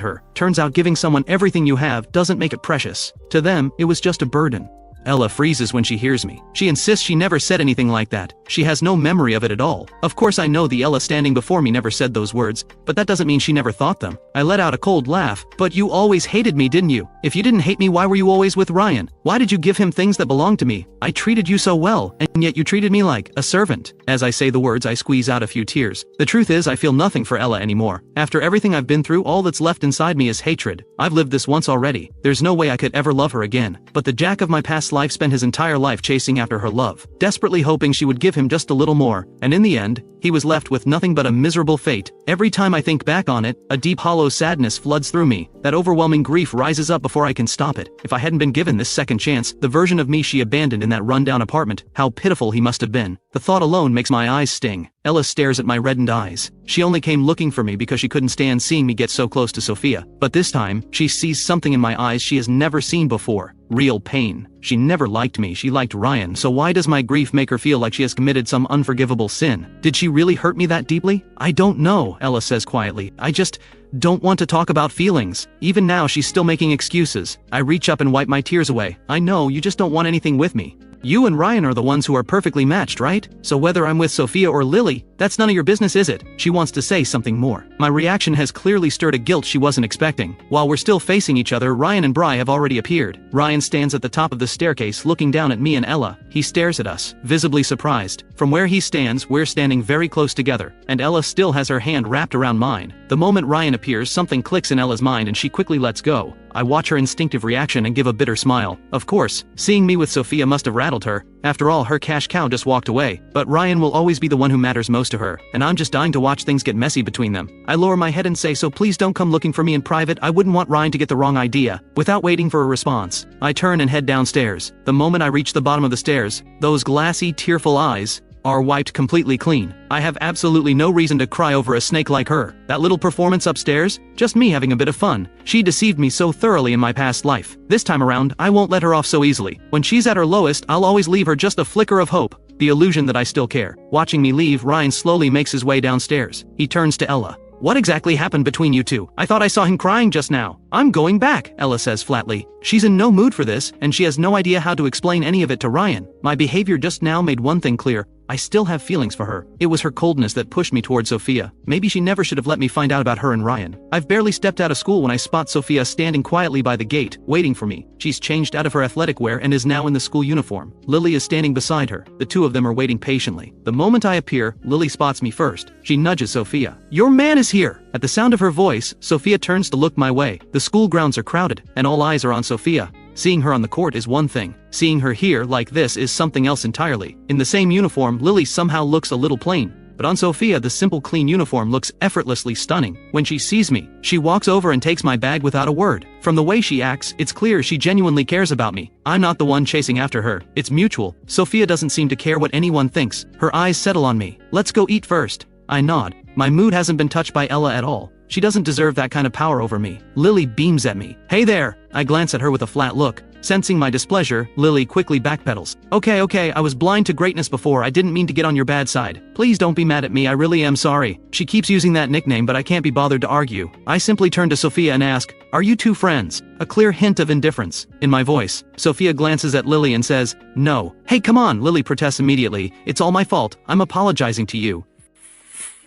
A: her. Turns out giving someone everything you have doesn't make it precious. To them, it was just a burden. Ella freezes when she hears me. She insists she never said anything like that. She has no memory of it at all. Of course I know the Ella standing before me never said those words, but that doesn't mean she never thought them. I let out a cold laugh. But you always hated me, didn't you? If you didn't hate me, why were you always with Ryan? Why did you give him things that belonged to me? I treated you so well, and yet you treated me like a servant. As I say the words, I squeeze out a few tears. The truth is, I feel nothing for Ella anymore. After everything I've been through, all that's left inside me is hatred. I've lived this once already. There's no way I could ever love her again. But the Jack of my past life spent his entire life chasing after her love, desperately hoping she would give him just a little more, and in the end, he was left with nothing but a miserable fate. Every time I think back on it, a deep hollow sadness floods through me. That overwhelming grief rises up before I can stop it. If I hadn't been given this second chance, the version of me she abandoned in that rundown apartment, how pitiful he must have been. The thought alone makes my eyes sting. Ella stares at my reddened eyes. She only came looking for me because she couldn't stand seeing me get so close to Sophia. But this time, she sees something in my eyes she has never seen before. Real pain. She never liked me, she liked Ryan, so why does my grief make her feel like she has committed some unforgivable sin? Did she really hurt me that deeply? I don't know, Ella says quietly. I just don't want to talk about feelings. Even now she's still making excuses. I reach up and wipe my tears away. I know, you just don't want anything with me. You and Ryan are the ones who are perfectly matched, right? So whether I'm with Sophia or Lily, that's none of your business, is it? She wants to say something more. My reaction has clearly stirred a guilt she wasn't expecting. While we're still facing each other, Ryan and Bri have already appeared. Ryan stands at the top of the staircase looking down at me and Ella. He stares at us, visibly surprised. From where he stands, we're standing very close together, and Ella still has her hand wrapped around mine. The moment Ryan appears, something clicks in Ella's mind and she quickly lets go. I watch her instinctive reaction and give a bitter smile. Of course, seeing me with Sophia must have rattled her. After all, her cash cow just walked away. But Ryan will always be the one who matters most to her, and I'm just dying to watch things get messy between them. I lower my head and say, so please don't come looking for me in private. I wouldn't want Ryan to get the wrong idea. Without waiting for a response, I turn and head downstairs. The moment I reach the bottom of the stairs, those glassy, tearful eyes are wiped completely clean. I have absolutely no reason to cry over a snake like her. That little performance upstairs? Just me having a bit of fun. She deceived me so thoroughly in my past life. This time around, I won't let her off so easily. When she's at her lowest, I'll always leave her just a flicker of hope. The illusion that I still care. Watching me leave, Ryan slowly makes his way downstairs. He turns to Ella. What exactly happened between you two? I thought I saw him crying just now. I'm going back, Ella says flatly. She's in no mood for this, and she has no idea how to explain any of it to Ryan. My behavior just now made one thing clear. I still have feelings for her. It was her coldness that pushed me toward Sophia. Maybe she never should have let me find out about her and Ryan. I've barely stepped out of school when I spot Sophia standing quietly by the gate, waiting for me. She's changed out of her athletic wear and is now in the school uniform. Lily is standing beside her. The two of them are waiting patiently. The moment I appear, Lily spots me first. She nudges Sophia. Your man is here! At the sound of her voice, Sophia turns to look my way. The school grounds are crowded, and all eyes are on Sophia. Seeing her on the court is one thing. Seeing her here like this is something else entirely. In the same uniform, Lily somehow looks a little plain. But on Sophia, the simple clean uniform looks effortlessly stunning. When she sees me, she walks over and takes my bag without a word. From the way she acts, it's clear she genuinely cares about me. I'm not the one chasing after her. It's mutual. Sophia doesn't seem to care what anyone thinks. Her eyes settle on me. Let's go eat first. I nod. My mood hasn't been touched by Ella at all. She doesn't deserve that kind of power over me. Lily beams at me. Hey there! I glance at her with a flat look. Sensing my displeasure, Lily quickly backpedals. Okay, I was blind to greatness before. I didn't mean to get on your bad side. Please don't be mad at me, I really am sorry. She keeps using that nickname, but I can't be bothered to argue. I simply turn to Sophia and ask, are you two friends? A clear hint of indifference in my voice. Sophia glances at Lily and says, no. Hey, come on, Lily protests immediately. It's all my fault. I'm apologizing to you.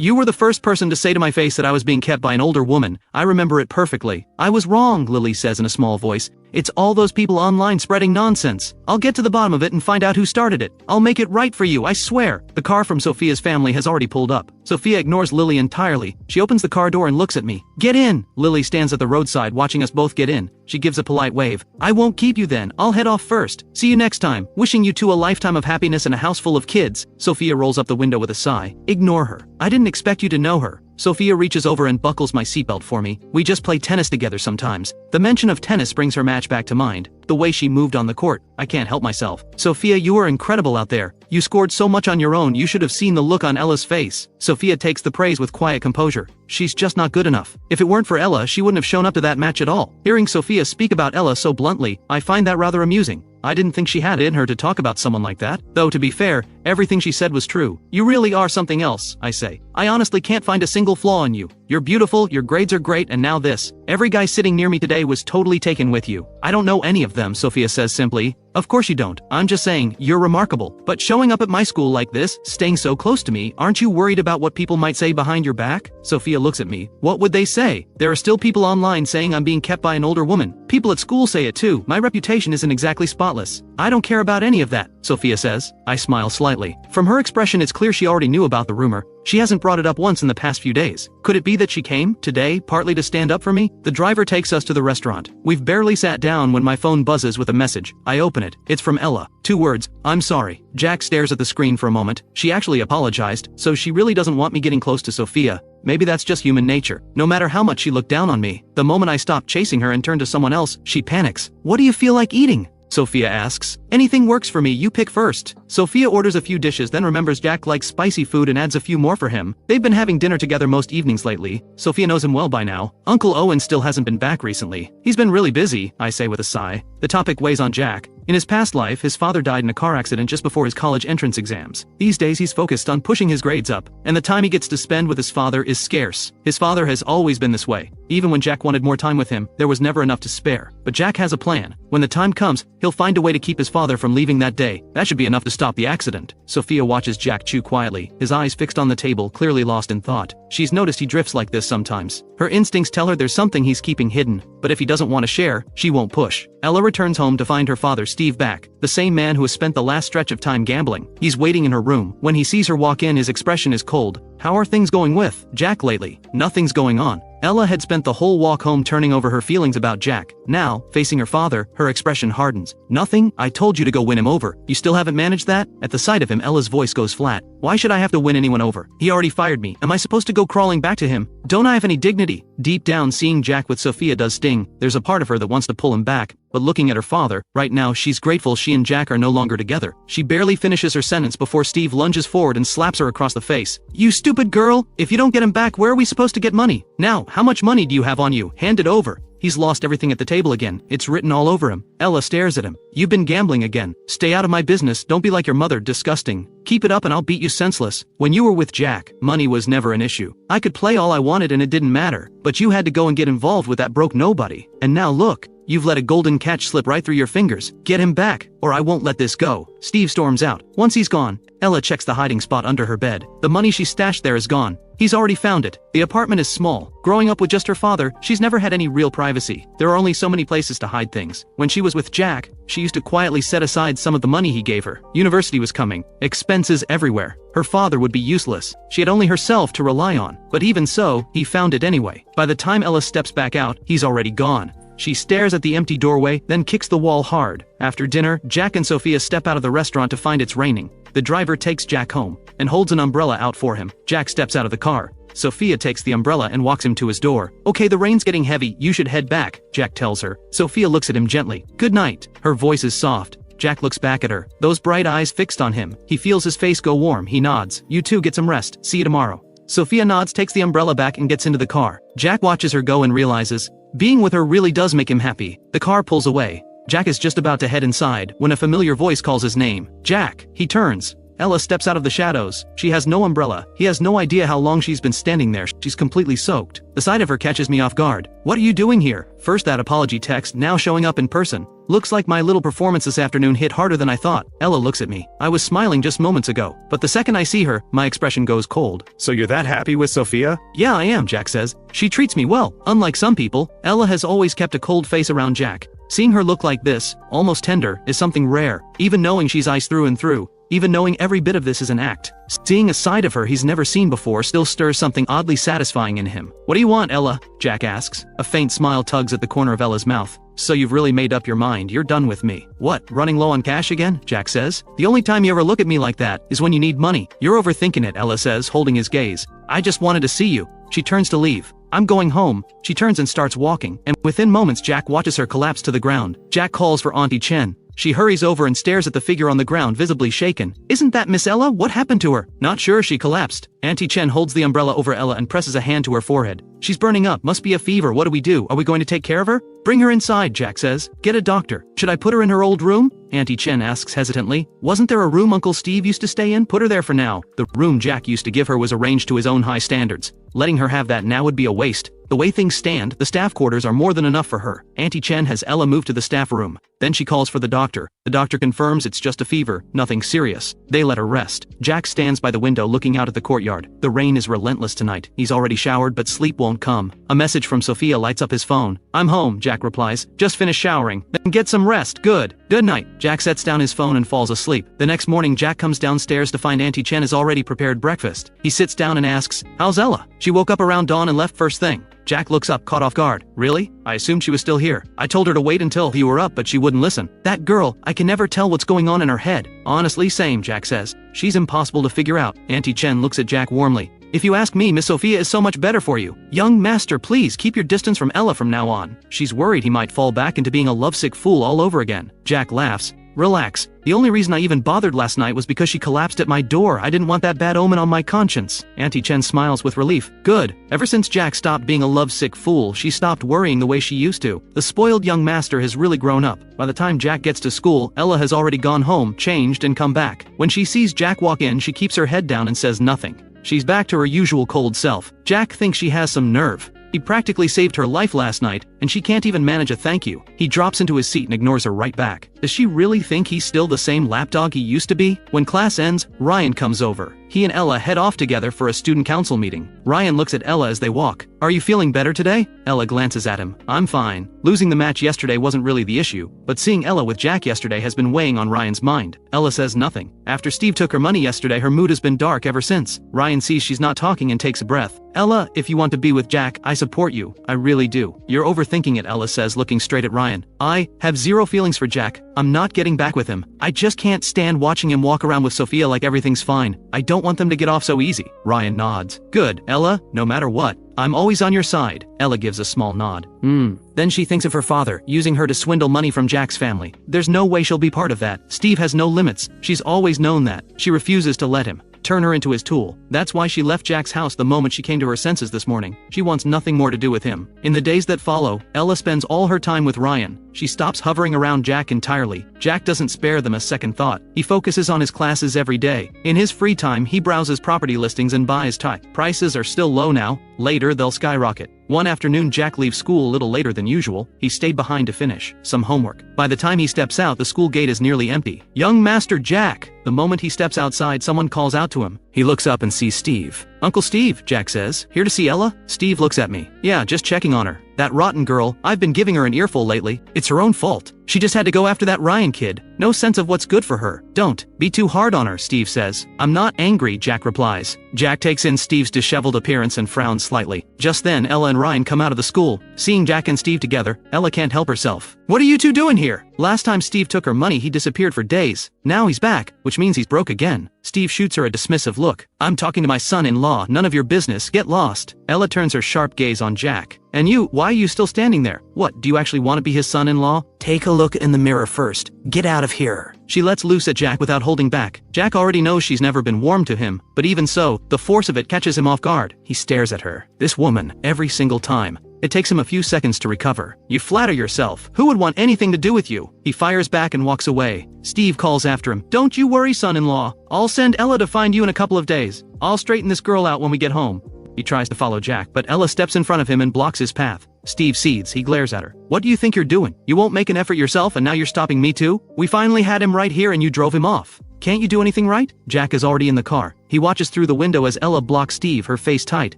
A: You were the first person to say to my face that I was being kept by an older woman. I remember it perfectly. I was wrong, Lily says in a small voice. It's all those people online spreading nonsense. I'll get to the bottom of it and find out who started it. I'll make it right for you, I swear. The car from Sophia's family has already pulled up. Sophia ignores Lily entirely. She opens the car door and looks at me. Get in! Lily stands at the roadside watching us both get in. She gives a polite wave. I won't keep you then. I'll head off first. See you next time. Wishing you two a lifetime of happiness and a house full of kids. Sophia rolls up the window with a sigh. Ignore her. I didn't expect you to know her. Sophia reaches over and buckles my seatbelt for me. We just play tennis together sometimes. The mention of tennis brings her match back to mind. The way she moved on the court. I can't help myself. Sophia, you are incredible out there. You scored so much on your own, you should have seen the look on Ella's face. Sophia takes the praise with quiet composure. She's just not good enough. If it weren't for Ella, she wouldn't have shown up to that match at all. Hearing Sophia speak about Ella so bluntly, I find that rather amusing. I didn't think she had it in her to talk about someone like that. Though to be fair, everything she said was true. You really are something else, I say. I honestly can't find a single flaw in you. You're beautiful, your grades are great, and now this. Every guy sitting near me today was totally taken with you. I don't know any of them, Sophia says simply. Of course you don't. I'm just saying, you're remarkable. But showing up at my school like this, staying so close to me, aren't you worried about what people might say behind your back? Sophia looks at me. What would they say? There are still people online saying I'm being kept by an older woman. People at school say it too. My reputation isn't exactly spotless. I don't care about any of that, Sophia says. I smile slightly. From her expression it's clear she already knew about the rumor. She hasn't brought it up once in the past few days. Could it be that she came, today, partly to stand up for me? The driver takes us to the restaurant. We've barely sat down when my phone buzzes with a message. I open it. It's from Ella. 2 words. I'm sorry. Jack stares at the screen for a moment. She actually apologized, so she really doesn't want me getting close to Sophia. Maybe that's just human nature. No matter how much she looked down on me, the moment I stop chasing her and turn to someone else, she panics. What do you feel like eating? Sophia asks. Anything works for me, you pick first. Sophia orders a few dishes, then remembers Jack likes spicy food and adds a few more for him. They've been having dinner together most evenings lately. Sophia knows him well by now. Uncle Owen still hasn't been back recently. He's been really busy, I say with a sigh. The topic weighs on Jack. In his past life, his father died in a car accident just before his college entrance exams. These days he's focused on pushing his grades up, and the time he gets to spend with his father is scarce. His father has always been this way. Even when Jack wanted more time with him, there was never enough to spare. But Jack has a plan. When the time comes, he'll find a way to keep his father from leaving that day. That should be enough to stop the accident. Sophia watches Jack chew quietly, his eyes fixed on the table, clearly lost in thought. She's noticed he drifts like this sometimes. Her instincts tell her there's something he's keeping hidden, but if he doesn't want to share, she won't push. Ella returns home to find her father Steve back, the same man who has spent the last stretch of time gambling. He's waiting in her room. When he sees her walk in, his expression is cold. How are things going with Jack lately? Nothing's going on. Ella had spent the whole walk home turning over her feelings about Jack. Now, facing her father, her expression hardens. Nothing? I told you to go win him over. You still haven't managed that? At the sight of him, Ella's voice goes flat. Why should I have to win anyone over? He already fired me. Am I supposed to go crawling back to him? Don't I have any dignity? Deep down, seeing Jack with Sophia does sting. There's a part of her that wants to pull him back. But looking at her father, right now she's grateful she and Jack are no longer together. She barely finishes her sentence before Steve lunges forward and slaps her across the face. You stupid girl! If you don't get him back, where are we supposed to get money? Now, how much money do you have on you? Hand it over. He's lost everything at the table again. It's written all over him. Ella stares at him. You've been gambling again. Stay out of my business. Don't be like your mother. Disgusting. Keep it up and I'll beat you senseless. When you were with Jack, money was never an issue. I could play all I wanted and it didn't matter. But you had to go and get involved with that broke nobody. And now look. You've let a golden catch slip right through your fingers. Get him back, or I won't let this go. Steve storms out. Once he's gone, Ella checks the hiding spot under her bed. The money she stashed there is gone. He's already found it. The apartment is small. Growing up with just her father, she's never had any real privacy. There are only so many places to hide things. When she was with Jack, she used to quietly set aside some of the money he gave her. University was coming. Expenses everywhere. Her father would be useless. She had only herself to rely on. But even so, he found it anyway. By the time Ella steps back out, he's already gone. She stares at the empty doorway, then kicks the wall hard. After dinner, Jack and Sophia step out of the restaurant to find it's raining. The driver takes Jack home and holds an umbrella out for him. Jack steps out of the car. Sophia takes the umbrella and walks him to his door. Okay, the rain's getting heavy, you should head back, Jack tells her. Sophia looks at him gently. Good night. Her voice is soft. Jack looks back at her, those bright eyes fixed on him. He feels his face go warm. He nods. You too, get some rest. See you tomorrow. Sophia nods, takes the umbrella back and gets into the car. Jack watches her go and realizes, being with her really does make him happy. The car pulls away. Jack is just about to head inside when a familiar voice calls his name. Jack! He turns. Ella steps out of the shadows. She has no umbrella. He has no idea how long she's been standing there. She's completely soaked. The sight of her catches me off guard. What are you doing here? First that apology text, now showing up in person. Looks like my little performance this afternoon hit harder than I thought. Ella looks at me. I was smiling just moments ago, but the second I see her, my expression goes cold.
C: So you're that happy with Sophia?
A: Yeah, I am, Jack says. She treats me well. Unlike some people, Ella has always kept a cold face around Jack. Seeing her look like this, almost tender, is something rare, even knowing she's ice through and through. Even knowing every bit of this is an act. Seeing a side of her he's never seen before still stirs something oddly satisfying in him. "What do you want, Ella?" Jack asks. A faint smile tugs at the corner of Ella's mouth. "So you've really made up your mind, you're done with me." "What, running low on cash again?" Jack says. "The only time you ever look at me like that is when you need money." "You're overthinking it," Ella says, holding his gaze. "I just wanted to see you." She turns to leave. "I'm going home." She turns and starts walking, and within moments Jack watches her collapse to the ground. Jack calls for Auntie Chen. She hurries over and stares at the figure on the ground, visibly shaken. "Isn't that Miss Ella? What happened to her?" "Not sure, she collapsed." Auntie Chen holds the umbrella over Ella and presses a hand to her forehead. "She's burning up, must be a fever, what do we do? Are we going to take care of her?" "Bring her inside," Jack says. "Get a doctor." "Should I put her in her old room?" Auntie Chen asks hesitantly. "Wasn't there a room Uncle Steve used to stay in? Put her there for now." The room Jack used to give her was arranged to his own high standards. Letting her have that now would be a waste. The way things stand, the staff quarters are more than enough for her. Auntie Chen has Ella moved to the staff room. Then she calls for the doctor. The doctor confirms it's just a fever, nothing serious. They let her rest. Jack stands by the window looking out at the courtyard. The rain is relentless tonight. He's already showered, but sleep won't come. A message from Sophia lights up his phone. "I'm home," Jack replies. "Just finished showering. Then get some rest. Good. Good night." Jack sets down his phone and falls asleep. The next morning Jack comes downstairs to find Auntie Chen has already prepared breakfast. He sits down and asks, "How's Ella?" "She woke up around dawn and left first thing." Jack looks up, caught off guard. "Really? I assumed she was still here. I told her to wait until you were up, but she wouldn't listen." "That girl, I can never tell what's going on in her head." "Honestly, same," Jack says. "She's impossible to figure out." Auntie Chen looks at Jack warmly. "If you ask me, Miss Sophia is so much better for you. Young master, please keep your distance from Ella from now on." She's worried he might fall back into being a lovesick fool all over again. Jack laughs. "Relax. The only reason I even bothered last night was because she collapsed at my door. I didn't want that bad omen on my conscience." Auntie Chen smiles with relief. "Good. Ever since Jack stopped being a lovesick fool, she stopped worrying the way she used to. The spoiled young master has really grown up. By the time Jack gets to school, Ella has already gone home, changed, and come back. When she sees Jack walk in, she keeps her head down and says nothing. She's back to her usual cold self. Jack thinks she has some nerve. He practically saved her life last night, and she can't even manage a thank you." He drops into his seat and ignores her right back. Does she really think he's still the same lapdog he used to be? When class ends, Ryan comes over. He and Ella head off together for a student council meeting. Ryan looks at Ella as they walk. "Are you feeling better today?" Ella glances at him. "I'm fine. Losing the match yesterday wasn't really the issue, but seeing Ella with Jack yesterday has been weighing on Ryan's mind." Ella says nothing. After Steve took her money yesterday, her mood has been dark ever since. Ryan sees she's not talking and takes a breath. "Ella, if you want to be with Jack, I support you. I really do." "You're overthinking it," Ella says, looking straight at Ryan. "I have zero feelings for Jack. I'm not getting back with him. I just can't stand watching him walk around with Sophia like everything's fine. I don't want them to get off so easy." Ryan nods. "Good, Ella, no matter what, I'm always on your side." Ella gives a small nod. Then she thinks of her father, using her to swindle money from Jack's family. There's no way she'll be part of that. Steve has no limits. She's always known that. She refuses to let him turn her into his tool. That's why she left Jack's house the moment she came to her senses this morning. She wants nothing more to do with him. In the days that follow, Ella spends all her time with Ryan. She stops hovering around Jack entirely. Jack doesn't spare them a second thought. He focuses on his classes every day. In his free time, he browses property listings and buys tie. Prices are still low now. Later, they'll skyrocket. One afternoon, Jack leaves school a little later than usual. He stayed behind to finish some homework. By the time he steps out, the school gate is nearly empty. "Young Master Jack!" The moment he steps outside, someone calls out to him. He looks up and sees Steve. "Uncle Steve," Jack says. "Here to see Ella?" Steve looks at me. "Yeah, just checking on her. That rotten girl, I've been giving her an earful lately. It's her own fault. She just had to go after that Ryan kid. No sense of what's good for her. Don't be too hard on her," Steve says. "I'm not angry," Jack replies. Jack takes in Steve's disheveled appearance and frowns slightly. Just then, Ella and Ryan come out of the school. Seeing Jack and Steve together, Ella can't help herself. "What are you two doing here? Last time Steve took her money, he disappeared for days. Now he's back, which means he's broke again." Steve shoots her a dismissive look. "I'm talking to my son-in-law, none of your business, get lost." Ella turns her sharp gaze on Jack. "And you, why are you still standing there? What, do you actually want to be his son-in-law?"
B: Take a look in the mirror first. Get out of here."
A: She lets loose at Jack without holding back. Jack already knows she's never been warm to him, but even so, the force of it catches him off guard. He stares at her. This woman, every single time. It takes him a few seconds to recover. "You flatter yourself. Who would want anything to do with you?" He fires back and walks away. Steve calls after him. "Don't you worry, son-in-law. I'll send Ella to find you in a couple of days. I'll straighten this girl out when we get home." He tries to follow Jack, but Ella steps in front of him and blocks his path. Steve seethes. He glares at her. "What do you think you're doing? You won't make an effort yourself and now you're stopping me too? We finally had him right here and you drove him off. Can't you do anything right?" Jack is already in the car. He watches through the window as Ella blocks Steve, her face tight.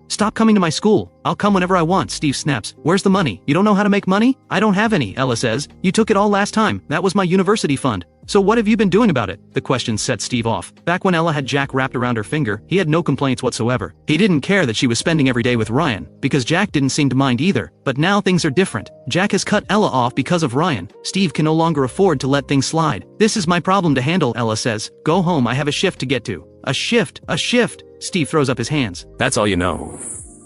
A: Stop coming to my school. I'll come whenever I want, Steve snaps. Where's the money? You don't know how to make money? I don't have any, Ella says. You took it all last time. That was my university fund. So what have you been doing about it? The question set Steve off. Back when Ella had Jack wrapped around her finger, he had no complaints whatsoever. He didn't care that she was spending every day with Ryan, because Jack didn't seem to mind either. But now things are different. Jack has cut Ella off because of Ryan. Steve can no longer afford to let things slide. This is my problem to handle, Ella says. Go home, I have a shift to get to. A shift, a shift. Steve throws up his hands.
C: That's all you know.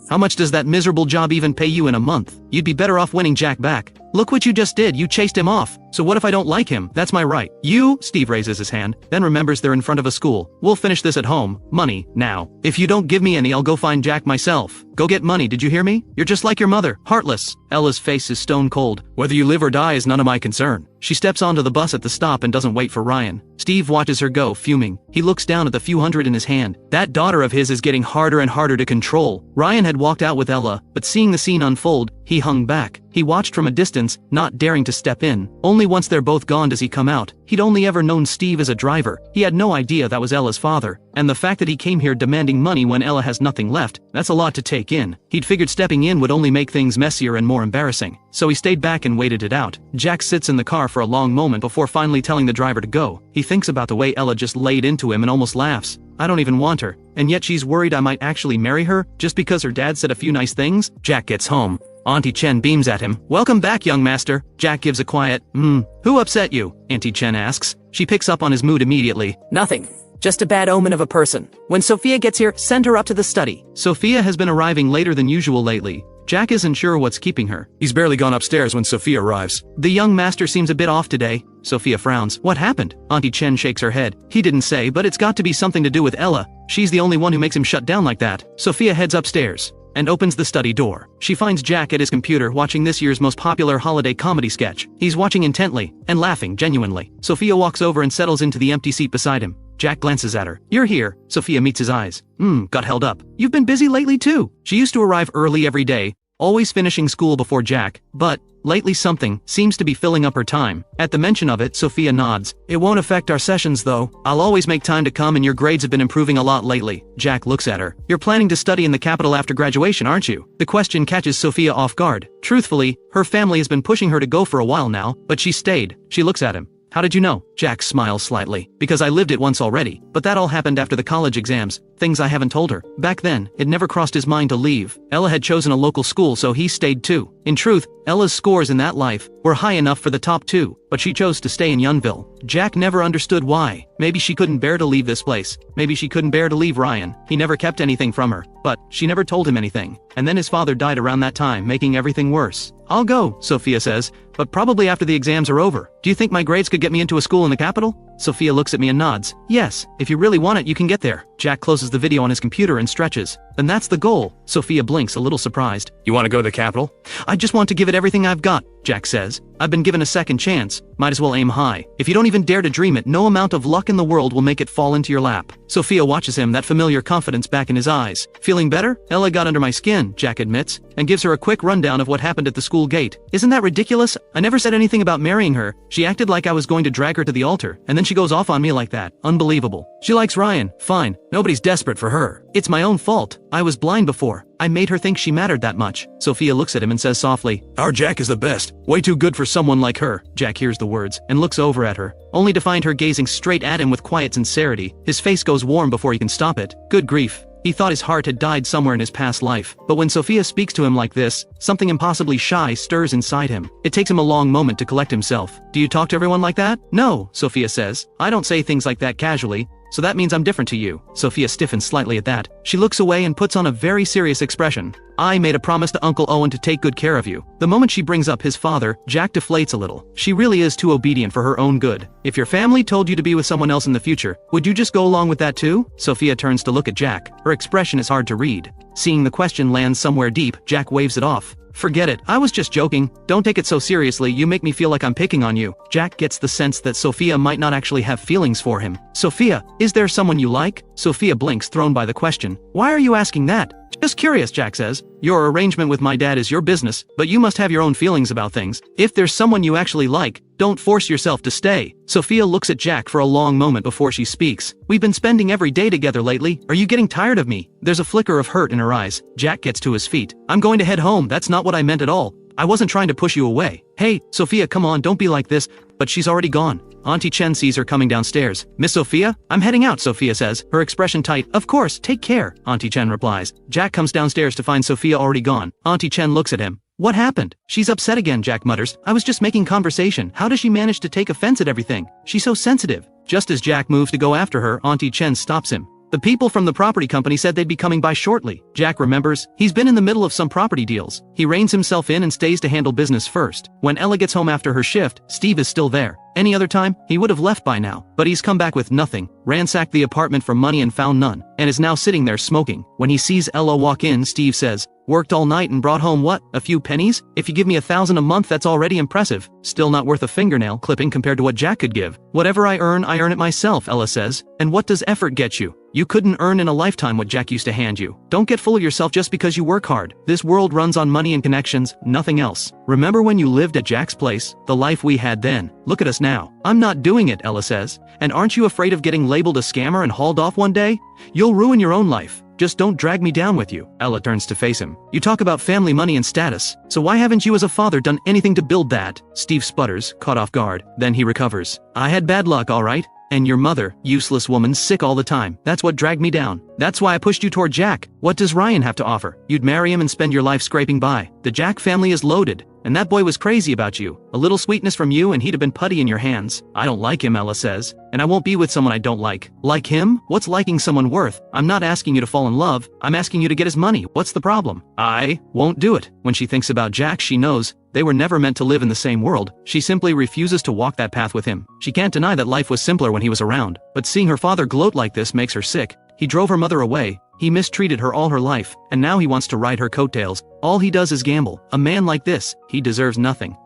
A: How much does that miserable job even pay you in a month? You'd be better off winning Jack back. Look what you just did, you chased him off. So what if I don't like him? That's my right. You, Steve raises his hand, then remembers they're in front of a school. We'll finish this at home. Money, now. If you don't give me any, I'll go find Jack myself. Go get money, did you hear me? You're just like your mother, heartless. Ella's face is stone cold. Whether you live or die is none of my concern. She steps onto the bus at the stop and doesn't wait for Ryan. Steve watches her go, fuming. He looks down at the few hundred in his hand. That daughter of his is getting harder and harder to control. Ryan had walked out with Ella, but seeing the scene unfold, he hung back. He watched from a distance, not daring to step in. Only once they're both gone does he come out. He'd only ever known Steve as a driver. He had no idea that was Ella's father. And the fact that he came here demanding money when Ella has nothing left, that's a lot to take in. He'd figured stepping in would only make things messier and more embarrassing. So he stayed back and waited it out. Jack sits in the car for a long moment before finally telling the driver to go. He thinks about the way Ella just laid into him and almost laughs. I don't even want her. And yet she's worried I might actually marry her, just because her dad said a few nice things? Jack gets home. Auntie Chen beams at him. Welcome back, young master. Jack gives a quiet, Who upset you? Auntie Chen asks. She picks up on his mood immediately.
B: Nothing. Just a bad omen of a person. When Sophia gets here, send her up to the study.
A: Sophia has been arriving later than usual lately. Jack isn't sure what's keeping her.
C: He's barely gone upstairs when Sophia arrives.
A: The young master seems a bit off today. Sophia frowns. What happened? Auntie Chen shakes her head. He didn't say, but it's got to be something to do with Ella. She's the only one who makes him shut down like that. Sophia heads upstairs and opens the study door. She finds Jack at his computer watching this year's most popular holiday comedy sketch. He's watching intently and laughing genuinely. Sophia walks over and settles into the empty seat beside him. Jack glances at her. You're here. Sophia meets his eyes. Got held up. You've been busy lately too. She used to arrive early every day, always finishing school before Jack, but lately something seems to be filling up her time. At the mention of it, Sophia nods. It won't affect our sessions though. I'll always make time to come and your grades have been improving a lot lately. Jack looks at her. You're planning to study in the capital after graduation, aren't you? The question catches Sophia off guard. Truthfully, her family has been pushing her to go for a while now, but she stayed. She looks at him. How did you know? Jack smiles slightly. Because I lived it once already. But that all happened after the college exams. Things I haven't told her. Back then, it never crossed his mind to leave. Ella had chosen a local school, so he stayed too. In truth, Ella's scores in that life were high enough for the top 2, but she chose to stay in Yunville. Jack never understood why. Maybe she couldn't bear to leave this place. Maybe she couldn't bear to leave Ryan. He never kept anything from her, but she never told him anything. And then his father died around that time, making everything worse. I'll go, Sophia says, but probably after the exams are over. Do you think my grades could get me into a school in the capital? Sophia looks at me and nods. Yes, if you really want it, you can get there. Jack closes the video on his computer and stretches. Then that's the goal. Sophia blinks, a little surprised.
C: You want to go to the capital?
A: I just want to give it everything I've got, Jack says. I've been given a second chance. Might as well aim high. If you don't even dare to dream it, no amount of luck in the world will make it fall into your lap. Sophia watches him, that familiar confidence back in his eyes. Feeling better? Ella got under my skin, Jack admits, and gives her a quick rundown of what happened at the school gate. Isn't that ridiculous? I never said anything about marrying her. She acted like I was going to drag her to the altar, and then she goes off on me like that. Unbelievable. She likes Ryan. Fine. Nobody's desperate for her. It's my own fault. I was blind before. I made her think she mattered that much. Sophia looks at him and says softly,
C: Our Jack is the best. Way too good for someone like her.
A: Jack hears the words and looks over at her, only to find her gazing straight at him with quiet sincerity. His face goes warm before he can stop it. Good grief. He thought his heart had died somewhere in his past life. But when Sophia speaks to him like this, something impossibly shy stirs inside him. It takes him a long moment to collect himself. Do you talk to everyone like that? No, Sophia says. I don't say things like that casually. So that means I'm different to you. Sophia stiffens slightly at that. She looks away and puts on a very serious expression. I made a promise to Uncle Owen to take good care of you. The moment she brings up his father, Jack deflates a little. She really is too obedient for her own good. If your family told you to be with someone else in the future, would you just go along with that too? Sophia turns to look at Jack. Her expression is hard to read. Seeing the question land somewhere deep, Jack waves it off. Forget it, I was just joking. Don't take it so seriously, you make me feel like I'm picking on you. Jack gets the sense that Sophia might not actually have feelings for him. Sophia, is there someone you like? Sophia blinks, thrown by the question. Why are you asking that? Just curious, Jack says. Your arrangement with my dad is your business, but you must have your own feelings about things. If there's someone you actually like, don't force yourself to stay. Sophia looks at Jack for a long moment before she speaks. We've been spending every day together lately. Are you getting tired of me? There's a flicker of hurt in her eyes. Jack gets to his feet. I'm going to head home. That's not what I meant at all. I wasn't trying to push you away. Hey, Sophia, come on, don't be like this. But she's already gone. Auntie Chen sees her coming downstairs. Miss Sophia? I'm heading out, Sophia says, her expression tight. Of course, take care, Auntie Chen replies. Jack comes downstairs to find Sophia already gone. Auntie Chen looks at him. What happened? She's upset again, Jack mutters. I was just making conversation. How does she manage to take offense at everything? She's so sensitive. Just as Jack moves to go after her, Auntie Chen stops him. The people from the property company said they'd be coming by shortly. Jack remembers. He's been in the middle of some property deals. He reins himself in and stays to handle business first. When Ella gets home after her shift, Steve is still there. Any other time, he would have left by now. But he's come back with nothing, ransacked the apartment for money and found none, and is now sitting there smoking. When he sees Ella walk in, Steve says, "Worked all night and brought home what? A few pennies? If you give me $1,000 a month, that's already impressive. Still not worth a fingernail clipping compared to what Jack could give. Whatever I earn it myself," Ella says. And what does effort get you? You couldn't earn in a lifetime what Jack used to hand you. Don't get full of yourself just because you work hard. This world runs on money and connections, nothing else. Remember when you lived at Jack's place? The life we had then. Look at us now. I'm not doing it, Ella says. And aren't you afraid of getting labeled a scammer and hauled off one day? You'll ruin your own life. Just don't drag me down with you. Ella turns to face him. You talk about family money and status. So why haven't you as a father done anything to build that? Steve sputters, caught off guard. Then he recovers. I had bad luck, all right. And your mother, useless woman, sick all the time. That's what dragged me down. That's why I pushed you toward Jack. What does Ryan have to offer? You'd marry him and spend your life scraping by. The Jack family is loaded. And that boy was crazy about you. A little sweetness from you and he'd have been putty in your hands. I don't like him, Ella says. And I won't be with someone I don't like. Like him? What's liking someone worth? I'm not asking you to fall in love. I'm asking you to get his money. What's the problem? I won't do it. When she thinks about Jack, she knows they were never meant to live in the same world. She simply refuses to walk that path with him. She can't deny that life was simpler when he was around. But seeing her father gloat like this makes her sick. He drove her mother away. He mistreated her all her life, and now he wants to ride her coattails. All he does is gamble. A man like this, he deserves nothing.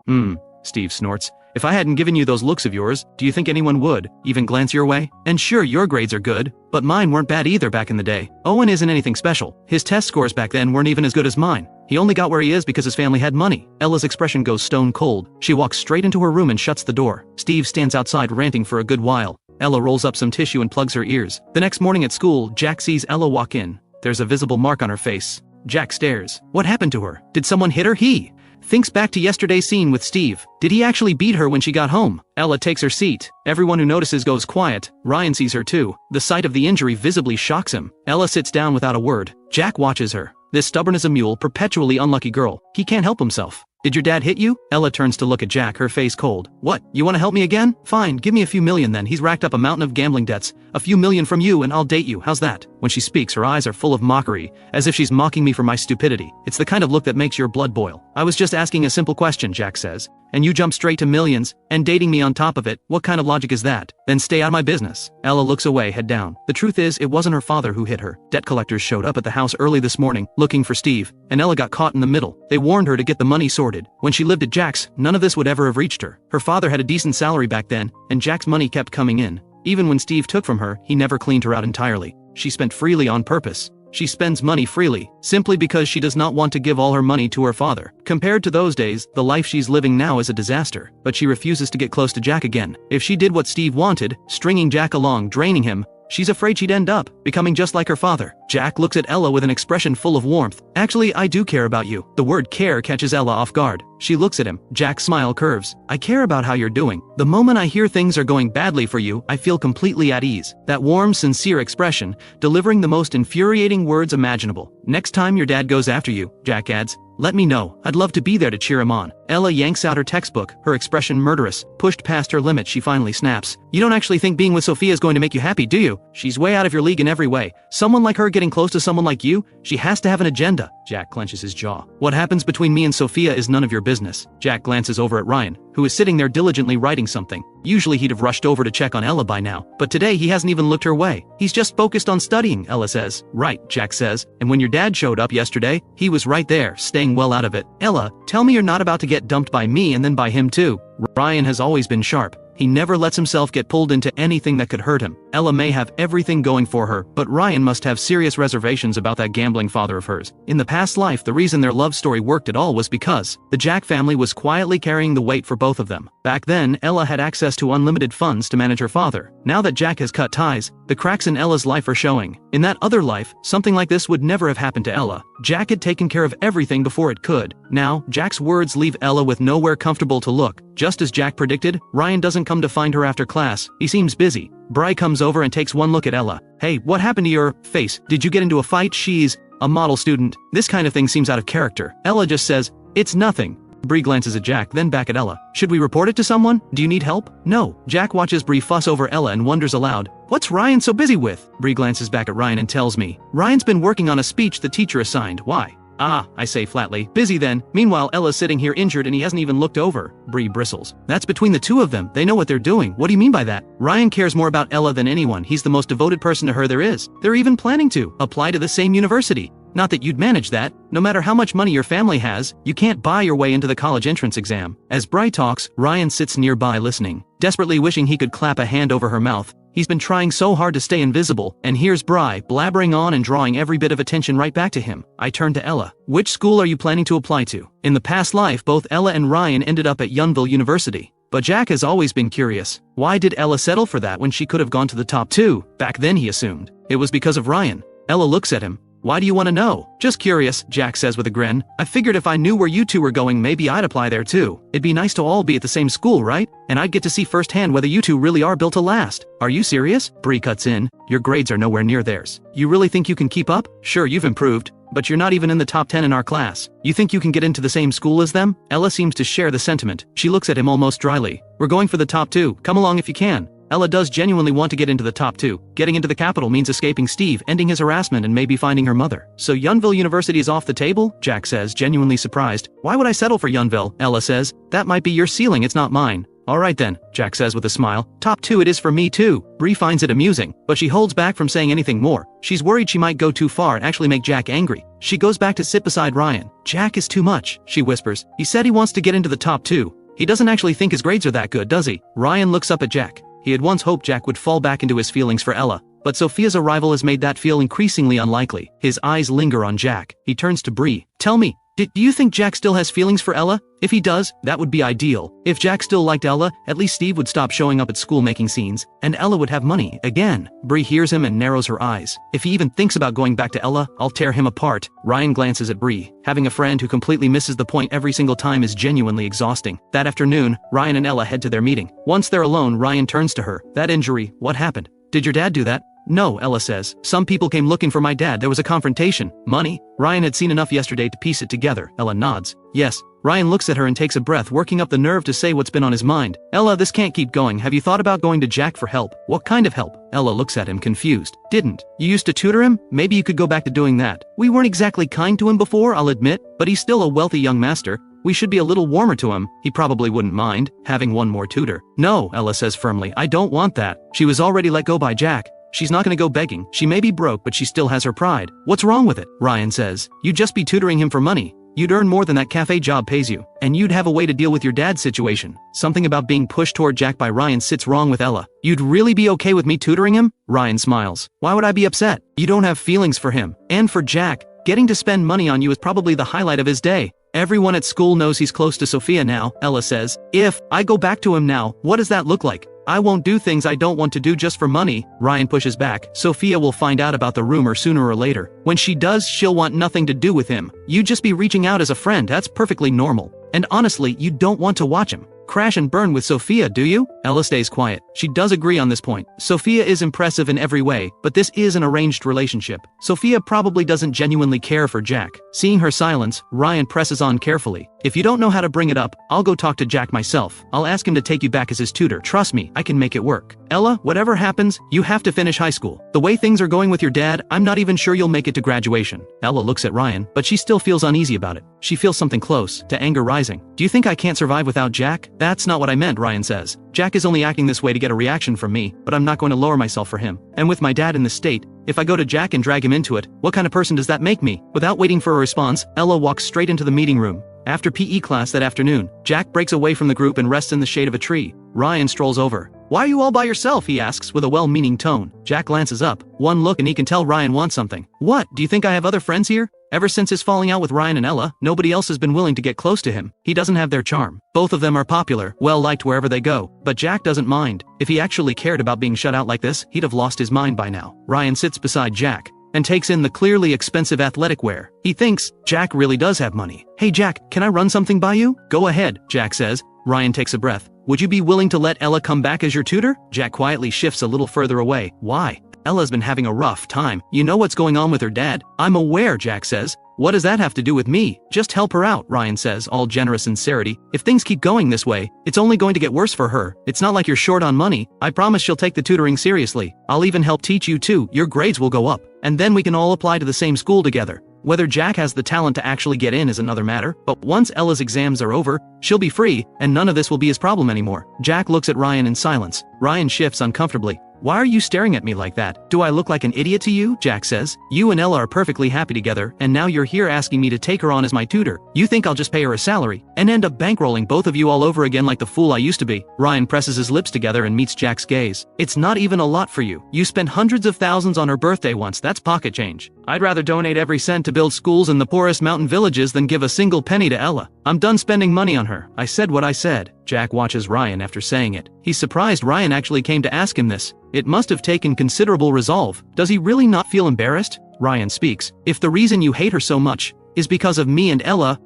A: Steve snorts. If I hadn't given you those looks of yours, do you think anyone would even glance your way? And sure, your grades are good, but mine weren't bad either back in the day. Owen isn't anything special. His test scores back then weren't even as good as mine. He only got where he is because his family had money. Ella's expression goes stone cold. She walks straight into her room and shuts the door. Steve stands outside ranting for a good while. Ella rolls up some tissue and plugs her ears. The next morning at school, Jack sees Ella walk in. There's a visible mark on her face. Jack stares. What happened to her? Did someone hit her? He thinks back to yesterday's scene with Steve. Did he actually beat her when she got home? Ella takes her seat. Everyone who notices goes quiet. Ryan sees her too. The sight of the injury visibly shocks him. Ella sits down without a word. Jack watches her. This stubborn as a mule, perpetually unlucky girl. He can't help himself. Did your dad hit you? Ella turns to look at Jack, her face cold. What, you want to help me again? Fine, give me a few million then. He's racked up a mountain of gambling debts. A few million from you and I'll date you, how's that? When she speaks, her eyes are full of mockery, as if she's mocking me for my stupidity. It's the kind of look that makes your blood boil. I was just asking a simple question, Jack says. And you jump straight to millions, and dating me on top of it. What kind of logic is that? Then stay out of my business. Ella looks away, head down. The truth is, it wasn't her father who hit her. Debt collectors showed up at the house early this morning, looking for Steve, and Ella got caught in the middle. They warned her to get the money sorted. When she lived at Jack's, none of this would ever have reached her. Her father had a decent salary back then, and Jack's money kept coming in. Even when Steve took from her, he never cleaned her out entirely. She spent freely on purpose. She spends money freely, simply because she does not want to give all her money to her father. Compared to those days, the life she's living now is a disaster, but she refuses to get close to Jack again. If she did what Steve wanted, stringing Jack along, draining him, she's afraid she'd end up becoming just like her father. Jack looks at Ella with an expression full of warmth. Actually, I do care about you. The word care catches Ella off guard. She looks at him. Jack's smile curves. I care about how you're doing. The moment I hear things are going badly for you, I feel completely at ease. That warm, sincere expression, delivering the most infuriating words imaginable. Next time your dad goes after you, Jack adds, let me know. I'd love to be there to cheer him on. Ella yanks out her textbook, her expression murderous. Pushed past her limit, she finally snaps. You don't actually think being with Sophia is going to make you happy, do you? She's way out of your league in every way. Someone like her getting close to someone like you? She has to have an agenda. Jack clenches his jaw. What happens between me and Sophia is none of your business. Jack glances over at Ryan, who is sitting there diligently writing something. Usually he'd have rushed over to check on Ella by now, but today he hasn't even looked her way. He's just focused on studying, Ella says. Right, Jack says. And when your dad showed up yesterday, he was right there, staying well out of it. Ella, tell me you're not about to get dumped by me and then by him too. Ryan has always been sharp. He never lets himself get pulled into anything that could hurt him. Ella may have everything going for her, but Ryan must have serious reservations about that gambling father of hers. In the past life, the reason their love story worked at all was because the Jack family was quietly carrying the weight for both of them. Back then, Ella had access to unlimited funds to manage her father. Now that Jack has cut ties, the cracks in Ella's life are showing. In that other life, something like this would never have happened to Ella. Jack had taken care of everything before it could. Now, Jack's words leave Ella with nowhere comfortable to look. Just as Jack predicted, Ryan doesn't come to find her after class. He seems busy. Bry comes over and takes one look at Ella. "Hey, what happened to your face? Did you get into a fight? She's a model student." This kind of thing seems out of character. Ella just says, "It's nothing." Bree glances at Jack, then back at Ella. "Should we report it to someone? Do you need help?" "No." Jack watches Bree fuss over Ella and wonders aloud, "What's Ryan so busy with?" Bree glances back at Ryan and tells me, "Ryan's been working on a speech the teacher assigned." "Why?" "Ah," I say flatly. "Busy then." Meanwhile, Ella's sitting here injured and he hasn't even looked over. Bree bristles. "That's between the two of them. They know what they're doing." "What do you mean by that?" "Ryan cares more about Ella than anyone. He's the most devoted person to her there is. They're even planning to apply to the same university. Not that you'd manage that. No matter how much money your family has, you can't buy your way into the college entrance exam." As Bry talks, Ryan sits nearby listening, desperately wishing he could clap a hand over her mouth. He's been trying so hard to stay invisible, and here's Bry blabbering on and drawing every bit of attention right back to him. I turn to Ella. "Which school are you planning to apply to?" In the past life, both Ella and Ryan ended up at Yountville University. But Jack has always been curious. Why did Ella settle for that when she could have gone to the top two? Back then he assumed it was because of Ryan. Ella looks at him. "Why do you want to know?" "Just curious," Jack says with a grin. "I figured if I knew where you two were going, maybe I'd apply there too. It'd be nice to all be at the same school, right? And I'd get to see firsthand whether you two really are built to last." "Are you serious?" Bree cuts in. "Your grades are nowhere near theirs. You really think you can keep up? Sure, you've improved, but you're not even in the top 10 in our class. You think you can get into the same school as them?" Ella seems to share the sentiment. She looks at him almost dryly. "We're going for the top two. Come along if you can." Ella does genuinely want to get into the top two. Getting into the capital means escaping Steve, ending his harassment, and maybe finding her mother. "So Yountville University is off the table?" Jack says, genuinely surprised. "Why would I settle for Yountville?" Ella says. "That might be your ceiling, it's not mine." "Alright then," Jack says with a smile. "Top two it is for me too." Bree finds it amusing, but she holds back from saying anything more. She's worried she might go too far and actually make Jack angry. She goes back to sit beside Ryan. "Jack is too much," she whispers. "He said he wants to get into the top two. He doesn't actually think his grades are that good, does he?" Ryan looks up at Jack. He had once hoped Jack would fall back into his feelings for Ella, but Sophia's arrival has made that feel increasingly unlikely. His eyes linger on Jack. He turns to Bree. "Tell me, do you think Jack still has feelings for Ella? If he does, that would be ideal. If Jack still liked Ella, at least Steve would stop showing up at school making scenes, and Ella would have money again." Bree hears him and narrows her eyes. "If he even thinks about going back to Ella, I'll tear him apart." Ryan glances at Bree. Having a friend who completely misses the point every single time is genuinely exhausting. That afternoon, Ryan and Ella head to their meeting. Once they're alone, Ryan turns to her. "That injury, what happened? Did your dad do that?" "No," Ella says. "Some people came looking for my dad. There was a confrontation." "Money?" Ryan had seen enough yesterday to piece it together. Ella nods. "Yes." Ryan looks at her and takes a breath, working up the nerve to say what's been on his mind. "Ella, this can't keep going. Have you thought about going to Jack for help?" "What kind of help?" Ella looks at him confused. "Didn't you used to tutor him? Maybe you could go back to doing that." "We weren't exactly kind to him before, I'll admit, but he's still a wealthy young master. We should be a little warmer to him. He probably wouldn't mind having one more tutor." "No," Ella says firmly. "I don't want that. She was already let go by Jack. She's not gonna go begging. She may be broke, but she still has her pride." "What's wrong with it?" Ryan says. "You'd just be tutoring him for money. You'd earn more than that cafe job pays you. And you'd have a way to deal with your dad's situation." Something about being pushed toward Jack by Ryan sits wrong with Ella. "You'd really be okay with me tutoring him?" Ryan smiles. "Why would I be upset? You don't have feelings for him. And for Jack, getting to spend money on you is probably the highlight of his day. Everyone at school knows he's close to Sophia now," Ella says. "If I go back to him now, what does that look like? I won't do things I don't want to do just for money." Ryan pushes back. "Sophia will find out about the rumor sooner or later. When she does, she'll want nothing to do with him. You just be reaching out as a friend, that's perfectly normal. And honestly, you don't want to watch him crash and burn with Sophia, do you?" Ella stays quiet. She does agree on this point. Sophia is impressive in every way, but this is an arranged relationship. Sophia probably doesn't genuinely care for Jack. Seeing her silence, Ryan presses on carefully. "If you don't know how to bring it up, I'll go talk to Jack myself. I'll ask him to take you back as his tutor. Trust me, I can make it work. Ella, whatever happens, you have to finish high school. The way things are going with your dad, I'm not even sure you'll make it to graduation." Ella looks at Ryan, but she still feels uneasy about it. She feels something close to anger rising. "Do you think I can't survive without Jack?" "That's not what I meant," Ryan says. "Jack is only acting this way to get a reaction from me, but I'm not going to lower myself for him. And with my dad in this state, if I go to Jack and drag him into it, what kind of person does that make me?" Without waiting for a response, Ella walks straight into the meeting room. After PE class that afternoon, Jack breaks away from the group and rests in the shade of a tree. Ryan strolls over. "Why are you all by yourself?" he asks with a well-meaning tone. Jack glances up. One look and he can tell Ryan wants something. "What, do you think I have other friends here?" Ever since his falling out with Ryan and Ella, nobody else has been willing to get close to him. He doesn't have their charm. Both of them are popular, well-liked wherever they go, but Jack doesn't mind. If he actually cared about being shut out like this, he'd have lost his mind by now. Ryan sits beside Jack and takes in the clearly expensive athletic wear. He thinks Jack really does have money. "Hey Jack, can I run something by you?" "Go ahead," Jack says. Ryan takes a breath. "Would you be willing to let Ella come back as your tutor?" Jack quietly shifts a little further away. "Why?" "Ella's been having a rough time. You know what's going on with her dad?" "I'm aware," Jack says. "What does that have to do with me?" "Just help her out," Ryan says, all generous sincerity. "If things keep going this way, it's only going to get worse for her. It's not like you're short on money. I promise she'll take the tutoring seriously. I'll even help teach you too. Your grades will go up. And then we can all apply to the same school together." Whether Jack has the talent to actually get in is another matter, but once Ella's exams are over, she'll be free, and none of this will be his problem anymore. Jack looks at Ryan in silence. Ryan shifts uncomfortably. "Why are you staring at me like that? Do I look like an idiot to you?" Jack says. "You and Ella are perfectly happy together, and now you're here asking me to take her on as my tutor. You think I'll just pay her a salary, and end up bankrolling both of you all over again like the fool I used to be?" Ryan presses his lips together and meets Jack's gaze. "It's not even a lot for you. You spent hundreds of thousands on her birthday once, that's pocket change. I'd rather donate every cent to build schools in the poorest mountain villages than give a single penny to Ella. I'm done spending money on her. I said what I said." Jack watches Ryan after saying it. He's surprised Ryan actually came to ask him this. It must have taken considerable resolve. Does he really not feel embarrassed? Ryan speaks. "If the reason you hate her so much is because of me and Ella,